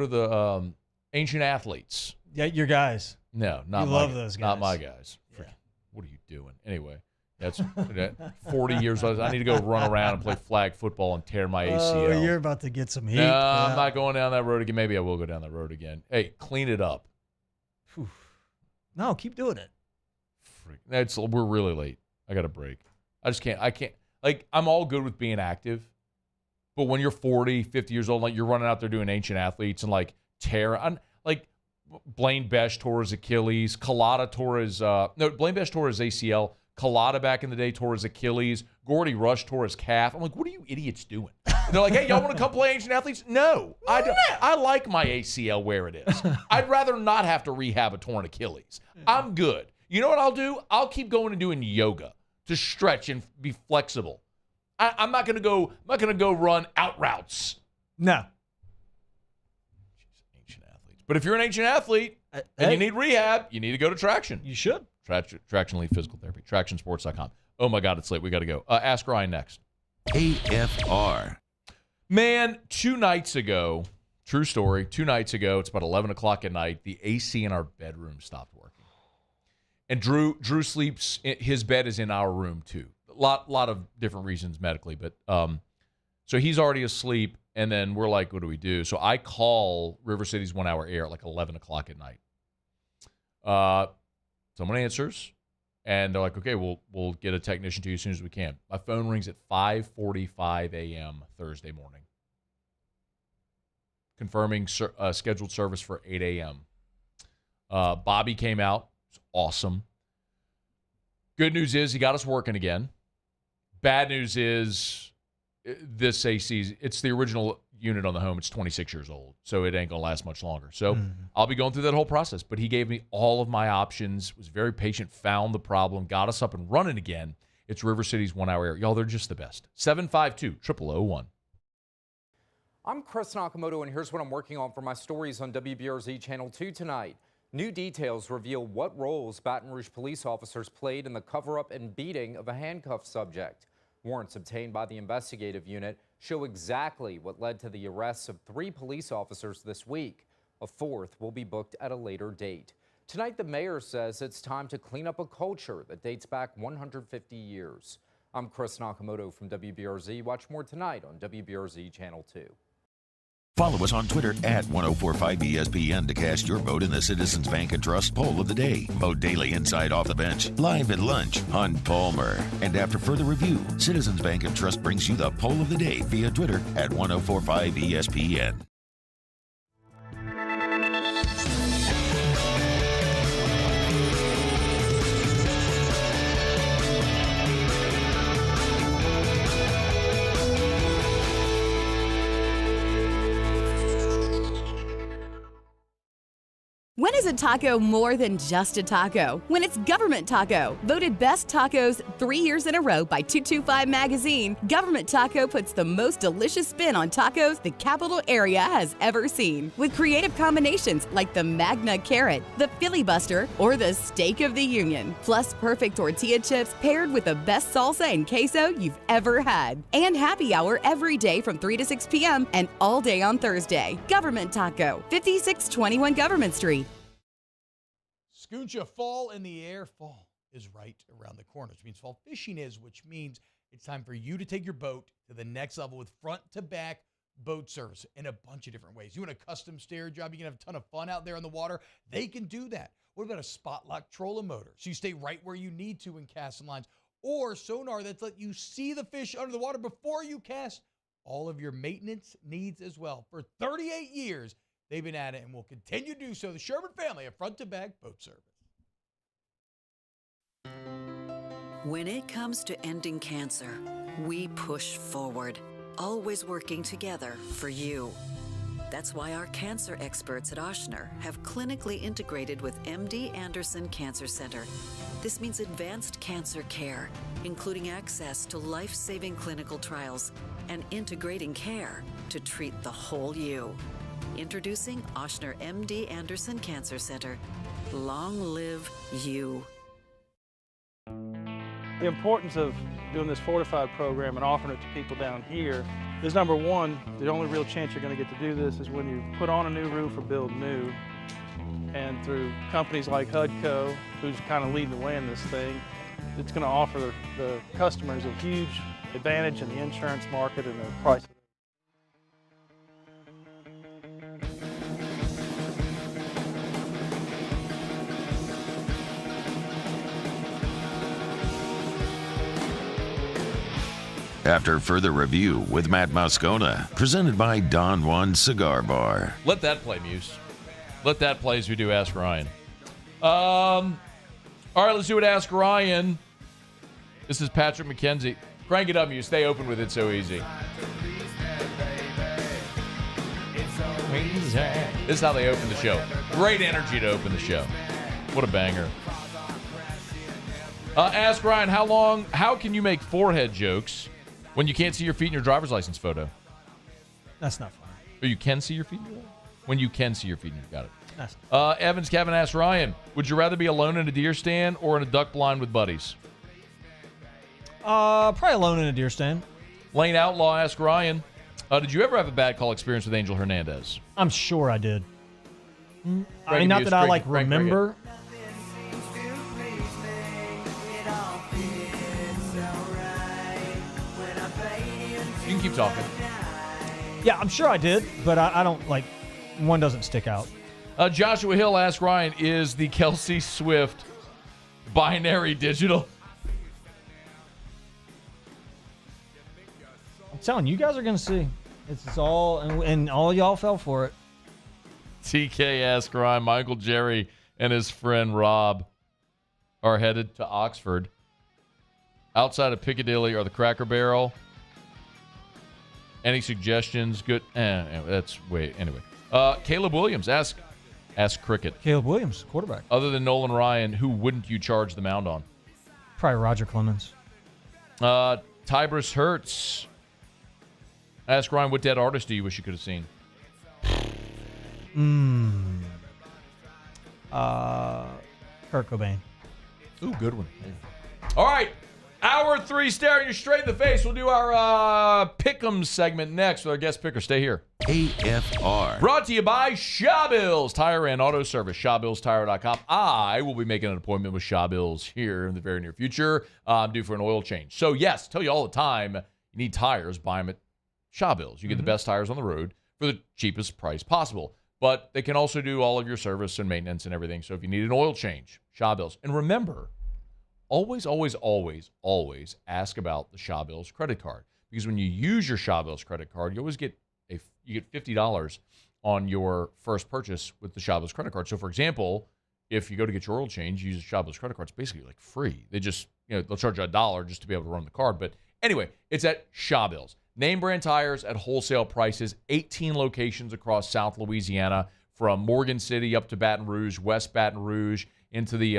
are the ancient athletes? Yeah, your guys. No, not you my love those guys. Not my guys. Yeah. What are you doing? Anyway, that's 40 years old. I need to go run around and play flag football and tear my ACL. Oh, you're about to get some heat. No, I'm not going down that road again. Maybe I will go down that road again. Hey, clean it up. Whew. No, keep doing it. We're really late. I got a break. I can't. Like, I'm all good with being active, But when you're 40, 50 years old, like you're running out there doing ancient athletes and like like Blaine Besh tore his Achilles, Collada tore his Blaine Besh tore his ACL, Collada back in the day tore his Achilles, Gordy Rush tore his calf. I'm like, what are you idiots doing? And they're like, hey, y'all want to come play ancient athletes? No. I like my ACL where it is. I'd rather not have to rehab a torn Achilles. I'm good. You know what I'll do? I'll keep going and doing yoga to stretch and be flexible. I'm not gonna go run out routes. No. Ancient athletes. But if you're an ancient athlete and you need rehab, you need to go to Traction. You should. Traction Elite Physical Therapy. TractionSports.com. Oh my God, it's late. We got to go. Ask Ryan next. AFR. Man, 2 nights ago, true story. 2 nights ago, it's about 11 o'clock at night. The AC in our bedroom stopped working. And Drew sleeps. His bed is in our room too. Lot of different reasons medically, but so he's already asleep, and then we're like, what do we do? So I call River City's 1 Hour Air at like 11 o'clock at night. Someone answers, and they're like, okay, we'll get a technician to you as soon as we can. My phone rings at 5:45 a.m. Thursday morning, confirming scheduled service for 8 a.m. Bobby came out. It's awesome. Good news is he got us working again. Bad news is this AC, it's the original unit on the home. It's 26 years old, so it ain't going to last much longer. So I'll be going through that whole process. But he gave me all of my options, was very patient, found the problem, got us up and running again. It's River City's 1 Hour Air. Y'all, they're just the best. 752-0001. I'm Chris Nakamoto, and here's what I'm working on for my stories on WBRZ Channel 2 tonight. New details reveal what roles Baton Rouge police officers played in the cover-up and beating of a handcuffed subject. Warrants obtained by the investigative unit show exactly what led to the arrests of 3 police officers this week. A 4th will be booked at a later date. Tonight, the mayor says it's time to clean up a culture that dates back 150 years. I'm Chris Nakamoto from WBRZ. Watch more tonight on WBRZ Channel 2. Follow us on Twitter at 1045ESPN to cast your vote in the Citizens Bank and Trust Poll of the Day. Vote daily inside Off the Bench, live at lunch on Palmer. And after further review, Citizens Bank and Trust brings you the Poll of the Day via Twitter at 1045ESPN. When is a taco more than just a taco? When it's Government Taco. Voted best tacos 3 years in a row by 225 Magazine, Government Taco puts the most delicious spin on tacos the capital area has ever seen. With creative combinations like the Magna Carrot, the Filibuster, or the Steak of the Union. Plus perfect tortilla chips paired with the best salsa and queso you've ever had. And happy hour every day from 3 to 6 p.m. and all day on Thursday. Government Taco, 5621 Government Street. Scooncha, fall in the air. Fall is right around the corner, which means fall fishing is, which means it's time for you to take your boat to the next level with front-to-back boat service in a bunch of different ways. You want a custom stair job, you can have a ton of fun out there in the water. They can do that. What about a spot lock trolling motor? So you stay right where you need to in casting lines. Or sonar that's let you see the fish under the water before you cast. All of your maintenance needs as well. For 38 years, they've been at it and will continue to do so. The Sherman family of front-to-back boat service. When it comes to ending cancer, we push forward, always working together for you. That's why our cancer experts at Ochsner have clinically integrated with MD Anderson Cancer Center. This means advanced cancer care, including access to life-saving clinical trials and integrating care to treat the whole you. Introducing Ochsner MD Anderson Cancer Center. Long live you. The importance of doing this Fortified program and offering it to people down here is, number one, the only real chance you're going to get to do this is when you put on a new roof or build new. And through companies like HUDCO, who's kind of leading the way in this thing, it's going to offer the customers a huge advantage in the insurance market and the price. after further review with Matt Moscona, presented by Don Juan Cigar Bar. Let that play, Muse. Let that play as we do Ask Ryan. All right, let's do it. Ask Ryan. This is Patrick McKenzie. Crank it up, Muse. Stay open with It So Easy. This is how they open the show. Great energy to open the show. What a banger. Ask Ryan, how can you make forehead jokes when you can't see your feet in your driver's license photo? That's not funny. Or you can see your feet? When you can see your feet, you got it. That's Evans Kevin asks Ryan, would you rather be alone in a deer stand or in a duck blind with buddies? probably alone in a deer stand. Lane Outlaw asks Ryan, did you ever have a bad call experience with Angel Hernandez? I'm sure I did. I mean, not that I like remember. You can keep talking. Yeah, I'm sure I did, but I don't like. One doesn't stick out. Joshua Hill asks Ryan, is the Kelsey Swift binary digital? I'm telling you, guys are gonna see. It's all and all y'all fell for it. TK asks Ryan, Michael Jerry and his friend Rob are headed to Oxford. Outside of Piccadilly or the Cracker Barrel. Any suggestions? Good. That's way. Anyway. Caleb Williams, ask Cricket. Caleb Williams, quarterback. Other than Nolan Ryan, who wouldn't you charge the mound on? Probably Roger Clemens. Tybris Hertz. Ask Ryan, what dead artist do you wish you could have seen? Kurt Cobain. Ooh, good one. Yeah. All right. Hour 3, staring you straight in the face. We'll do our Pick'em segment next with our guest picker. Stay here. AFR. Brought to you by Shawbills Tire and Auto Service. ShawBillsTire.com. I will be making an appointment with Shawbills here in the very near future. I'm due for an oil change. So, yes, tell you all the time, you need tires, buy them at Shawbills. You get the best tires on the road for the cheapest price possible. But they can also do all of your service and maintenance and everything. So if you need an oil change, Shawbills. And remember, always, always, always, always ask about the Shawbills credit card. Because when you use your Shawbills credit card, you always get $50 on your first purchase with the Shawbills credit card. So, for example, if you go to get your oil change, you use a Shawbills credit card. It's basically like free. They just, they'll charge you $1 just to be able to run the card. But anyway, it's at Shawbills. Name brand tires at wholesale prices. 18 locations across South Louisiana, from Morgan City up to Baton Rouge, West Baton Rouge, into the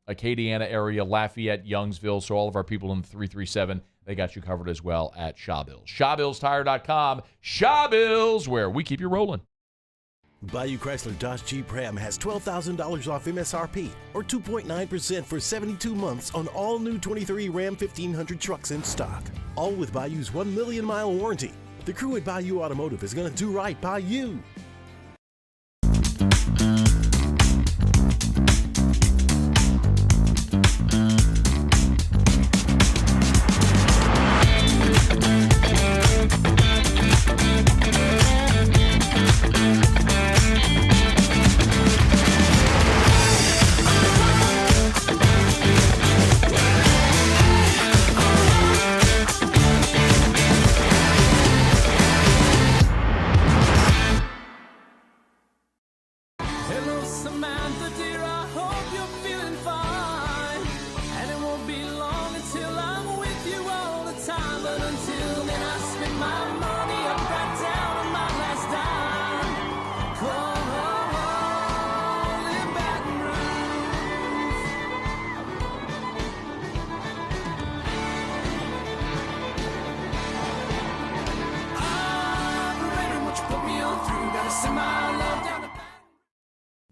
Acadiana area, Lafayette, Youngsville. So all of our people in the 337, they got you covered as well at Shawbills. ShawBillsTire.com. Shawbills, where we keep you rolling. Bayou Chrysler Dodge Jeep Ram has $12,000 off MSRP or 2.9% for 72 months on all new 23 Ram 1500 trucks in stock. All with Bayou's 1 million mile warranty. The crew at Bayou Automotive is going to do right by you.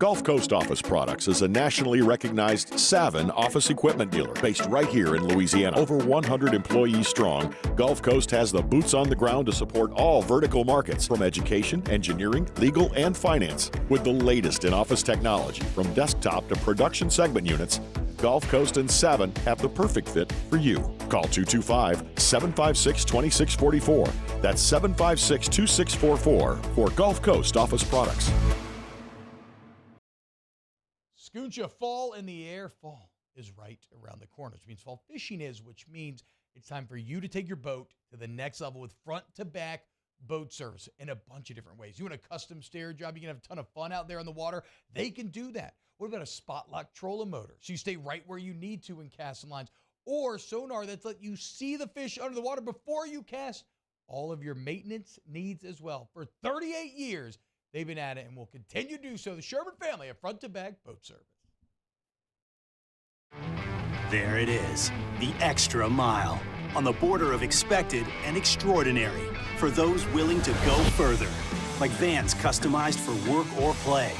Gulf Coast Office Products is a nationally recognized Savin office equipment dealer based right here in Louisiana. Over 100 employees strong, Gulf Coast has the boots on the ground to support all vertical markets, from education, engineering, legal, and finance. With the latest in office technology, from desktop to production segment units, Gulf Coast and Savin have the perfect fit for you. Call 225-756-2644. That's 756-2644 for Gulf Coast Office Products. Scooncha, fall in the air. Fall is right around the corner, which means fall fishing is, which means It's time for you to take your boat to the next level with front-to-back boat service in a bunch of different ways. You want a custom stair job, you can have a ton of fun out there on the water. They can do that. What about a spot lock trolling motor? So you stay right where you need to in casting lines. Or sonar that's let you see the fish under the water before you cast. All of your maintenance needs as well. For 38 years, they've been at it and will continue to do so. The Sherman family of front-to-back boat service. There it is, the extra mile, on the border of expected and extraordinary, for those willing to go further, like vans customized for work or play,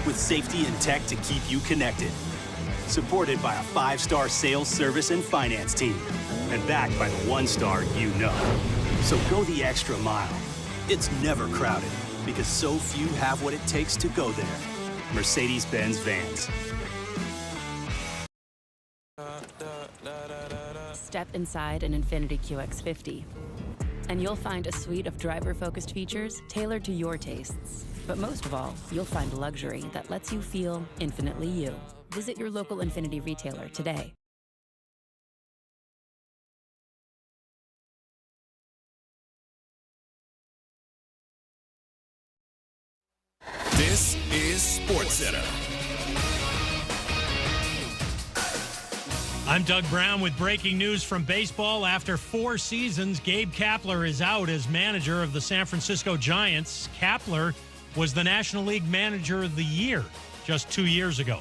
with safety and tech to keep you connected, supported by a 5-star sales, service, and finance team, and backed by the 1-star you know. So go the extra mile. It's never crowded, because so few have what it takes to go there. Mercedes-Benz Vans. Step inside an Infiniti QX50, and you'll find a suite of driver-focused features tailored to your tastes. But most of all, you'll find luxury that lets you feel infinitely you. Visit your local Infiniti retailer today. This is SportsCenter. I'm Doug Brown with breaking news from baseball. After 4 seasons, Gabe Kapler is out as manager of the San Francisco Giants. Kapler was the National League Manager of the Year just 2 years ago.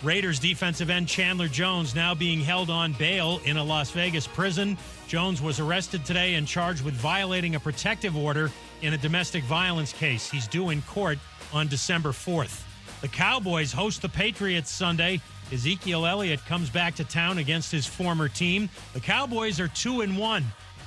Raiders defensive end Chandler Jones now being held on bail in a Las Vegas prison. Jones was arrested today and charged with violating a protective order in a domestic violence case. He's due in court on December 4th. The Cowboys host the Patriots Sunday. Ezekiel Elliott comes back to town against his former team. The Cowboys are 2-1.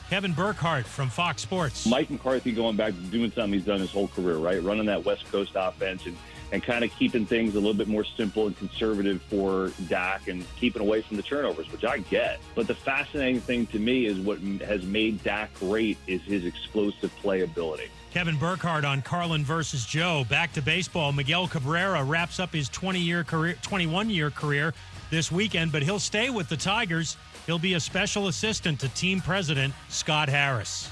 Kevin Burkhardt from Fox Sports. Mike McCarthy going back to doing something he's done his whole career, right? Running that West Coast offense and kind of keeping things a little bit more simple and conservative for Dak and keeping away from the turnovers, which I get. But the fascinating thing to me is what has made Dak great is his explosive playability. Kevin Burkhardt on Carlin versus Joe. Back to baseball. Miguel Cabrera wraps up his 21-year career this weekend, but he'll stay with the Tigers. He'll be a special assistant to team president Scott Harris.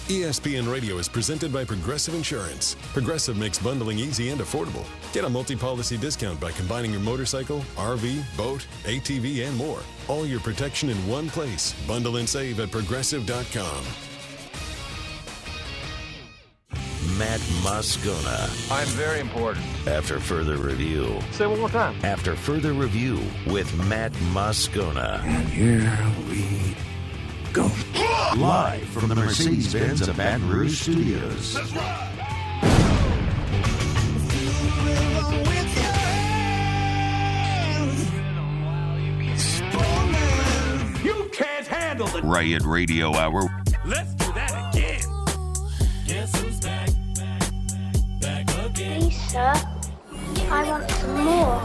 ESPN Radio is presented by Progressive Insurance. Progressive makes bundling easy and affordable. Get a multi-policy discount by combining your motorcycle, RV, boat, ATV, and more. All your protection in one place. Bundle and save at Progressive.com. Matt Moscona. I'm very important. After further review. Say it one more time. After further review with Matt Moscona. And here we go. Live from the Mercedes-Benz of Baton Rouge Studios. That's right. You can't handle the Riot Radio Hour. Let's do that again. Guess who's back? Back again. Lisa, I want some more.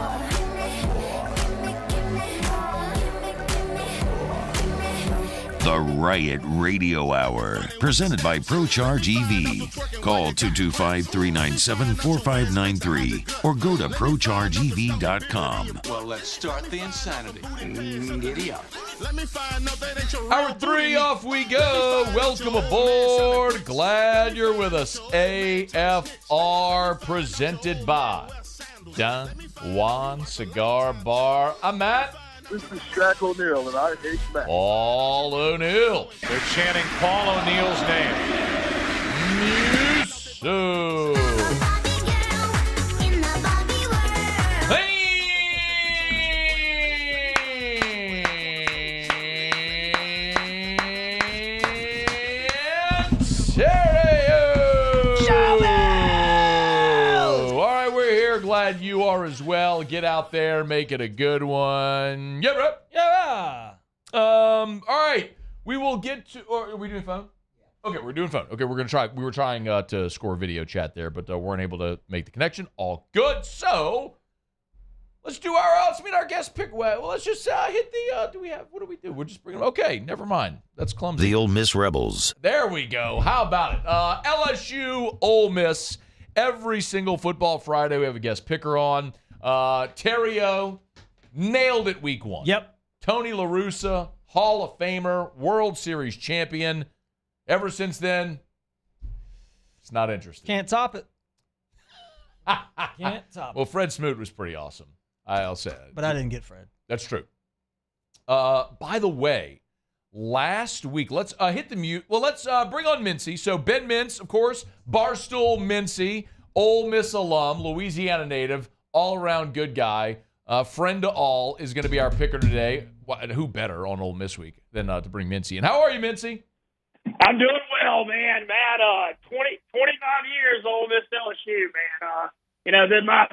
The Riot Radio Hour, presented by ProCharge EV. Call 225-397-4593 or go to ProChargeEV.com. Well, let's start the insanity. Giddy up. Hour 3 off we go. Welcome aboard. Glad you're with us. AFR presented by Don Juan Cigar Bar. I'm Matt. This is Shaq O'Neal, and I hate Matt. Paul O'Neal. They're chanting Paul O'Neal's name. So. Glad you are as well. Get out there, make it a good one. Yeah, bro. Yeah. All right. We will get to. Or are we doing phone? Okay, we're doing phone. Okay, we're gonna try. We were trying to score video chat there, but weren't able to make the connection. All good. So let's do our. Let's meet our guest pick. Well, let's just hit the. Do we have? What do we do? We're just bringing. Okay, never mind. That's clumsy. The Ole Miss Rebels. There we go. How about it? LSU-Ole Miss. Every single football Friday, we have a guest picker on. Theriot nailed it week 1. Yep. Tony La Russa, Hall of Famer, World Series champion. Ever since then, it's not interesting. Can't top it. Can't top it. Well, Fred Smoot was pretty awesome. I'll say it. But I didn't get Fred. That's true. By the way, last week, let's hit the mute. Well, let's bring on Mincy. So Ben Mintz, of course, Barstool Mincy, Ole Miss alum, Louisiana native, all-around good guy, friend to all, is going to be our picker today. And who better on Ole Miss week than to bring Mincy in? How are you, Mincy? I'm doing well, man. Matt, 25 years Ole Miss LSU, man. Then my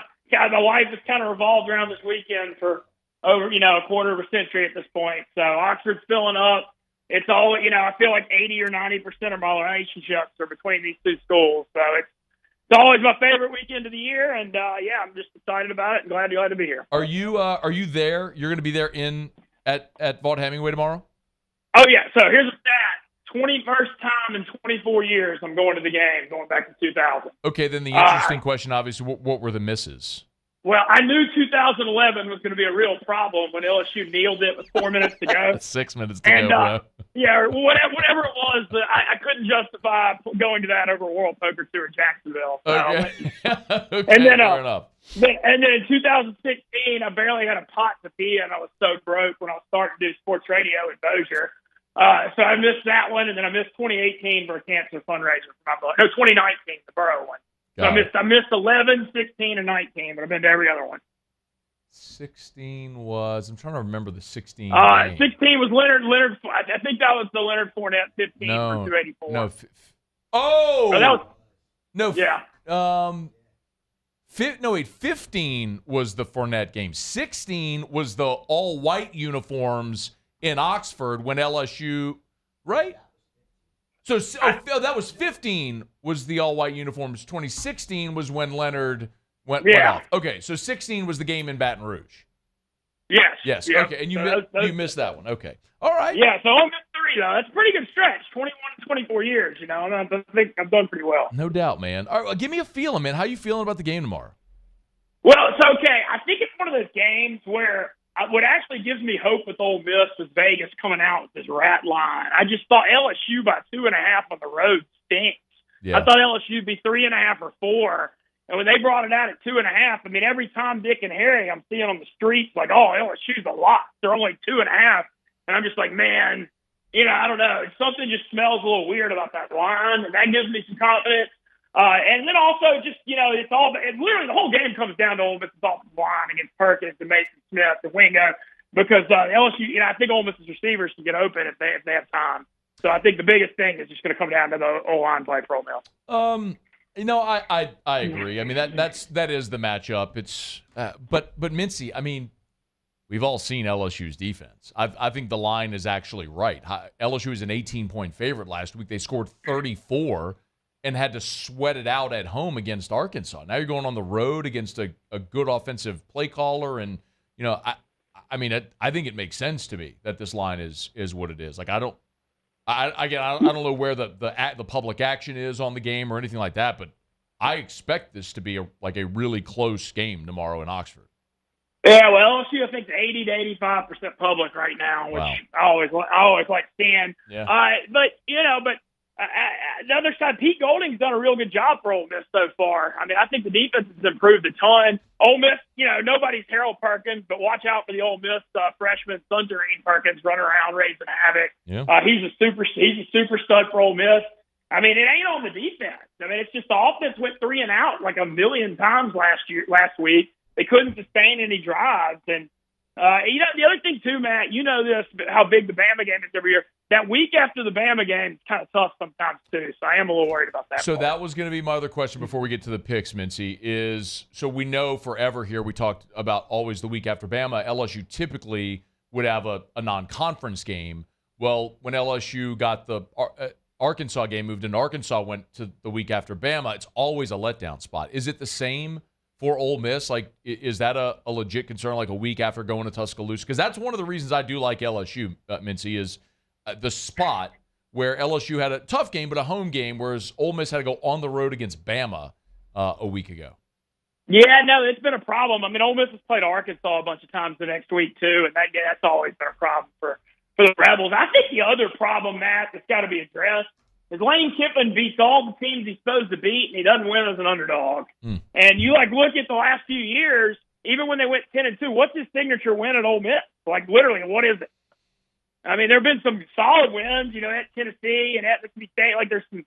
life has kind of revolved around this weekend for over, a quarter of a century at this point. So Oxford's filling up. It's all, I feel like 80 or 90% of my relationships are between these two schools. So it's always my favorite weekend of the year. And, I'm just excited about it and glad to be here. Are you there? You're going to be there at Vaught Hemingway tomorrow? Oh, yeah. So here's a stat. 21st time in 24 years I'm going to the game, going back to 2000. Okay, then the interesting question, obviously, what were the misses? Well, I knew 2011 was going to be a real problem when LSU kneeled it with 4 minutes to go. 6 minutes to go, bro. Yeah, or whatever it was, I couldn't justify going to that over World Poker Tour Jacksonville. So, okay. Okay, and then, fair enough. And then in 2016, I barely had a pot to pee, and I was so broke when I was starting to do sports radio in Bossier. So I missed that one, and then I missed 2018 for a cancer fundraiser for my blood. No, 2019, the Burrow one. So I missed 11, 16, and 19, but I've been to every other one. 16 was, I'm trying to remember the 16 game. 16 was Leonard. I think that was the Leonard Fournette 15 for 284. No. That was. No. Yeah. 15 was the Fournette game. 16 was the all-white uniforms in Oxford when LSU, right? So that was 15 was the all-white uniforms. 2016 was when Leonard went off. Okay, so 16 was the game in Baton Rouge. Yes. Yeah. Okay, and you missed that one. Okay. All right. Yeah, so I missed 3, though. That's a pretty good stretch. 21 to 24 years, and I think I've done pretty well. No doubt, man. All right, give me a feeling, man. How you feeling about the game tomorrow? Well, it's okay. I think it's one of those games where what actually gives me hope with Ole Miss is Vegas coming out with this rat line. I just thought LSU by 2.5 on the road stinks. Yeah. I thought LSU would be 3.5 or 4. And when they brought it out at 2.5, I mean, every Tom, Dick, and Harry I'm seeing on the streets, like, oh, LSU's a lot. They're only 2.5. And I'm just like, man, I don't know. Something just smells a little weird about that line. And that gives me some confidence. And then also just, literally the whole game comes down to Ole Miss's offensive line against Perkins and Mason Smith and Wingo because LSU, I think Ole Miss's receivers can get open if they have time. So I think the biggest thing is just going to come down to the O-line play for Ole Miss. I agree. I mean, that is the matchup. It's but Mincy, I mean, we've all seen LSU's defense. I think the line is actually right. LSU was an 18-point favorite last week. They scored 34 and had to sweat it out at home against Arkansas. Now you're going on the road against a good offensive play caller, and I think it makes sense to me that this line is what it is. Like I don't know where the public action is on the game or anything like that, but I expect this to be a really close game tomorrow in Oxford. Yeah, well, LSU I think 80 to 85% public right now, which I always like seeing. Yeah. But the other side, Pete Golding's done a real good job for Ole Miss so far. I mean, I think the defense has improved a ton. Ole Miss, nobody's Harold Perkins, but watch out for the Ole Miss freshman Suntarine Perkins running around raising havoc. Yeah. He's a super stud for Ole Miss. I mean, it ain't on the defense. I mean, it's just the offense went 3 and out like a million times last week. They couldn't sustain any drives. And, the other thing too, Matt, this, how big the Bama game is every year. That week after the Bama game is kind of tough sometimes too. So I am a little worried about that. So that was going to be my other question before we get to the picks, Mincy, is so we know forever here, we talked about always the week after Bama, LSU typically would have a non-conference game. Well, when LSU got the Arkansas game moved and Arkansas went to the week after Bama, it's always a letdown spot. Is it the same for Ole Miss? Like, is that a legit concern, like a week after going to Tuscaloosa? Because that's one of the reasons I do like LSU, Mincy, is the spot where LSU had a tough game, but a home game, whereas Ole Miss had to go on the road against Bama a week ago. Yeah, no, it's been a problem. I mean, Ole Miss has played Arkansas a bunch of times the next week, too, and that's always been a problem for for the Rebels. I think the other problem, Matt, that's got to be addressed is Lane Kiffin beats all the teams he's supposed to beat, and he doesn't win as an underdog. And you look at the last few years, even when they went 10-2, what's his signature win at Ole Miss? Like literally, what is it? I mean, there have been some solid wins, at Tennessee and at Mississippi State. Like there's some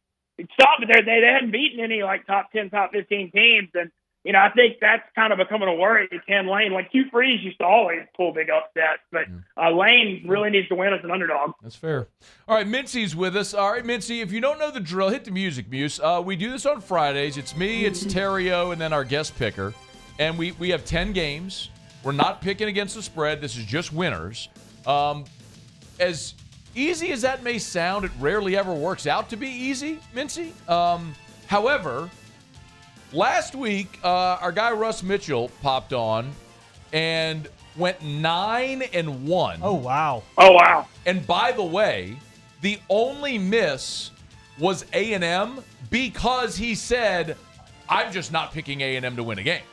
stuff, but they hadn't beaten any like top 10, top 15 teams, and I think that's kind of becoming a worry. Can Lane, like Hugh Freeze used to always pull big upsets, but Lane really needs to win as an underdog. That's fair. All right, Mincy's with us. All right, Mincy, if you don't know the drill, hit the music, Muse. We do this on Fridays. It's me, it's Theriot, and then our guest picker. And we have 10 games. We're not picking against the spread. This is just winners. As easy as that may sound, it rarely ever works out to be easy, Mincy. However, last week, our guy Russ Mitchell popped on and went 9-1. Oh, wow. Oh, wow. And by the way, the only miss was A&M because he said, I'm just not picking A&M to win a game.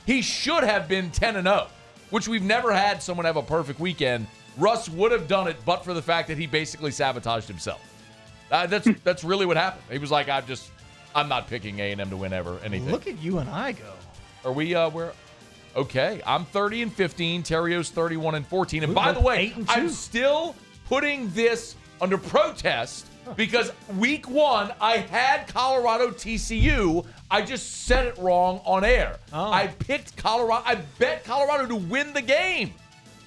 He should have been 10-0, which we've never had someone have a perfect weekend. Russ would have done it, but for the fact that he basically sabotaged himself. That's really what happened. He was like, I'm not picking A&M to win ever anything. Look at you and I go. Are we? We're okay. I'm 30-15. Terrio's 31-14. And by the way, I'm still putting this under protest because week 1 I had Colorado TCU. I just said it wrong on air. I picked Colorado. I bet Colorado to win the game.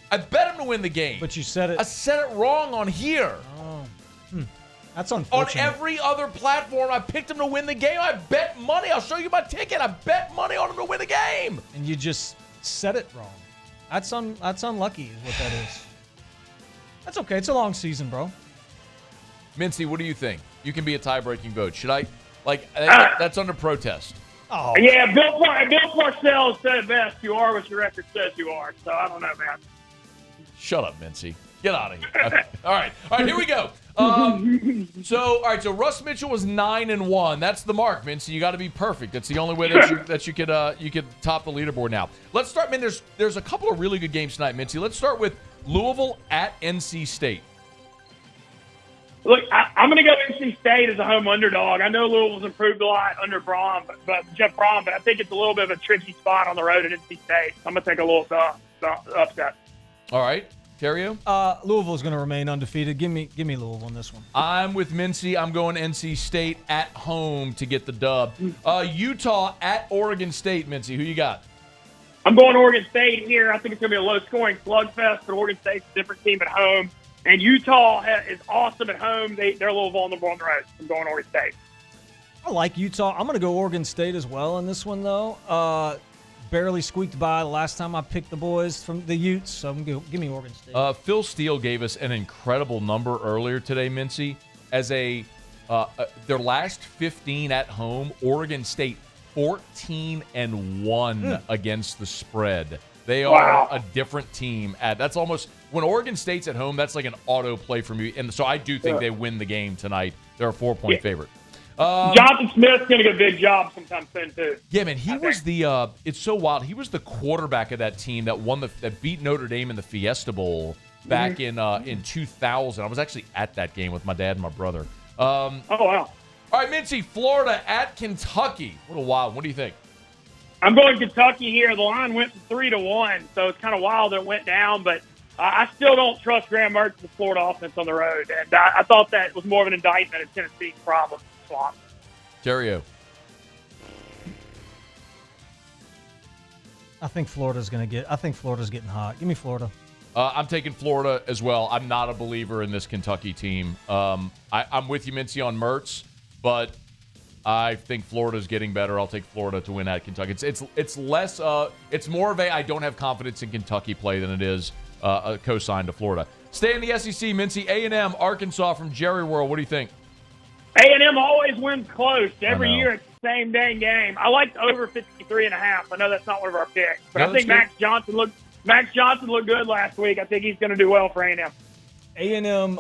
I bet him to win the game. But you said it. I said it wrong on here. That's unfortunate. On every other platform, I picked him to win the game. I bet money. I'll show you my ticket. I bet money on him to win the game. And you just said it wrong. That's unlucky is what that is. That's okay. It's a long season, bro. Mincy, what do you think? You can be a tie-breaking vote. Should I? That's under protest. Oh. Yeah, Bill Parcells said it best. You are what your record says you are. So I don't know, man. Shut up, Mincy. Get out of here. Okay. All right, here we go. So Russ Mitchell was 9-1. That's the mark, Mincy. You got to be perfect. That's the only way that you could top the leaderboard now. Let's start. Man, there's a couple of really good games tonight, Mincy. Let's start with Louisville at NC State. Look, I'm going to go NC State as a home underdog. I know Louisville's improved a lot under Jeff Brom, but I think it's a little bit of a tricky spot on the road at NC State. I'm going to take a little upset. All right, Theriot? Louisville's going to remain undefeated. Give me Louisville on this one. I'm with Mincy. I'm going NC State at home to get the dub. Utah at Oregon State, Mincy. Who you got? I'm going Oregon State here. I think it's going to be a low-scoring slugfest, but Oregon State's a different team at home. And Utah is awesome at home. They're a little vulnerable on the road. I'm going Oregon State. I like Utah. I'm going to go Oregon State as well in this one, though. Barely squeaked by the last time I picked the boys from the Utes, so give me Oregon State. Phil Steele gave us an incredible number earlier today, Mincy. As their last 15 at home, Oregon State 14-1 against the spread. They are a different team. That's almost when Oregon State's at home. That's like an auto play for me, and so I do think they win the game tonight. They're a 4-point favorite. Jonathan Smith's going to get a big job sometime soon too. Yeah, man, he was the. It's so wild. He was the quarterback of that team that beat Notre Dame in the Fiesta Bowl back in 2000. I was actually at that game with my dad and my brother. Oh wow! All right, Mincy, Florida at Kentucky. What a wild. What do you think? I'm going Kentucky here. The line went from 3-1, so it's kind of wild that it went down, but I still don't trust Graham Mertz, the Florida offense on the road. And I thought that was more of an indictment of Tennessee's problem. Swamp. Theriot. I think Florida's getting hot. Give me Florida. I'm taking Florida as well. I'm not a believer in this Kentucky team. I'm with you, Mincy, on Mertz, but I think Florida's getting better. I'll take Florida to win at Kentucky. It's less. It's more of a I don't have confidence in Kentucky play than it is a cosign to Florida. Stay in the SEC, Mincy. A&M, Arkansas from Jerry World. What do you think? A&M always wins close. Every year it's the same dang game. I like over 53.5. I know that's not one of our picks, but I think Max Johnson looked good last week. I think he's going to do well for A&M. A&M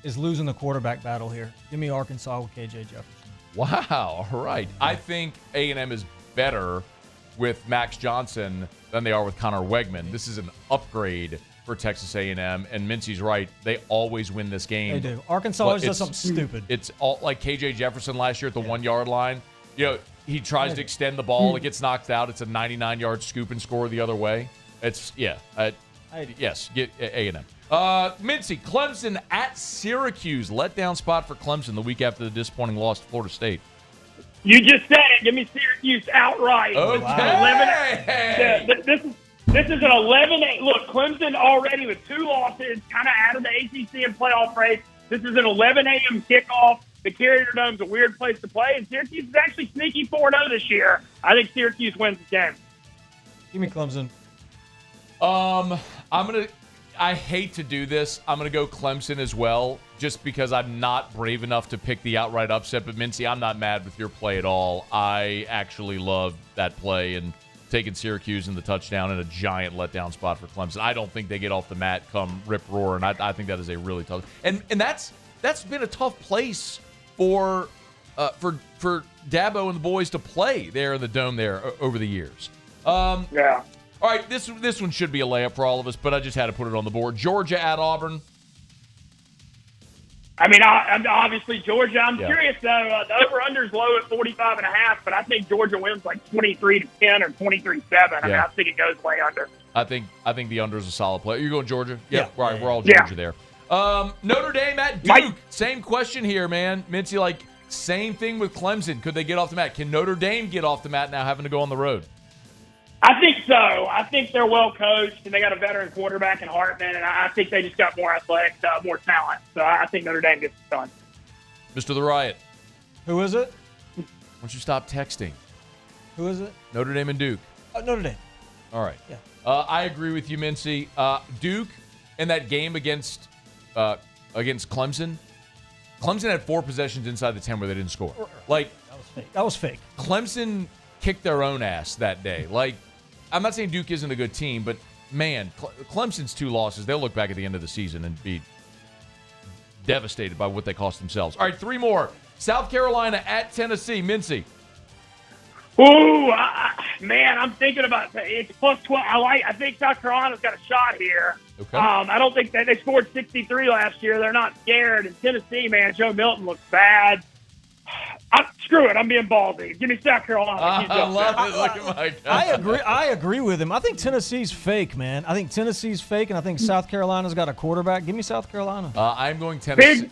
is losing the quarterback battle here. Give me Arkansas with KJ Jefferson. Wow. All right. I think A&M is better with Max Johnson than they are with Connor Wegman. This is an upgrade for Texas A&M, and Mincy's right. They always win this game. They do. Arkansas always does something stupid. It's all like KJ Jefferson last year at the 1-yard line. He tries to extend the ball. It gets knocked out. It's a 99-yard scoop and score the other way. It's, yes, get A&M. Mincy, Clemson at Syracuse. Letdown spot for Clemson the week after the disappointing loss to Florida State. You just said it. Give me Syracuse outright. Okay. This is an 11-8. Look, Clemson already with 2 losses, kind of out of the ACC and playoff race. This is an 11 a.m. kickoff. The Carrier Dome's a weird place to play, and Syracuse is actually sneaky 4-0 this year. I think Syracuse wins the game. Give me Clemson. I hate to do this. I'm going to go Clemson as well, just because I'm not brave enough to pick the outright upset. But, Mincy, I'm not mad with your play at all. I actually love that play and taking Syracuse in the touchdown in a giant letdown spot for Clemson. I don't think they get off the mat come rip roar, and I think that is a really tough. And that's been a tough place for Dabo and the boys to play there in the Dome there over the years. Yeah. All right, this one should be a layup for all of us, but I just had to put it on the board. Georgia at Auburn. I mean, obviously Georgia. I'm curious though. The over/under's low at 45.5, but I think Georgia wins like 23-10 or 23-7. I mean, I think it goes way under. I think the under is a solid play. You're going Georgia? Yeah. Right. We're all Georgia there. Notre Dame at Duke. Same question here, man. Mincy, same thing with Clemson. Could they get off the mat? Can Notre Dame get off the mat now, having to go on the road? I think so. I think they're well coached, and they got a veteran quarterback in Hartman, and I think they just got more athletics, more talent. So I think Notre Dame gets it done. Mr. The Riot. Who is it? Why don't you stop texting? Who is it? Notre Dame and Duke. Notre Dame. All right. Yeah. I agree with you, Mincy. Duke in that game against Clemson. Clemson had 4 possessions inside the 10 where they didn't score. That was fake. Clemson kicked their own ass that day. I'm not saying Duke isn't a good team, but man, Clemson's 2 losses. They'll look back at the end of the season and be devastated by what they cost themselves. All right, 3 more. South Carolina at Tennessee. Mincy. Ooh, man, I'm thinking about it. It's plus 12. I think South Carolina's got a shot here. Okay. I don't think they scored 63 last year. They're not scared. And Tennessee, man, Joe Milton looks bad. Screw it. I'm being ballsy. Give me South Carolina. I love it. Look at my guy. I agree with him. I think Tennessee's fake, man. I think Tennessee's fake, and I think South Carolina's got a quarterback. Give me South Carolina. I'm going Tennessee.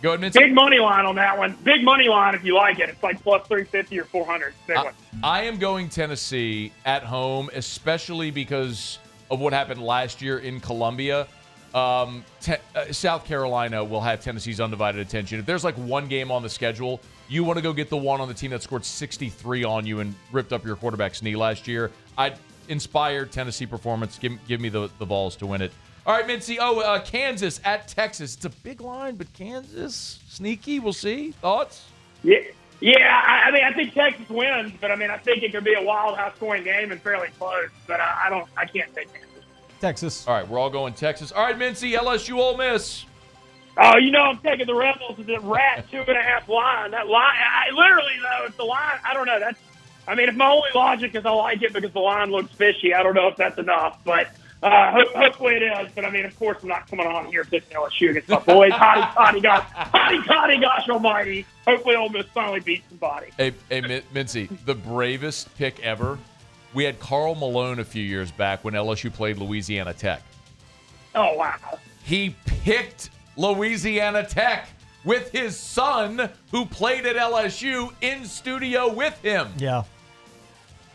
Go ahead, Mincy. Big money line on that one. Big money line if you like it. It's like plus 350 or 400. Big one. I am going Tennessee at home, especially because of what happened last year in Columbia. South Carolina will have Tennessee's undivided attention. If there's one game on the schedule, you want to go get the one on the team that scored 63 on you and ripped up your quarterback's knee last year. I'd inspire Tennessee performance. Give me the balls to win it. All right, Mincy. Kansas at Texas. It's a big line, but Kansas, sneaky. We'll see. Thoughts? Yeah. I mean, I think Texas wins, but I mean, I think it could be a wild, high-scoring game and fairly close. But I can't take Kansas. Texas. All right, we're all going Texas. All right, Mincy. LSU-Ole Miss. Oh, I'm taking the Rebels with the rat 2.5 line. That line, literally though, if the line, I don't know. If my only logic is I like it because the line looks fishy, I don't know if that's enough, but hopefully it is. But of course, I'm not coming on here picking LSU against my boys. Hotty, gosh almighty. Hopefully, Ole Miss finally beats somebody. Hey, Mincy, the bravest pick ever. We had Karl Malone a few years back when LSU played Louisiana Tech. Oh wow! He picked Louisiana Tech with his son, who played at LSU, in studio with him. Yeah,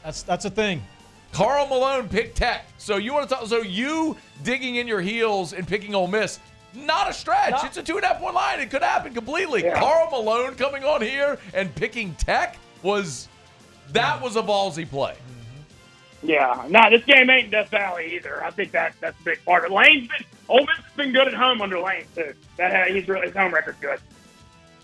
that's a thing. Karl Malone picked Tech. So you want to talk? So you digging in your heels and picking Ole Miss? Not a stretch. No. It's a 2.5-point line. It could happen completely. Yeah. Karl Malone coming on here and picking Tech was a ballsy play. Yeah, this game ain't Death Valley either. I think that's a big part of it. Ole Miss has been good at home under Lane too. His home record's good.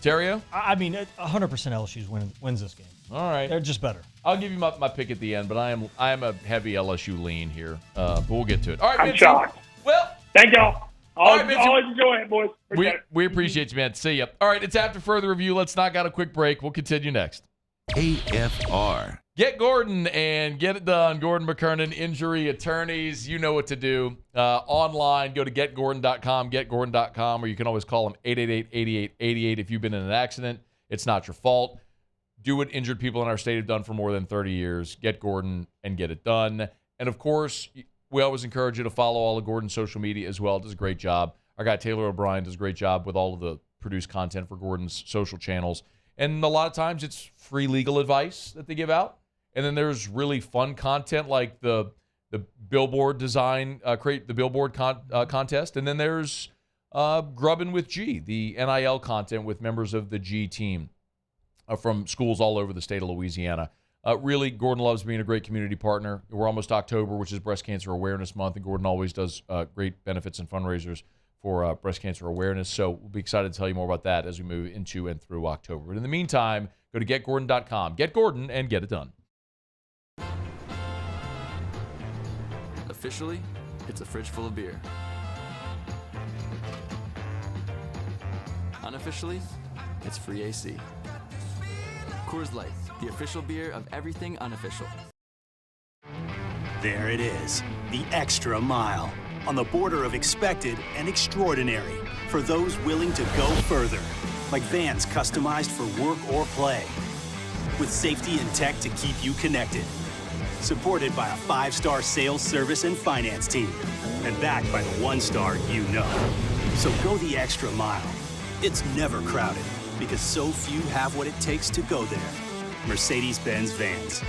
Theriot? I mean, 100% LSU wins this game. All right, they're just better. I'll give you my pick at the end, but I am a heavy LSU lean here. But we'll get to it. All right, I'm shocked. Well, thank y'all. Always enjoy it, boys. We appreciate you, man. See ya. All right, it's after further review. Let's knock out a quick break. We'll continue next. AFR. Get Gordon and get it done. Gordon McKernan, injury attorneys. You know what to do. Online, go to getgordon.com, getgordon.com, or you can always call him 888-8888 if you've been in an accident. It's not your fault. Do what injured people in our state have done for more than 30 years. Get Gordon and get it done. And, of course, we always encourage you to follow all of Gordon's social media as well. Does a great job. Our guy Taylor O'Brien does a great job with all of the produced content for Gordon's social channels. And a lot of times it's free legal advice that they give out. And then there's really fun content like the billboard design, create the billboard contest. And then there's Grubbin' with G, the NIL content with members of the G team from schools all over the state of Louisiana. Really, Gordon loves being a great community partner. We're almost October, which is Breast Cancer Awareness Month, and Gordon always does great benefits and fundraisers for breast cancer awareness. So we'll be excited to tell you more about that as we move into and through October. But in the meantime, go to getgordon.com. Get Gordon and get it done. Officially, it's a fridge full of beer. Unofficially, it's free AC. Coors Light, the official beer of everything unofficial. There it is, the extra mile, on the border of expected and extraordinary for those willing to go further, like vans customized for work or play, with safety and tech to keep you connected. Supported by a 5-star sales, service, and finance team, and backed by the 1-star you know. So go the extra mile. It's never crowded, because so few have what it takes to go there. Mercedes-Benz Vans.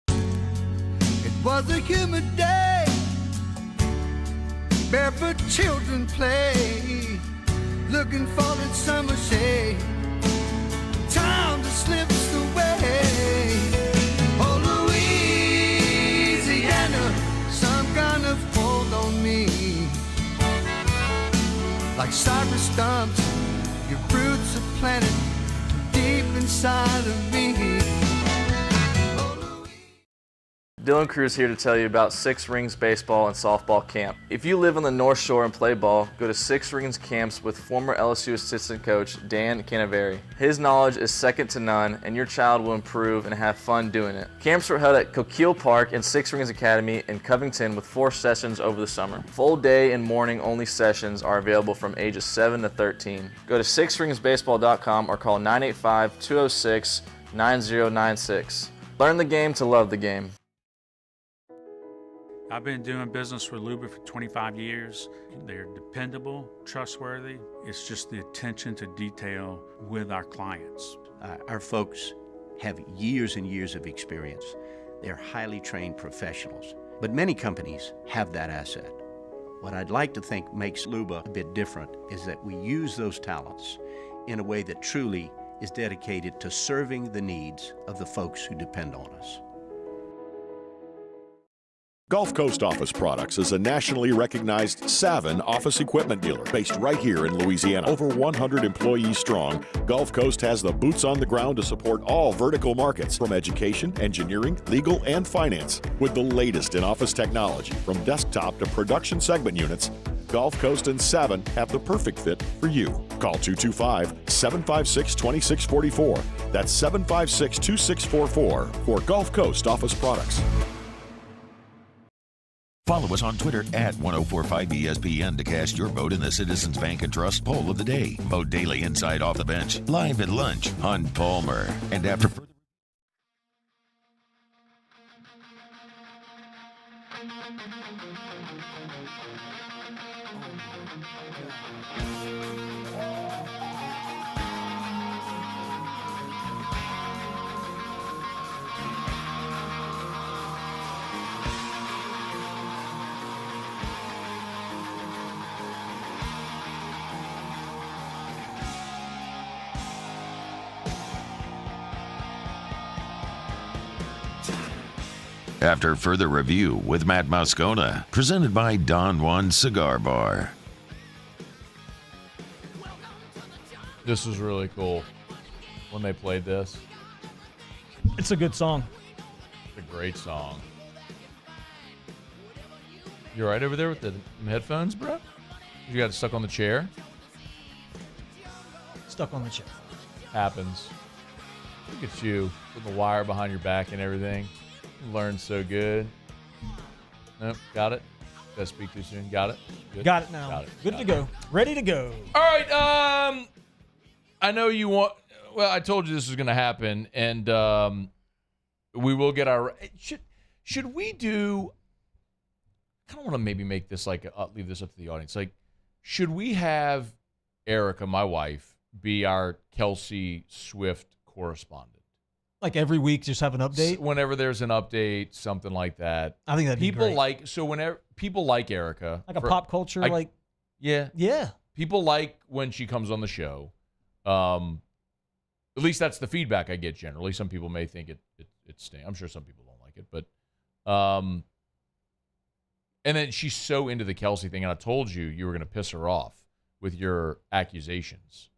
It was a humid day, barefoot children play, looking for that summer shade. Time just slips away. Oh, Louisiana, some kind of hold on me. Like cypress stumps, your roots are planted deep inside of me. Dylan Cruz here to tell you about Six Rings Baseball and Softball Camp. If you live on the North Shore and play ball, go to Six Rings Camps with former LSU assistant coach Dan Canaveri. His knowledge is second to none, and your child will improve and have fun doing it. Camps were held at Coquille Park and Six Rings Academy in Covington with 4 sessions over the summer. Full day and morning only sessions are available from ages 7 to 13. Go to sixringsbaseball.com or call 985-206-9096. Learn the game to love the game. I've been doing business with Luba for 25 years. They're dependable, trustworthy. It's just the attention to detail with our clients. Our folks have years and years of experience. They're highly trained professionals, but many companies have that asset. What I'd like to think makes Luba a bit different is that we use those talents in a way that truly is dedicated to serving the needs of the folks who depend on us. Gulf Coast Office Products is a nationally recognized Savin office equipment dealer based right here in Louisiana. Over 100 employees strong, Gulf Coast has the boots on the ground to support all vertical markets, from education, engineering, legal, and finance. With the latest in office technology, from desktop to production segment units, Gulf Coast and Savin have the perfect fit for you. Call 225-756-2644. That's 756-2644 for Gulf Coast Office Products. Follow us on Twitter at 1045ESPN to cast your vote in the Citizens Bank and Trust poll of the day. Vote daily inside Off the Bench, live at lunch on Palmer. And after further... After further review with Matt Moscona, presented by Don Juan Cigar Bar. This was really cool when they played this. It's a good song. It's a great song. You all right over there with the headphones, bro? You got it stuck on the chair? Stuck on the chair. Happens. Look at you with the wire behind your back and everything. You learned so good. Nope, got it. Did I speak too soon? Got it? Good. Got it now. Got it. Good to go. Ready to go. All right. I know you want. Well, I told you this was going to happen, and we will get our. Should we do? I kind of want to maybe make this like leave this up to the audience. Like, should we have Erica, my wife, be our Kelsey Swift correspondent? Like every week, just have an update? Whenever there's an update, something like that. I think that'd be people great. like whenever people like Erica, Like a pop culture, yeah. Yeah. People like when she comes on the show. At least that's the feedback I get generally. Some people may think it stinks. I'm sure some people don't like it, but and then she's so into the Kelsey thing, and I told you were going to piss her off with your accusations.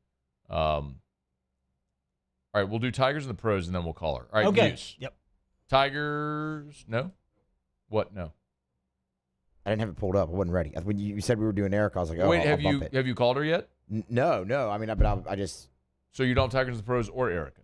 All right, we'll do Tigers and the Pros, and then we'll call her. All right, okay. Muse. Yep. Tigers, no? What, no? I didn't have it pulled up. I wasn't ready. When you said we were doing Erica, I was like, oh, Wait, I'll bump it. have you called her yet? No. I mean, I just... So you don't have Tigers and the Pros or Erica?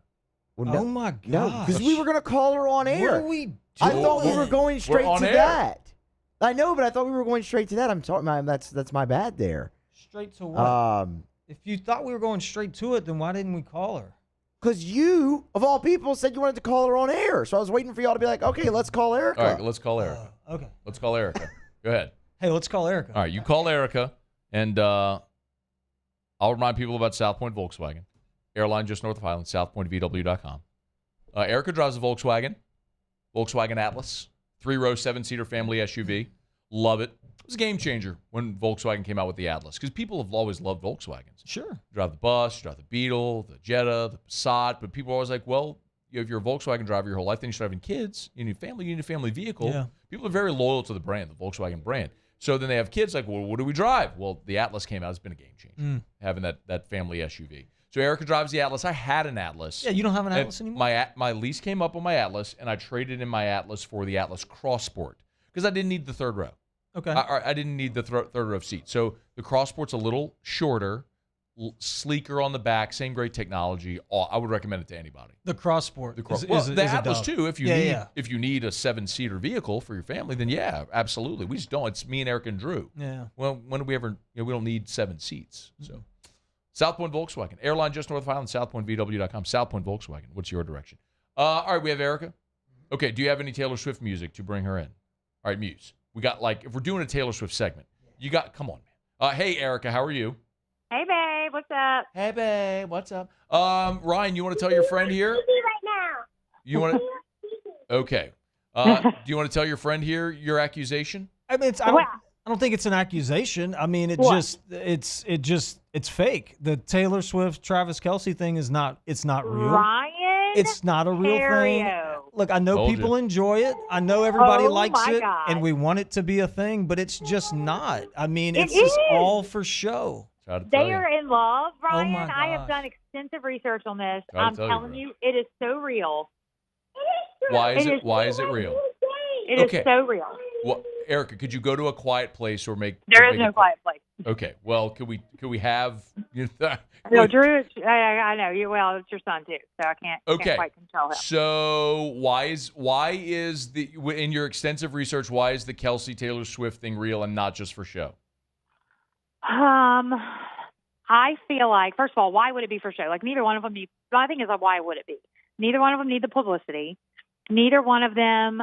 Well, no, oh, my God. No, because we were going to call her on air. What are we doing? I thought we were going straight on to air. that. I know, but I thought we were going straight to that. I'm sorry, man. That's my bad there. Straight to what? If you thought we were going straight to it, then why didn't we call her? Because you, of all people, said you wanted to call her on air. So I was waiting for y'all to be like, okay, let's call Erica. All right, let's call Erica. Okay. Let's call Erica. Go ahead. Hey, let's call Erica. All right, you call Erica, and I'll remind people about South Point Volkswagen. Airline just north of Highland, southpointvw.com. Erica drives a Volkswagen Atlas, 3-row, 7-seater family SUV. Love it. It was a game changer when Volkswagen came out with the Atlas because people have always loved Volkswagens. Sure. You drive the bus, you drive the Beetle, the Jetta, the Passat, but people are always like, well, if you're a Volkswagen driver your whole life, then you start having kids, you need a family vehicle. Yeah. People are very loyal to the brand, the Volkswagen brand. So then they have kids like, well, what do we drive? Well, the Atlas came out. It's been a game changer, having that family SUV. So Erica drives the Atlas. I had an Atlas. Yeah, you don't have an Atlas anymore? My lease came up on my Atlas, and I traded in my Atlas for the Atlas Cross Sport because I didn't need the third row. Okay. I didn't need the third row seat. So the Cross Sport's a little shorter, sleeker on the back, same great technology. I would recommend it to anybody. The Cross Sport. The Atlas too. If you need a 7-seater vehicle for your family, then yeah, absolutely. We just don't. It's me and Eric and Drew. Yeah. Well, when do we ever? We don't need 7 seats. So, South Point Volkswagen, airline just north of Highland, southpointvw.com. South Point Volkswagen. What's your direction? All right, we have Erica. Okay. Do you have any Taylor Swift music to bring her in? All right, Muse. We got if we're doing a Taylor Swift segment, come on, man. Hey, Erica, how are you? Hey, babe, what's up? Hey, babe, what's up? Ryan, you want to tell your friend here? Right now. You want to? Okay. Do you want to tell your friend here your accusation? I mean, I don't think it's an accusation. I mean, it's fake. The Taylor Swift Travis Kelce thing is not real. Ryan, it's not a real thing. Look, I know Told people you. enjoy it. I know everybody Oh, likes my it, God. and we want it to be a thing, but it's just not. I mean, It it's just is. all for show. They are in love, Ryan. my I have gosh. done extensive research on this. Gotta I'm tell you, telling bro. you, it is so real. Why is it real? It is Okay. so real. Well, Erica, could you go to a quiet place or make? There is make no it- quiet place. Okay. Well, could we have? No, Drew, I know you. Well, it's your son too, so I can't Okay. quite control him. So why is in your extensive research why is the Kelsey Taylor Swift thing real and not just for show? I feel like, first of all, why would it be for show? Like, neither one of them need. My thing is, why would it be? Neither one of them need the publicity. Neither one of them,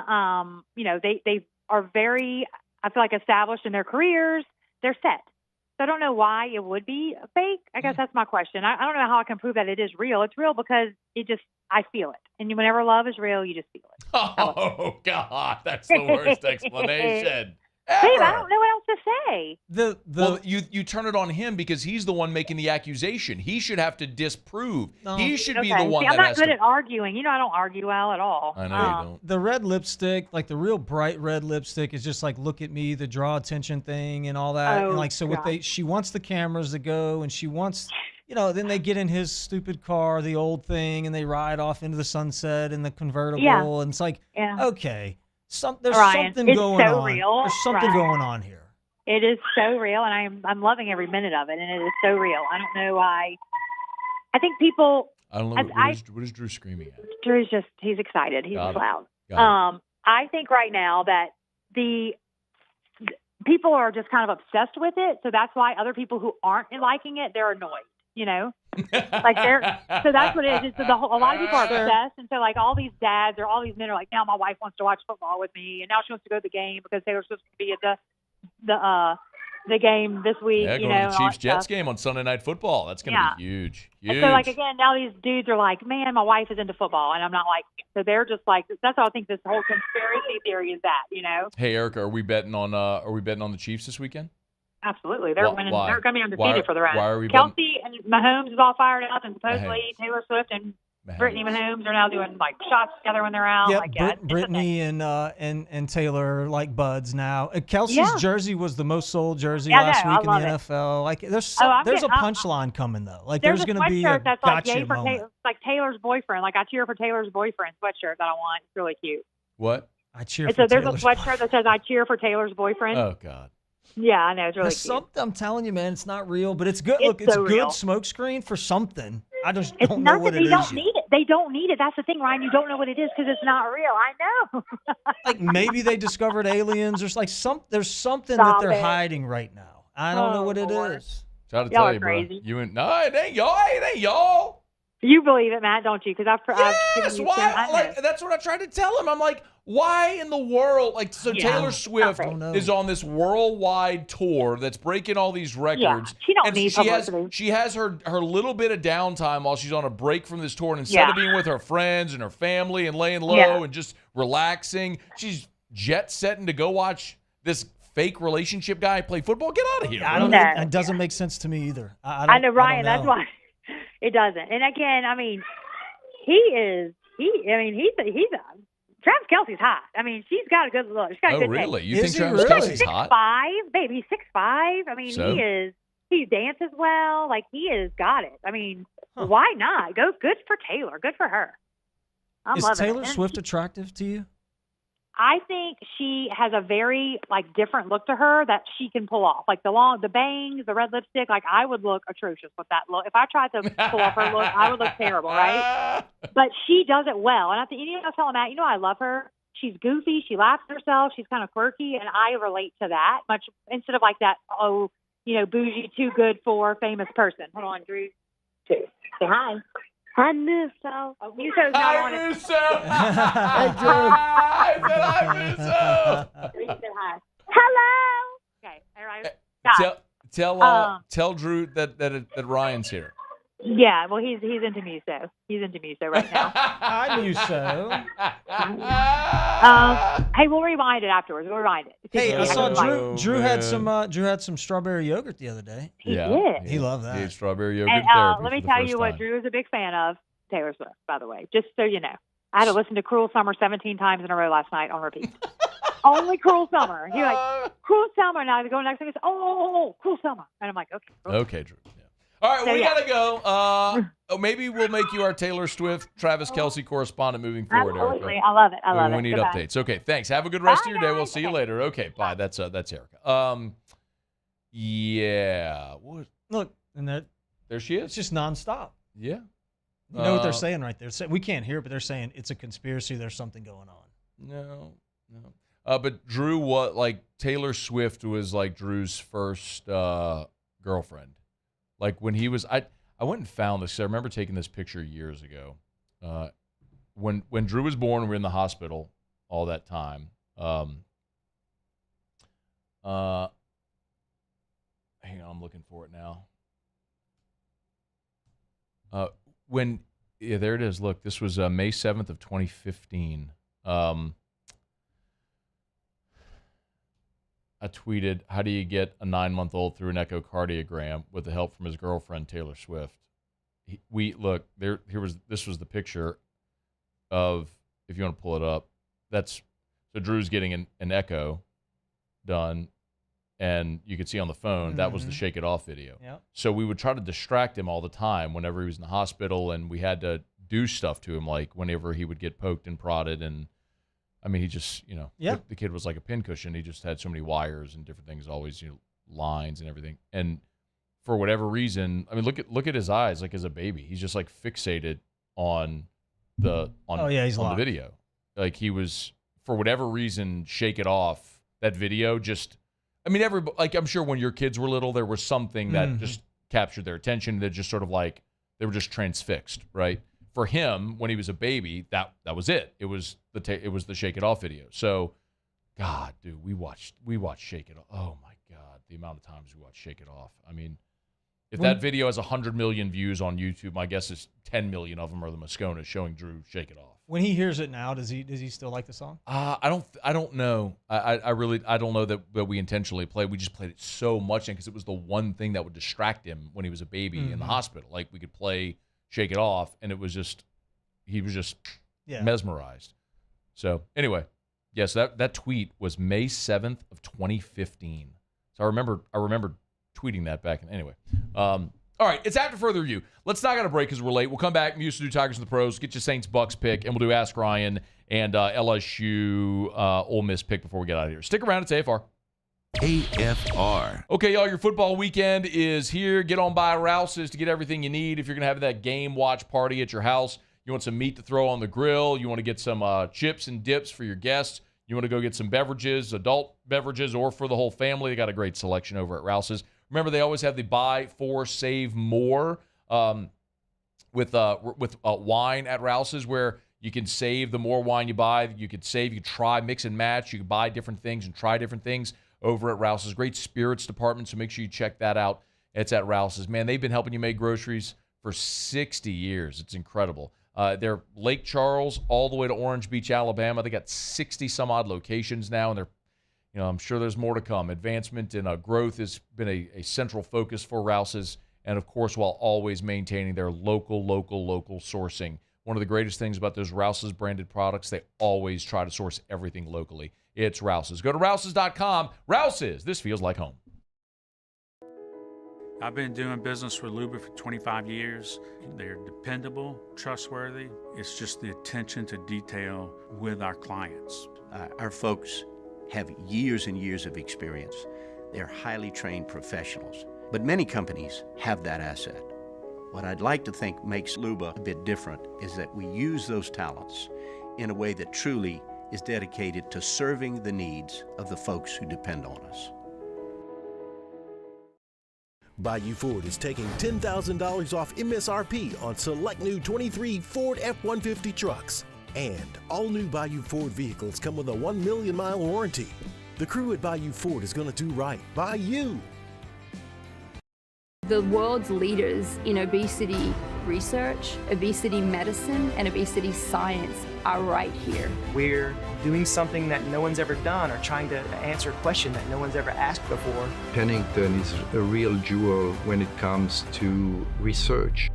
they are very, I feel like, established in their careers. They're set. So I don't know why it would be fake. I guess that's my question. I don't know how I can prove that it is real. It's real because I feel it. And whenever love is real, you just feel it. Oh, God, that's the worst explanation. Babe, I don't know what else to say. Well, you turn it on him because he's the one making the accusation. He should have to disprove. He should be the one I'm that not has good to. at arguing. I don't argue well at all. I know you don't. The red lipstick, like the real bright red lipstick, is just like look at me, the draw attention thing, and all that. Oh, and like so, she wants the cameras to go, and she wants, then they get in his stupid car, the old thing, and they ride off into the sunset in the convertible, Yeah. and it's like, Yeah. okay, there's Ryan, something it's going so on. real, There's something Ryan. going on here. It is so real, and I'm loving every minute of it, and it is so real. I don't know why. I think people I don't know. What is Drew screaming at? Drew's he's excited. He's Got it. loud. I think right now that the people are just kind of obsessed with it. So that's why other people who aren't liking it, they're annoyed, you know? So that's what it is. A lot of people are obsessed. And so like all these dads or all these men are like, now my wife wants to watch football with me. And now she wants to go to the game because Taylor Swift's going to be at the game this week. Yeah, going to the Chiefs-Jets game on Sunday Night Football. That's going to be huge. And so, like, again, now these dudes are like, man, my wife is into football, and I'm not liking it. So they're just like, that's how I think this whole conspiracy theory is that, you know? Hey, Erica, are we betting on the Chiefs this weekend? Absolutely. They're winning. Why? They're going to be undefeated for the rest. Why are we Kelsey and Mahomes is all fired up, and supposedly Taylor Swift and Brittany Mahomes are now doing like shots together when they're out. Yep, Brittany and Taylor are like buds now. Kelsey's jersey was the most sold jersey last week in the NFL. Like there's a punchline coming though. Like there's going to be a that's gotcha moment. Like Taylor's boyfriend. Like I cheer for Taylor's boyfriend sweatshirt that I want. It's really cute. What? I cheer for there's Taylor's a sweatshirt that says I cheer for Taylor's boyfriend. Oh God. Yeah, I know. It's really cute. Something, I'm telling you, man, it's not real, but it's good. Look, it's a good smokescreen for something. I just don't know what it is. They don't need it. They don't need it. That's the thing, Ryan. You don't know what it is because it's not real. I know. Like maybe they discovered aliens. There's like there's something that they're hiding right now. I don't know what it is. Try to tell you, bro. No, it ain't y'all. It ain't y'all. You believe it, Matt, don't you? Because Yes, why? Like that's what I tried to tell him. I'm like, why in the world? Like, so Taylor Swift is on this worldwide tour that's breaking all these records. Yeah, she don't need publicity. She has her little bit of downtime while she's on a break from this tour, and instead of being with her friends and her family and laying low and just relaxing, she's jet setting to go watch this fake relationship guy play football. Get out of here! I don't know. It doesn't make sense to me either. I know, Ryan. That's why. It doesn't. And again, I mean, he's Travis Kelce's hot. I mean, she's got a good look. She's got a good really? taste. You think Travis Kelce's hot? 6'5", baby. He's 6'5". I mean, he dances well. Like, he has got it. I mean, why not? Good for Taylor. Good for her. I'm loving it. Is Taylor Swift attractive to you? I think she has a very different look to her that she can pull off. Like the bangs, the red lipstick. Like I would look atrocious with that look. If I tried to pull off her look, I would look terrible, right? But she does it well. And I think I was telling Matt, I love her. She's goofy. She laughs at herself. She's kind of quirky, and I relate to that much instead of like that. Bougie, too good for famous person. Hold on, Drew. Say hi. Hi, Musso. Musso's not on it. Hi, Musso. Hey, Drew. Hi, Musso. He said hi. Hello. Okay. All right. Tell Drew that Ryan's here. Yeah. Well, he's into Musso. He's into Musso right now. Hi, Musso. Hey, we'll rewind it afterwards. We'll rewind it. Hey, I saw Drew had some strawberry yogurt the other day. He did. He loved that. He ate strawberry yogurt And therapy let me for the tell first you what time. Drew is a big fan of. Taylor Swift, by the way, just so you know. I had to listen to Cruel Summer 17 times in a row last night on repeat. Only Cruel Summer. He's like, Cruel Summer. Now I go next thing. Cruel Summer. And I'm like, okay. Okay, Drew. Yeah. All right, we got to go. Maybe we'll make you our Taylor Swift, Travis Kelce correspondent moving forward, Absolutely. Erica. I love it. I love it. We need Goodbye. updates. Okay, thanks. Have a good rest of your day. We'll guys. see you later. Okay, bye. That's Erica. Yeah. What? Look, and there she is. It's just nonstop. Yeah. You know what they're saying right there? We can't hear it, but they're saying it's a conspiracy. There's something going on. No. But Drew, Taylor Swift was like Drew's first girlfriend. Like when he was, I went and found this. I remember taking this picture years ago. When Drew was born, we were in the hospital all that time. Hang on, I'm looking for it now. There it is. Look, this was May 7th of 2015. I tweeted, "How do you get a 9-month-old through an echocardiogram with the help from his girlfriend Taylor Swift?" This was the picture of, if you want to pull it up. So Drew's getting an echo done, and you could see on the phone that was the Shake It Off video. Yep. So we would try to distract him all the time whenever he was in the hospital, and we had to do stuff to him, like whenever he would get poked and prodded, and I mean, he just, the kid was like a pincushion. He just had so many wires and different things, always, lines and everything. And for whatever reason, I mean, look at his eyes, like as a baby. He's just like fixated on the video. Like he was, for whatever reason, Shake It Off. That video just, I mean, I'm sure when your kids were little, there was something that just captured their attention. That just sort of like they were just transfixed, right? For him, when he was a baby, that was it. It was the Shake It Off video. So, God, dude, we watched Shake It Off. Oh my God, the amount of times we watched Shake It Off. I mean, if that video has 100 million views on YouTube, my guess is 10 million of them are the Moscona showing Drew Shake It Off. When he hears it now, does he still like the song? I don't know. I really don't know that we intentionally played. We just played it so much because it was the one thing that would distract him when he was a baby in the hospital. Like we could play Shake It Off, and it was just he was just mesmerized. So anyway, yes, that tweet was May 7th of 2015. So I remember tweeting that back. Anyway, all right, it's after further review. Let's knock out a break because we're late. We'll come back. We used to do Tigers and the Pros. Get your Saints-Bucks pick, and we'll do Ask Ryan and LSU-Ole Miss pick before we get out of here. Stick around. It's AFR. AFR. Okay, y'all, your football weekend is here. Get on by Rouse's to get everything you need. If you're going to have that game watch party at your house, you want some meat to throw on the grill, you want to get some chips and dips for your guests, you want to go get some beverages, adult beverages, or for the whole family, they got a great selection over at Rouse's. Remember, they always have the buy four, save more with wine at Rouse's, where you can save the more wine you buy. You could save, you could try, mix and match. You can buy different things and try different things over at Rouse's. Great spirits department, so make sure you check that out. It's at Rouse's. Man, they've been helping you make groceries for 60 years. It's incredible. They're Lake Charles all the way to Orange Beach, Alabama. They got 60 some odd locations now, and they're, I'm sure there's more to come. Advancement and growth has been a central focus for Rouse's, and of course, while always maintaining their local sourcing. One of the greatest things about those Rouse's branded products, they always try to source everything locally. It's Rouse's. Go to Rouse's.com. Rouse's, this feels like home. I've been doing business with Luba for 25 years. They're dependable, trustworthy. It's just the attention to detail with our clients. Our folks have years and years of experience. They're highly trained professionals. But many companies have that asset. What I'd like to think makes Luba a bit different is that we use those talents in a way that truly is dedicated to serving the needs of the folks who depend on us. Bayou Ford is taking $10,000 off MSRP on select new 23 Ford F-150 trucks. And all new Bayou Ford vehicles come with a 1 million mile warranty. The crew at Bayou Ford is going to do right by you. The world's leaders in obesity research, obesity medicine, and obesity science are right here. We're doing something that no one's ever done, or trying to answer a question that no one's ever asked before. Pennington is a real jewel when it comes to research.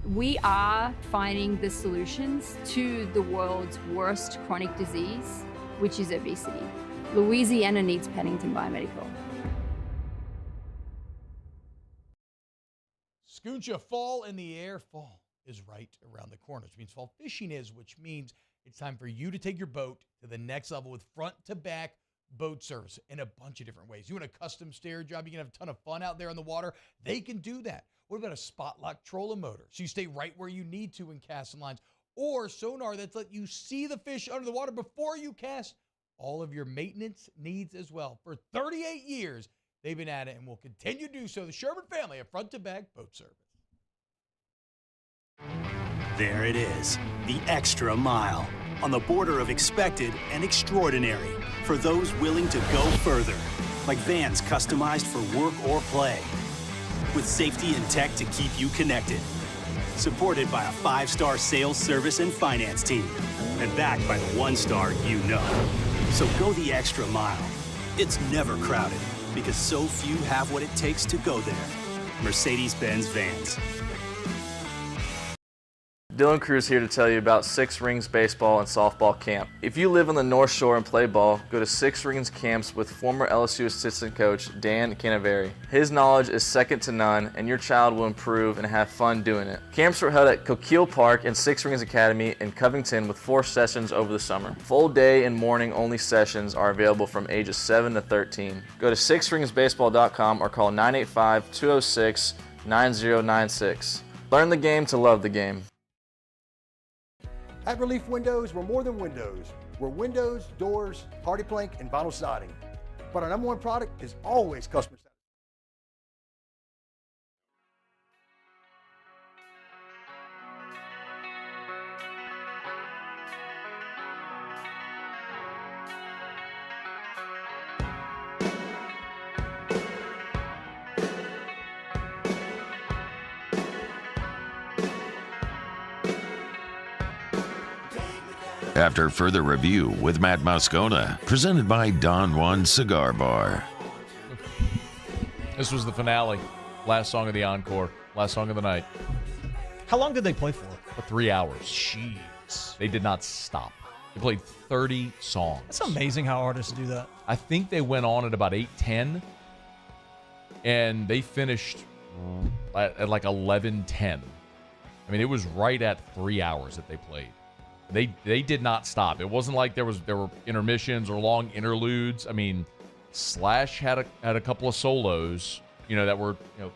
We are finding the solutions to the world's worst chronic disease, which is obesity. Louisiana needs Pennington Biomedical. Scooncha, fall in the air. Fall is right around the corner, which means fall fishing is, which means it's time for you to take your boat to the next level with front-to-back boat service in a bunch of different ways. You want a custom stair job, you can have a ton of fun out there on the water. They can do that. What about a spot lock trolling motor? So you stay right where you need to in casting lines. Or sonar that's let you see the fish under the water before you cast. All of your maintenance needs as well. For 38 years, they've been at it and will continue to do so. The Sherman family of front-to-back boat service. There it is, the extra mile, on the border of expected and extraordinary for those willing to go further, like vans customized for work or play, with safety and tech to keep you connected, supported by a 5-star sales, service, and finance team, and backed by the 1-star you know. So go the extra mile. It's never crowded, because so few have what it takes to go there. Mercedes-Benz Vans. Dylan Cruz here to tell you about Six Rings Baseball and Softball Camp. If you live on the North Shore and play ball, go to Six Rings Camps with former LSU assistant coach Dan Canaveri. His knowledge is second to none, and your child will improve and have fun doing it. Camps were held at Coquille Park and Six Rings Academy in Covington with 4 sessions over the summer. Full day and morning only sessions are available from ages 7 to 13. Go to sixringsbaseball.com or call 985-206-9096. Learn the game to love the game. At Relief Windows, we're more than windows. We're windows, doors, hardy plank, and vinyl siding. But our #1 product is always customer satisfaction. After further review with Matt Moscona, presented by Don Juan Cigar Bar. This was the finale. Last song of the encore. Last song of the night. How long did they play for? For 3 hours. Jeez. They did not stop. They played 30 songs. That's amazing how artists do that. I think they went on at about 8:10, and they finished at like 11:10. I mean, it was right at 3 hours that they played. They did not stop. It wasn't like there were intermissions or long interludes. I mean, Slash had a couple of solos, that were 4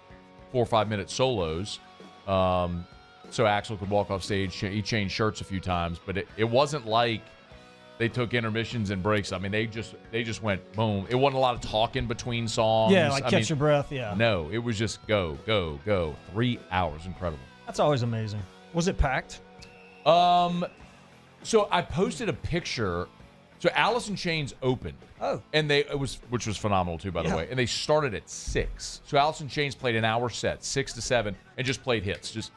or 5 minute solos. So Axl could walk off stage. He changed shirts a few times, but it wasn't like they took intermissions and breaks. I mean, they just went boom. It wasn't a lot of talking between songs. Yeah, like catch your breath. Yeah. No, it was just go, go, go. 3 hours, incredible. That's always amazing. Was it packed? So I posted a picture. So Alice in Chains opened. Oh. And which was phenomenal too, by the way. And they started at 6. So Alice in Chains played an hour set, 6 to 7, and just played hits. Just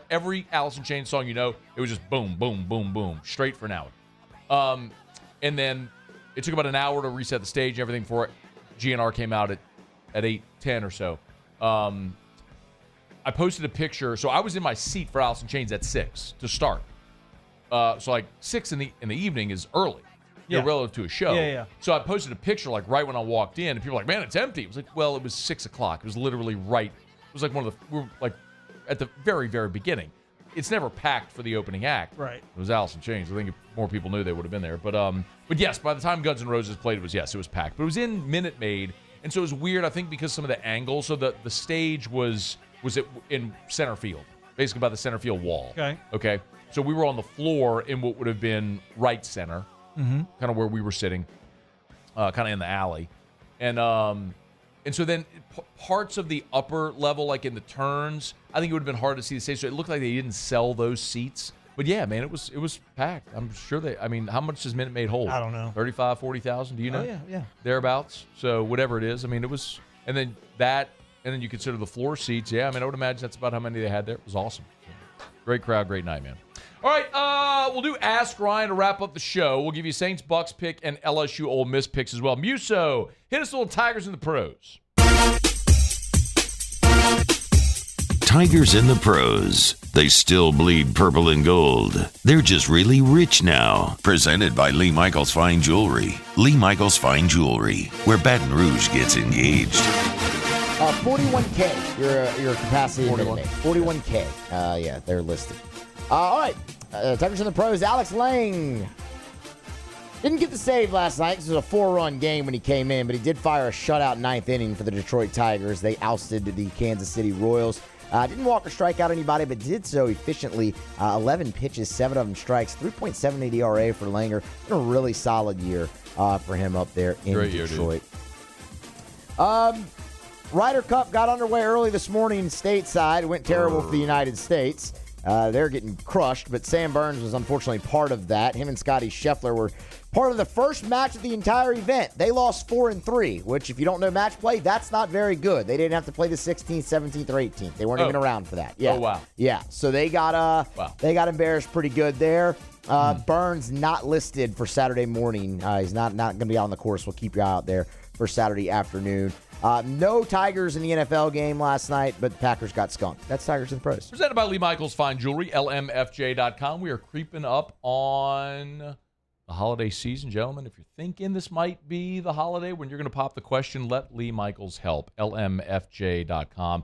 every Alice in Chains song it was just boom, boom, boom, boom, straight for an hour. And then it took about an hour to reset the stage and everything for it. GNR came out at 8:10 or so. I posted a picture. So I was in my seat for Alice in Chains at 6 to start. So like 6 in the evening is early, relative to a show. Yeah. So I posted a picture like right when I walked in, and people were like, "Man, it's empty." It was like, well, it was 6 o'clock. It was literally right. It was like we were like at the very, very beginning. It's never packed for the opening act. Right. It was Alice in Chains. I think if more people knew, they would have been there. But yes, by the time Guns N' Roses played, it was packed. But it was in Minute Maid, and so it was weird. I think because some of the angles. So the stage was in center field, basically by the center field wall. Okay. So we were on the floor in what would have been right center, kind of where we were sitting, kind of in the alley. And so then parts of the upper level, like in the turns, I think it would have been hard to see the stage. So it looked like they didn't sell those seats. But yeah, man, it was packed. I'm sure how much does Minute Maid hold? I don't know. 35,000, 40,000, do you know? Oh, yeah. Thereabouts. So whatever it is. I mean, it was, and then you consider the floor seats. Yeah, I mean, I would imagine that's about how many they had there. It was awesome. Great crowd, great night, man. All right, we'll do Ask Ryan to wrap up the show. We'll give you Saints Bucks pick and LSU Ole Miss picks as well. Muso, hit us a little Tigers in the Pros. Tigers in the Pros. They still bleed purple and gold. They're just really rich now. Presented by Lee Michaels Fine Jewelry. Lee Michaels Fine Jewelry, where Baton Rouge gets engaged. 41K, your capacity. 41K. Yeah, they're listed. All right, Tigers in the Pros. Alex Lang didn't get the save last night. This was a 4-run game when he came in, but he did fire a shutout 9th inning for the Detroit Tigers. They ousted the Kansas City Royals. Didn't walk or strike out anybody, but did so efficiently. 11 pitches, 7 of them strikes, 3.78 ERA for Langer. Been a really solid year for him up there in Detroit. Ryder Cup got underway early this morning stateside. It went terrible for the United States. They're getting crushed, but Sam Burns was unfortunately part of that. Him and Scotty Scheffler were part of the first match of the entire event. They lost 4-3, which if you don't know match play, that's not very good. They didn't have to play the 16th, 17th, or 18th. They weren't even around for that. Yeah. Oh, wow. Yeah, so they got embarrassed pretty good there. Burns not listed for Saturday morning. He's not going to be out on the course. We'll keep you out there for Saturday afternoon. No Tigers in the NFL game last night, but the Packers got skunked. That's Tigers in the Pros. Presented by Lee Michaels Fine Jewelry, LMFJ.com. We are creeping up on the holiday season, gentlemen. If you're thinking this might be the holiday when you're going to pop the question, let Lee Michaels help. LMFJ.com.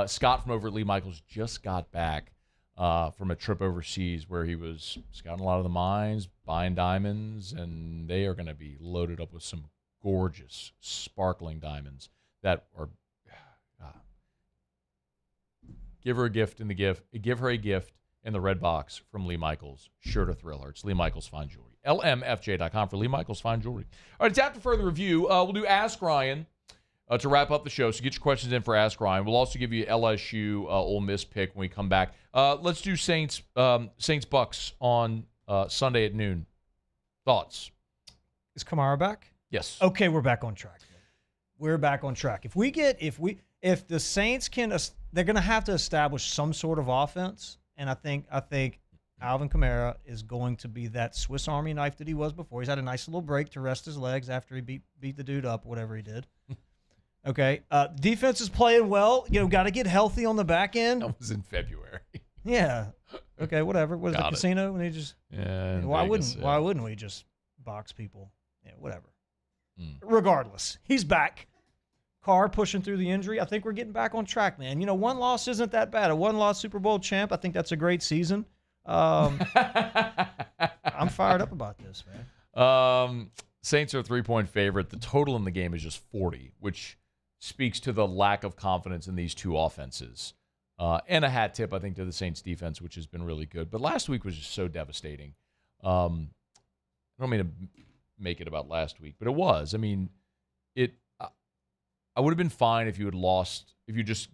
Scott from over at Lee Michaels just got back from a trip overseas where he was scouting a lot of the mines, buying diamonds, and they are going to be loaded up with some gorgeous, sparkling diamonds that are give her a gift in the gift. Give her a gift in the red box from Lee Michaels. Sure to thrill her. It's Lee Michaels Fine Jewelry. LMFJ.com for Lee Michaels Fine Jewelry. All right, it's after further review. We'll do Ask Ryan to wrap up the show. So get your questions in for Ask Ryan. We'll also give you LSU Ole Miss pick when we come back. Let's do Saints Bucks on Sunday at noon. Thoughts? Is Kamara back? Yes. Okay, we're back on track. We're back on track. If the Saints can, they're going to have to establish some sort of offense, and I think Alvin Kamara is going to be that Swiss Army knife that he was before. He's had a nice little break to rest his legs after he beat the dude up, whatever he did. Okay, defense is playing well. Got to get healthy on the back end. That was in February. Yeah. Okay, whatever. Was it the casino? And he just why wouldn't we just box people? Yeah, whatever. Regardless, he's back. Carr pushing through the injury. I think we're getting back on track, man. One loss isn't that bad. A one-loss Super Bowl champ, I think that's a great season. I'm fired up about this, man. Saints are a 3-point favorite. The total in the game is just 40, which speaks to the lack of confidence in these two offenses. And a hat tip, I think, to the Saints defense, which has been really good. But last week was just so devastating. I don't mean to make it about last week, but it was. I mean, I would have been fine if you had lost, if you just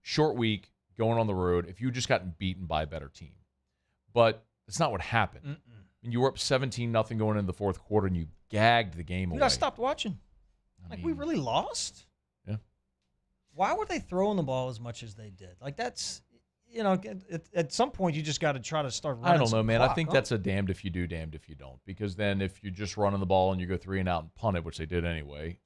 short week going on the road, if you had just gotten beaten by a better team. But that's not what happened. I mean, you were up 17-0 going into the fourth quarter, and you gagged the game away. I stopped watching. We really lost? Yeah. Why were they throwing the ball as much as they did? That's, at some point you just got to try to start running. I don't know, man. Clock, I think that's a damned if you do, damned if you don't. Because then if you're just running the ball and you go 3 and out and punt it, which they did anyway,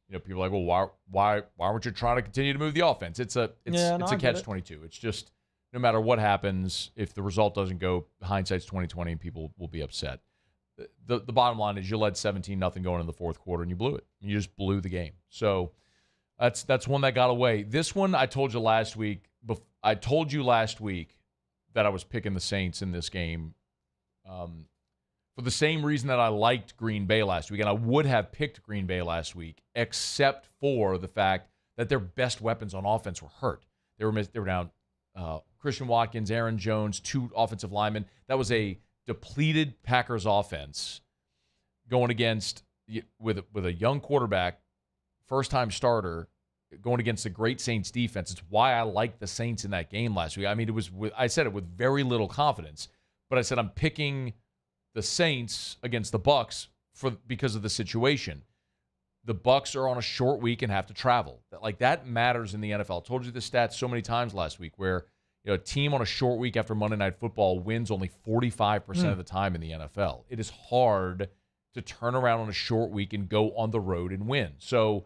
people are like, well, why weren't you trying to continue to move the offense? It's a catch-22. It's just no matter what happens, if the result doesn't go, hindsight's 20/20, and people will be upset. The bottom line is you led 17-0 going into the fourth quarter, and you blew it. You just blew the game. So that's one that got away. This one, I told you last week that I was picking the Saints in this game for the same reason that I liked Green Bay last week, and I would have picked Green Bay last week, except for the fact that their best weapons on offense were hurt. They were down Christian Watkins, Aaron Jones, 2 offensive linemen. That was a depleted Packers offense going against with a young quarterback, first-time starter, going against a great Saints defense. It's why I liked the Saints in that game last week. I mean, I said it with very little confidence, but I said I'm picking the Saints against the Bucs because of the situation. The Bucs are on a short week and have to travel. That matters in the NFL. I told you the stats so many times last week where a team on a short week after Monday Night Football wins only 45% of the time in the NFL. It is hard to turn around on a short week and go on the road and win. So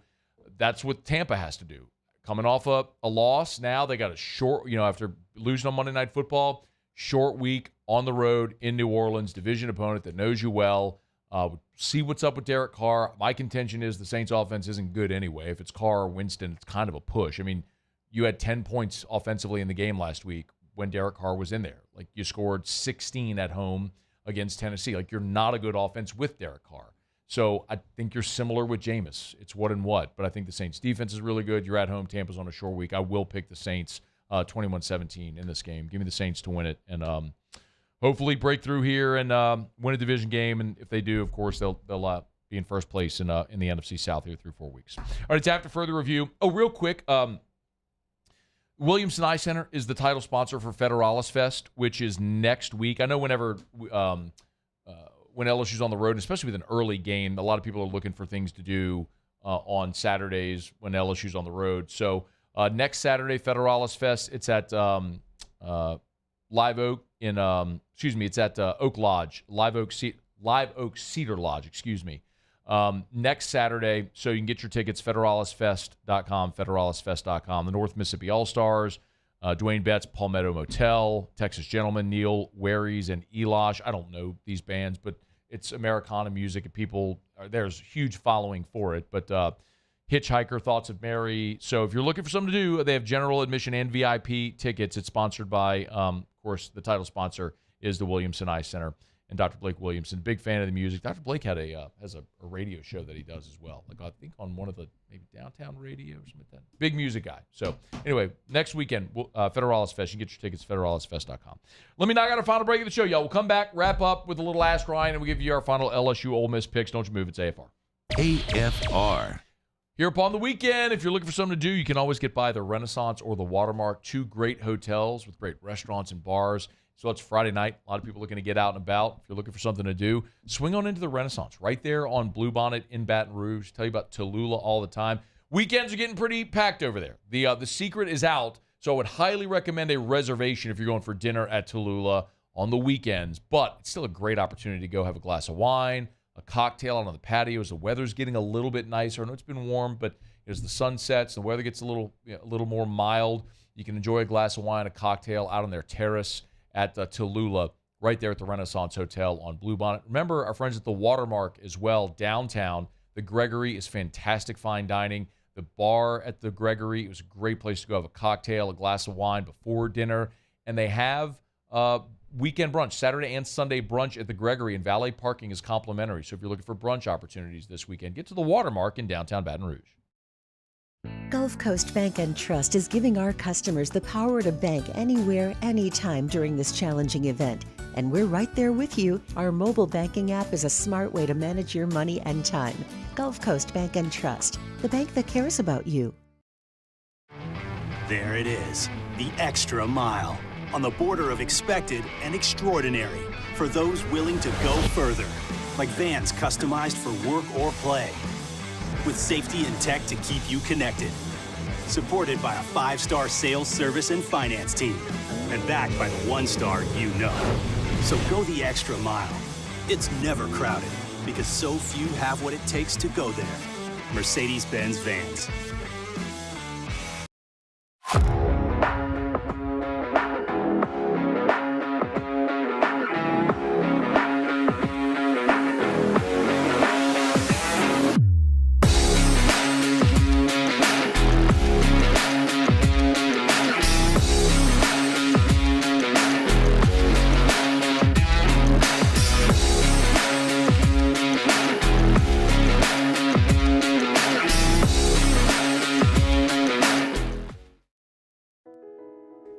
that's what Tampa has to do. Coming off a loss, now they got a short, after losing on Monday Night Football, short week on the road in New Orleans, division opponent that knows you well. See what's up with Derek Carr. My contention is the Saints offense isn't good anyway. If it's Carr or Winston, it's kind of a push. I mean, you had 10 points offensively in the game last week when Derek Carr was in there. You scored 16 at home against Tennessee. You're not a good offense with Derek Carr. So I think you're similar with Jameis. It's what and what. But I think the Saints defense is really good. You're at home. Tampa's on a short week. I will pick the Saints 21-17 in this game. Give me the Saints to win it. And hopefully break through here and win a division game. And if they do, of course, they'll be in first place in the NFC South here through 4 weeks. All right, it's after further review. Oh, real quick, Williamson Eye Center is the title sponsor for Federalis Fest, which is next week. I know whenever when LSU's on the road, especially with an early game, a lot of people are looking for things to do on Saturdays when LSU's on the road. So next Saturday, Federalis Fest, it's at Live Oak it's at Oak Lodge, Live Oak Cedar Lodge, excuse me. next Saturday. So you can get your tickets, federalisfest.com, federalisfest.com. The North Mississippi All-Stars, Dwayne Betts, Palmetto Motel, Texas Gentlemen, Neil Waries, and Elosh. I don't know these bands, but it's Americana music, and there's a huge following for it. But Hitchhiker, Thoughts of Mary. So if you're looking for something to do, they have general admission and VIP tickets. It's sponsored by, of course, the title sponsor is the Williamson Eye Center and Dr. Blake Williamson. Big fan of the music. Dr. Blake has a radio show that he does as well. Like I think on one of the maybe downtown radio or something like that. Big music guy. So anyway, next weekend, Federalis Fest. You can get your tickets, federalisfest.com. Let me knock out our final break of the show, y'all. We'll come back, wrap up with a little Ask Ryan, and we'll give you our final LSU-Ole Miss picks. Don't you move. It's AFR. AFR. Here upon the weekend, if you're looking for something to do, you can always get by the Renaissance or the Watermark, 2 great hotels with great restaurants and bars. So it's Friday night. A lot of people looking to get out and about. If you're looking for something to do, swing on into the Renaissance right there on Bluebonnet in Baton Rouge. Tell you about Tallulah all the time. Weekends are getting pretty packed over there. The secret is out, so I would highly recommend a reservation if you're going for dinner at Tallulah on the weekends. But it's still a great opportunity to go have a glass of wine, a cocktail out on the patio as the weather's getting a little bit nicer. I know it's been warm, but as the sun sets, the weather gets a little more mild. You can enjoy a glass of wine, a cocktail out on their terrace at Tallulah, right there at the Renaissance Hotel on Bluebonnet. Remember our friends at the Watermark as well, downtown. The Gregory is fantastic fine dining. The bar at the Gregory, it was a great place to go have a cocktail, a glass of wine before dinner. And they have weekend brunch, Saturday and Sunday brunch at the Gregory, and valet parking is complimentary. So if you're looking for brunch opportunities this weekend, get to the Watermark in downtown Baton Rouge. Gulf Coast Bank and Trust is giving our customers the power to bank anywhere, anytime during this challenging event. And we're right there with you. Our mobile banking app is a smart way to manage your money and time. Gulf Coast Bank and Trust, the bank that cares about you. There it is, the extra mile, on the border of expected and extraordinary, for those willing to go further, like vans customized for work or play, with safety and tech to keep you connected. Supported by a 5-star sales, service, and finance team. And backed by the 1-star you know. So go the extra mile. It's never crowded, because so few have what it takes to go there. Mercedes-Benz Vans.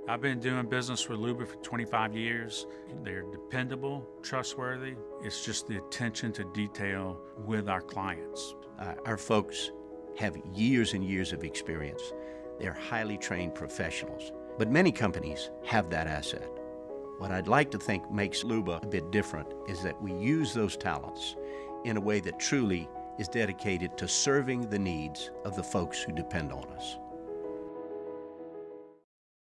I've been doing business with Luba for 25 years. They're dependable, trustworthy. It's just the attention to detail with our clients. Our folks have years and years of experience. They're highly trained professionals. But many companies have that asset. What I'd like to think makes Luba a bit different is that we use those talents in a way that truly is dedicated to serving the needs of the folks who depend on us.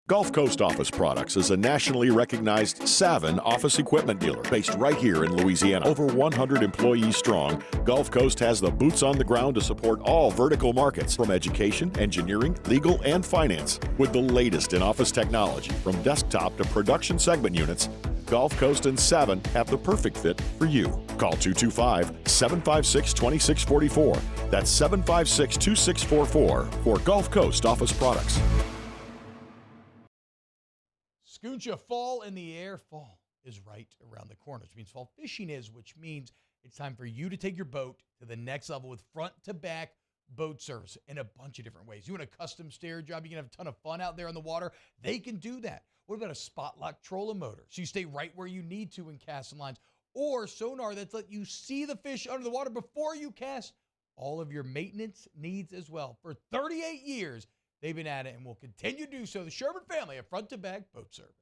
Gulf Coast Office Products is a nationally recognized Savin office equipment dealer based right here in Louisiana. Over 100 employees strong, Gulf Coast has the boots on the ground to support all vertical markets, from education, engineering, legal, and finance. With the latest in office technology, from desktop to production segment units, Gulf Coast and Savin have the perfect fit for you. Call 225-756-2644. That's 756-2644 for Gulf Coast Office Products. Scooncha, fall in the air. Fall is right around the corner, which means fall fishing is, which means it's time for you to take your boat to the next level with front-to-back boat service in a bunch of different ways. You want a custom stair job, you can have a ton of fun out there on the water, they can do that. What about a spot lock trolling motor? So you stay right where you need to in casting lines, or sonar that's let you see the fish under the water before you cast. All of your maintenance needs as well. For 38 years, they've been at it and will continue to do so. The Sherman family of front-to-back boat service.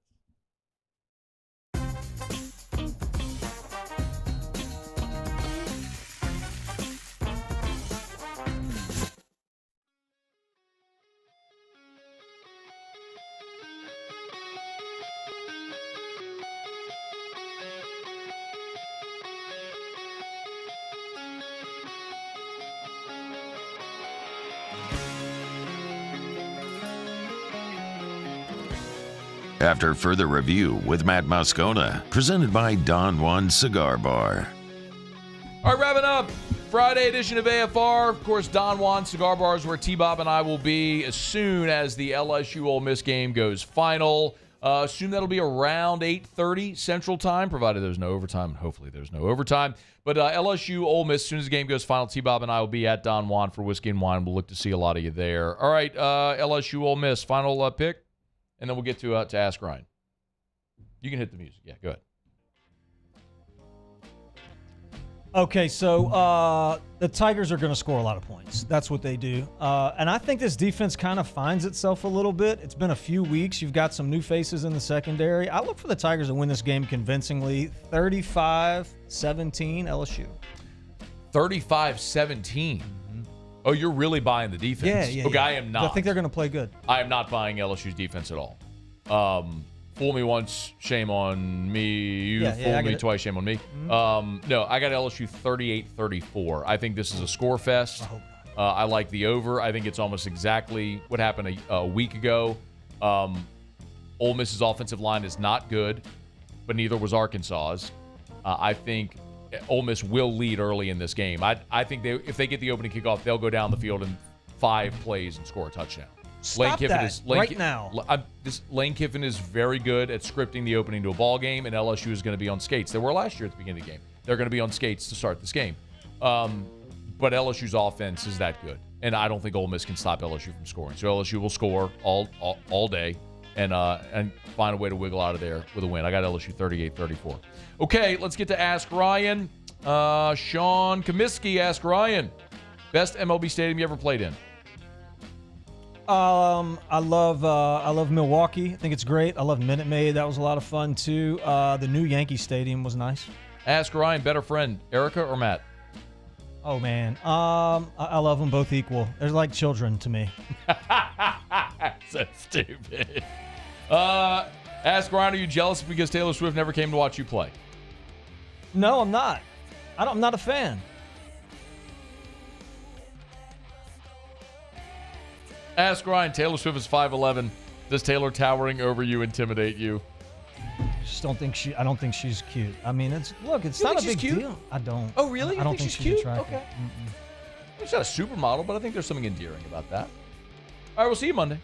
After further review with Matt Moscona, presented by Don Juan Cigar Bar. All right, wrapping up Friday edition of AFR. Of course, Don Juan Cigar Bar is where T-Bob and I will be as soon as the LSU-Ole Miss game goes final. Assume that'll be around 8:30 Central Time, provided there's no overtime. Hopefully there's no overtime. But LSU-Ole Miss, as soon as the game goes final, T-Bob and I will be at Don Juan for Whiskey and Wine. We'll look to see a lot of you there. All right, LSU-Ole Miss, final pick, and then we'll get to Ask Ryan. You can hit the music. Yeah, go ahead. Okay, so the Tigers are going to score a lot of points. That's what they do. And I think this defense kind of finds itself a little bit. It's been a few weeks. You've got some new faces in the secondary. I look for the Tigers to win this game convincingly, 35-17 LSU. 35-17. Oh, you're really buying the defense. Yeah. Okay, I am not. I think they're going to play good. I am not buying LSU's defense at all. Fool me once, shame on me. You fool me twice, shame on me. Mm-hmm. No, I got LSU 38-34. I think this is a score fest. I like the over. I think it's almost exactly what happened a week ago. Ole Miss's offensive line is not good, but neither was Arkansas's. I think Ole Miss will lead early in this game. I think if they get the opening kickoff, they'll go down the field in 5 plays and score a touchdown. Lane Kiffin is very good at scripting the opening to a ball game, and LSU is going to be on skates. They were last year at the beginning of the game. They're going to be on skates to start this game. But LSU's offense is that good, and I don't think Ole Miss can stop LSU from scoring. So LSU will score all day and find a way to wiggle out of there with a win. I got LSU 38-34. Okay, let's get to Ask Ryan. Sean Comiskey, Ask Ryan. Best MLB stadium you ever played in? I love Milwaukee. I think it's great. I love Minute Maid. That was a lot of fun too. The new Yankee Stadium was nice. Ask Ryan, better friend, Erica or Matt? Oh man, I love them both equal. They're like children to me. So stupid. Ask Ryan, are you jealous because Taylor Swift never came to watch you play? No, I'm not. I'm not a fan. Ask Ryan, Taylor Swift is 5'11". Does Taylor towering over you intimidate you? I don't think she's cute. I mean, it's not a big deal. I don't. Oh, really? I don't think she's attractive. Okay. She's not a supermodel, but I think there's something endearing about that. All right, we'll see you Monday.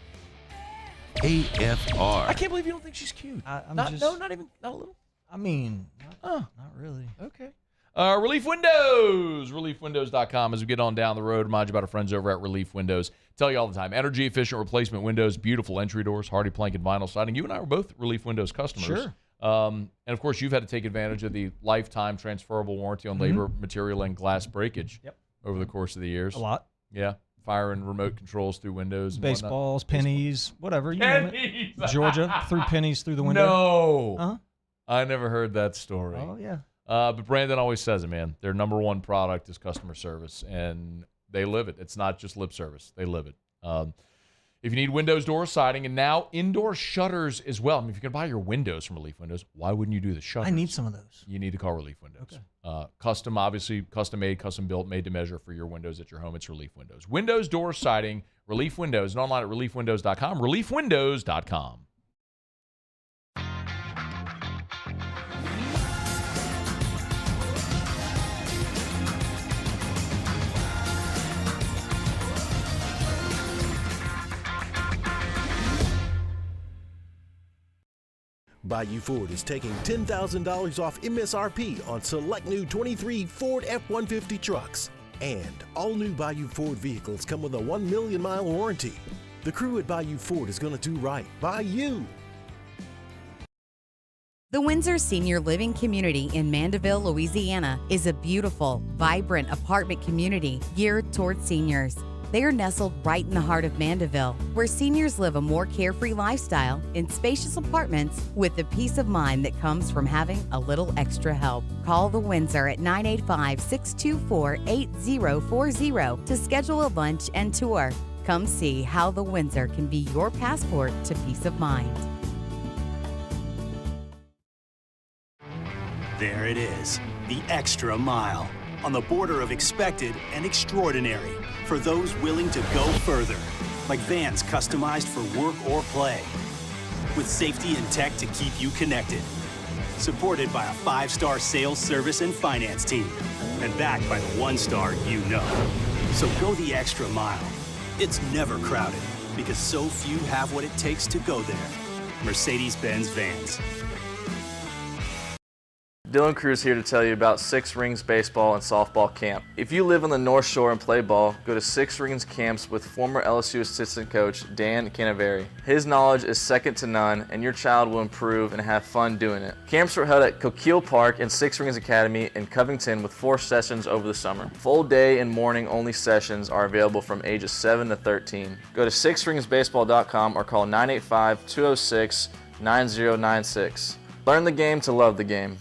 AFR. I can't believe you don't think she's cute. Not a little. I mean, not really. Okay. Relief Windows. ReliefWindows.com. As we get on down the road, remind you about our friends over at Relief Windows. Tell you all the time, energy efficient replacement windows, beautiful entry doors, hardy plank and vinyl siding. You and I were both Relief Windows customers. Sure. And of course, you've had to take advantage of the lifetime transferable warranty on labor, material, and glass breakage over the course of the years. A lot. Yeah. Fire and remote controls through windows. And baseballs, pennies, whatever. You name it. Georgia threw pennies through the window. No. Huh? I never heard that story. Oh, yeah. But Brandon always says it, man. Their number one product is customer service, and they live it. It's not just lip service. They live it. If you need windows, doors, siding, and now indoor shutters as well. I mean, if you can buy your windows from Relief Windows, why wouldn't you do the shutters? I need some of those. You need to call Relief Windows. Okay. Custom, obviously, custom made, custom built, made to measure for your windows at your home. It's Relief Windows. Windows, doors, siding, Relief Windows, and online at reliefwindows.com. Reliefwindows.com. Bayou Ford is taking $10,000 off MSRP on select new 23 Ford F-150 trucks. And all new Bayou Ford vehicles come with a 1 million mile warranty. The crew at Bayou Ford is going to do right by you. The Windsor Senior Living Community in Mandeville, Louisiana is a beautiful, vibrant apartment community geared towards seniors. They are nestled right in the heart of Mandeville, where seniors live a more carefree lifestyle in spacious apartments with the peace of mind that comes from having a little extra help. Call the Windsor at 985-624-8040 to schedule a lunch and tour. Come see how the Windsor can be your passport to peace of mind. There it is, the extra mile. on the border of expected and extraordinary for those willing to go further, like vans customized for work or play, with safety and tech to keep you connected. Supported by a 5-star sales, service, and finance team, and backed by the 1-star you know. So go the extra mile. It's never crowded, because so few have what it takes to go there. Mercedes-Benz Vans. Dylan Cruz here to tell you about Six Rings Baseball and Softball Camp. If you live on the North Shore and play ball, go to Six Rings Camps with former LSU assistant coach Dan Canaveri. His knowledge is second to none, and your child will improve and have fun doing it. Camps were held at Coquille Park and Six Rings Academy in Covington with 4 sessions over the summer. Full day and morning only sessions are available from ages 7 to 13. Go to sixringsbaseball.com or call 985-206-9096. Learn the game to love the game.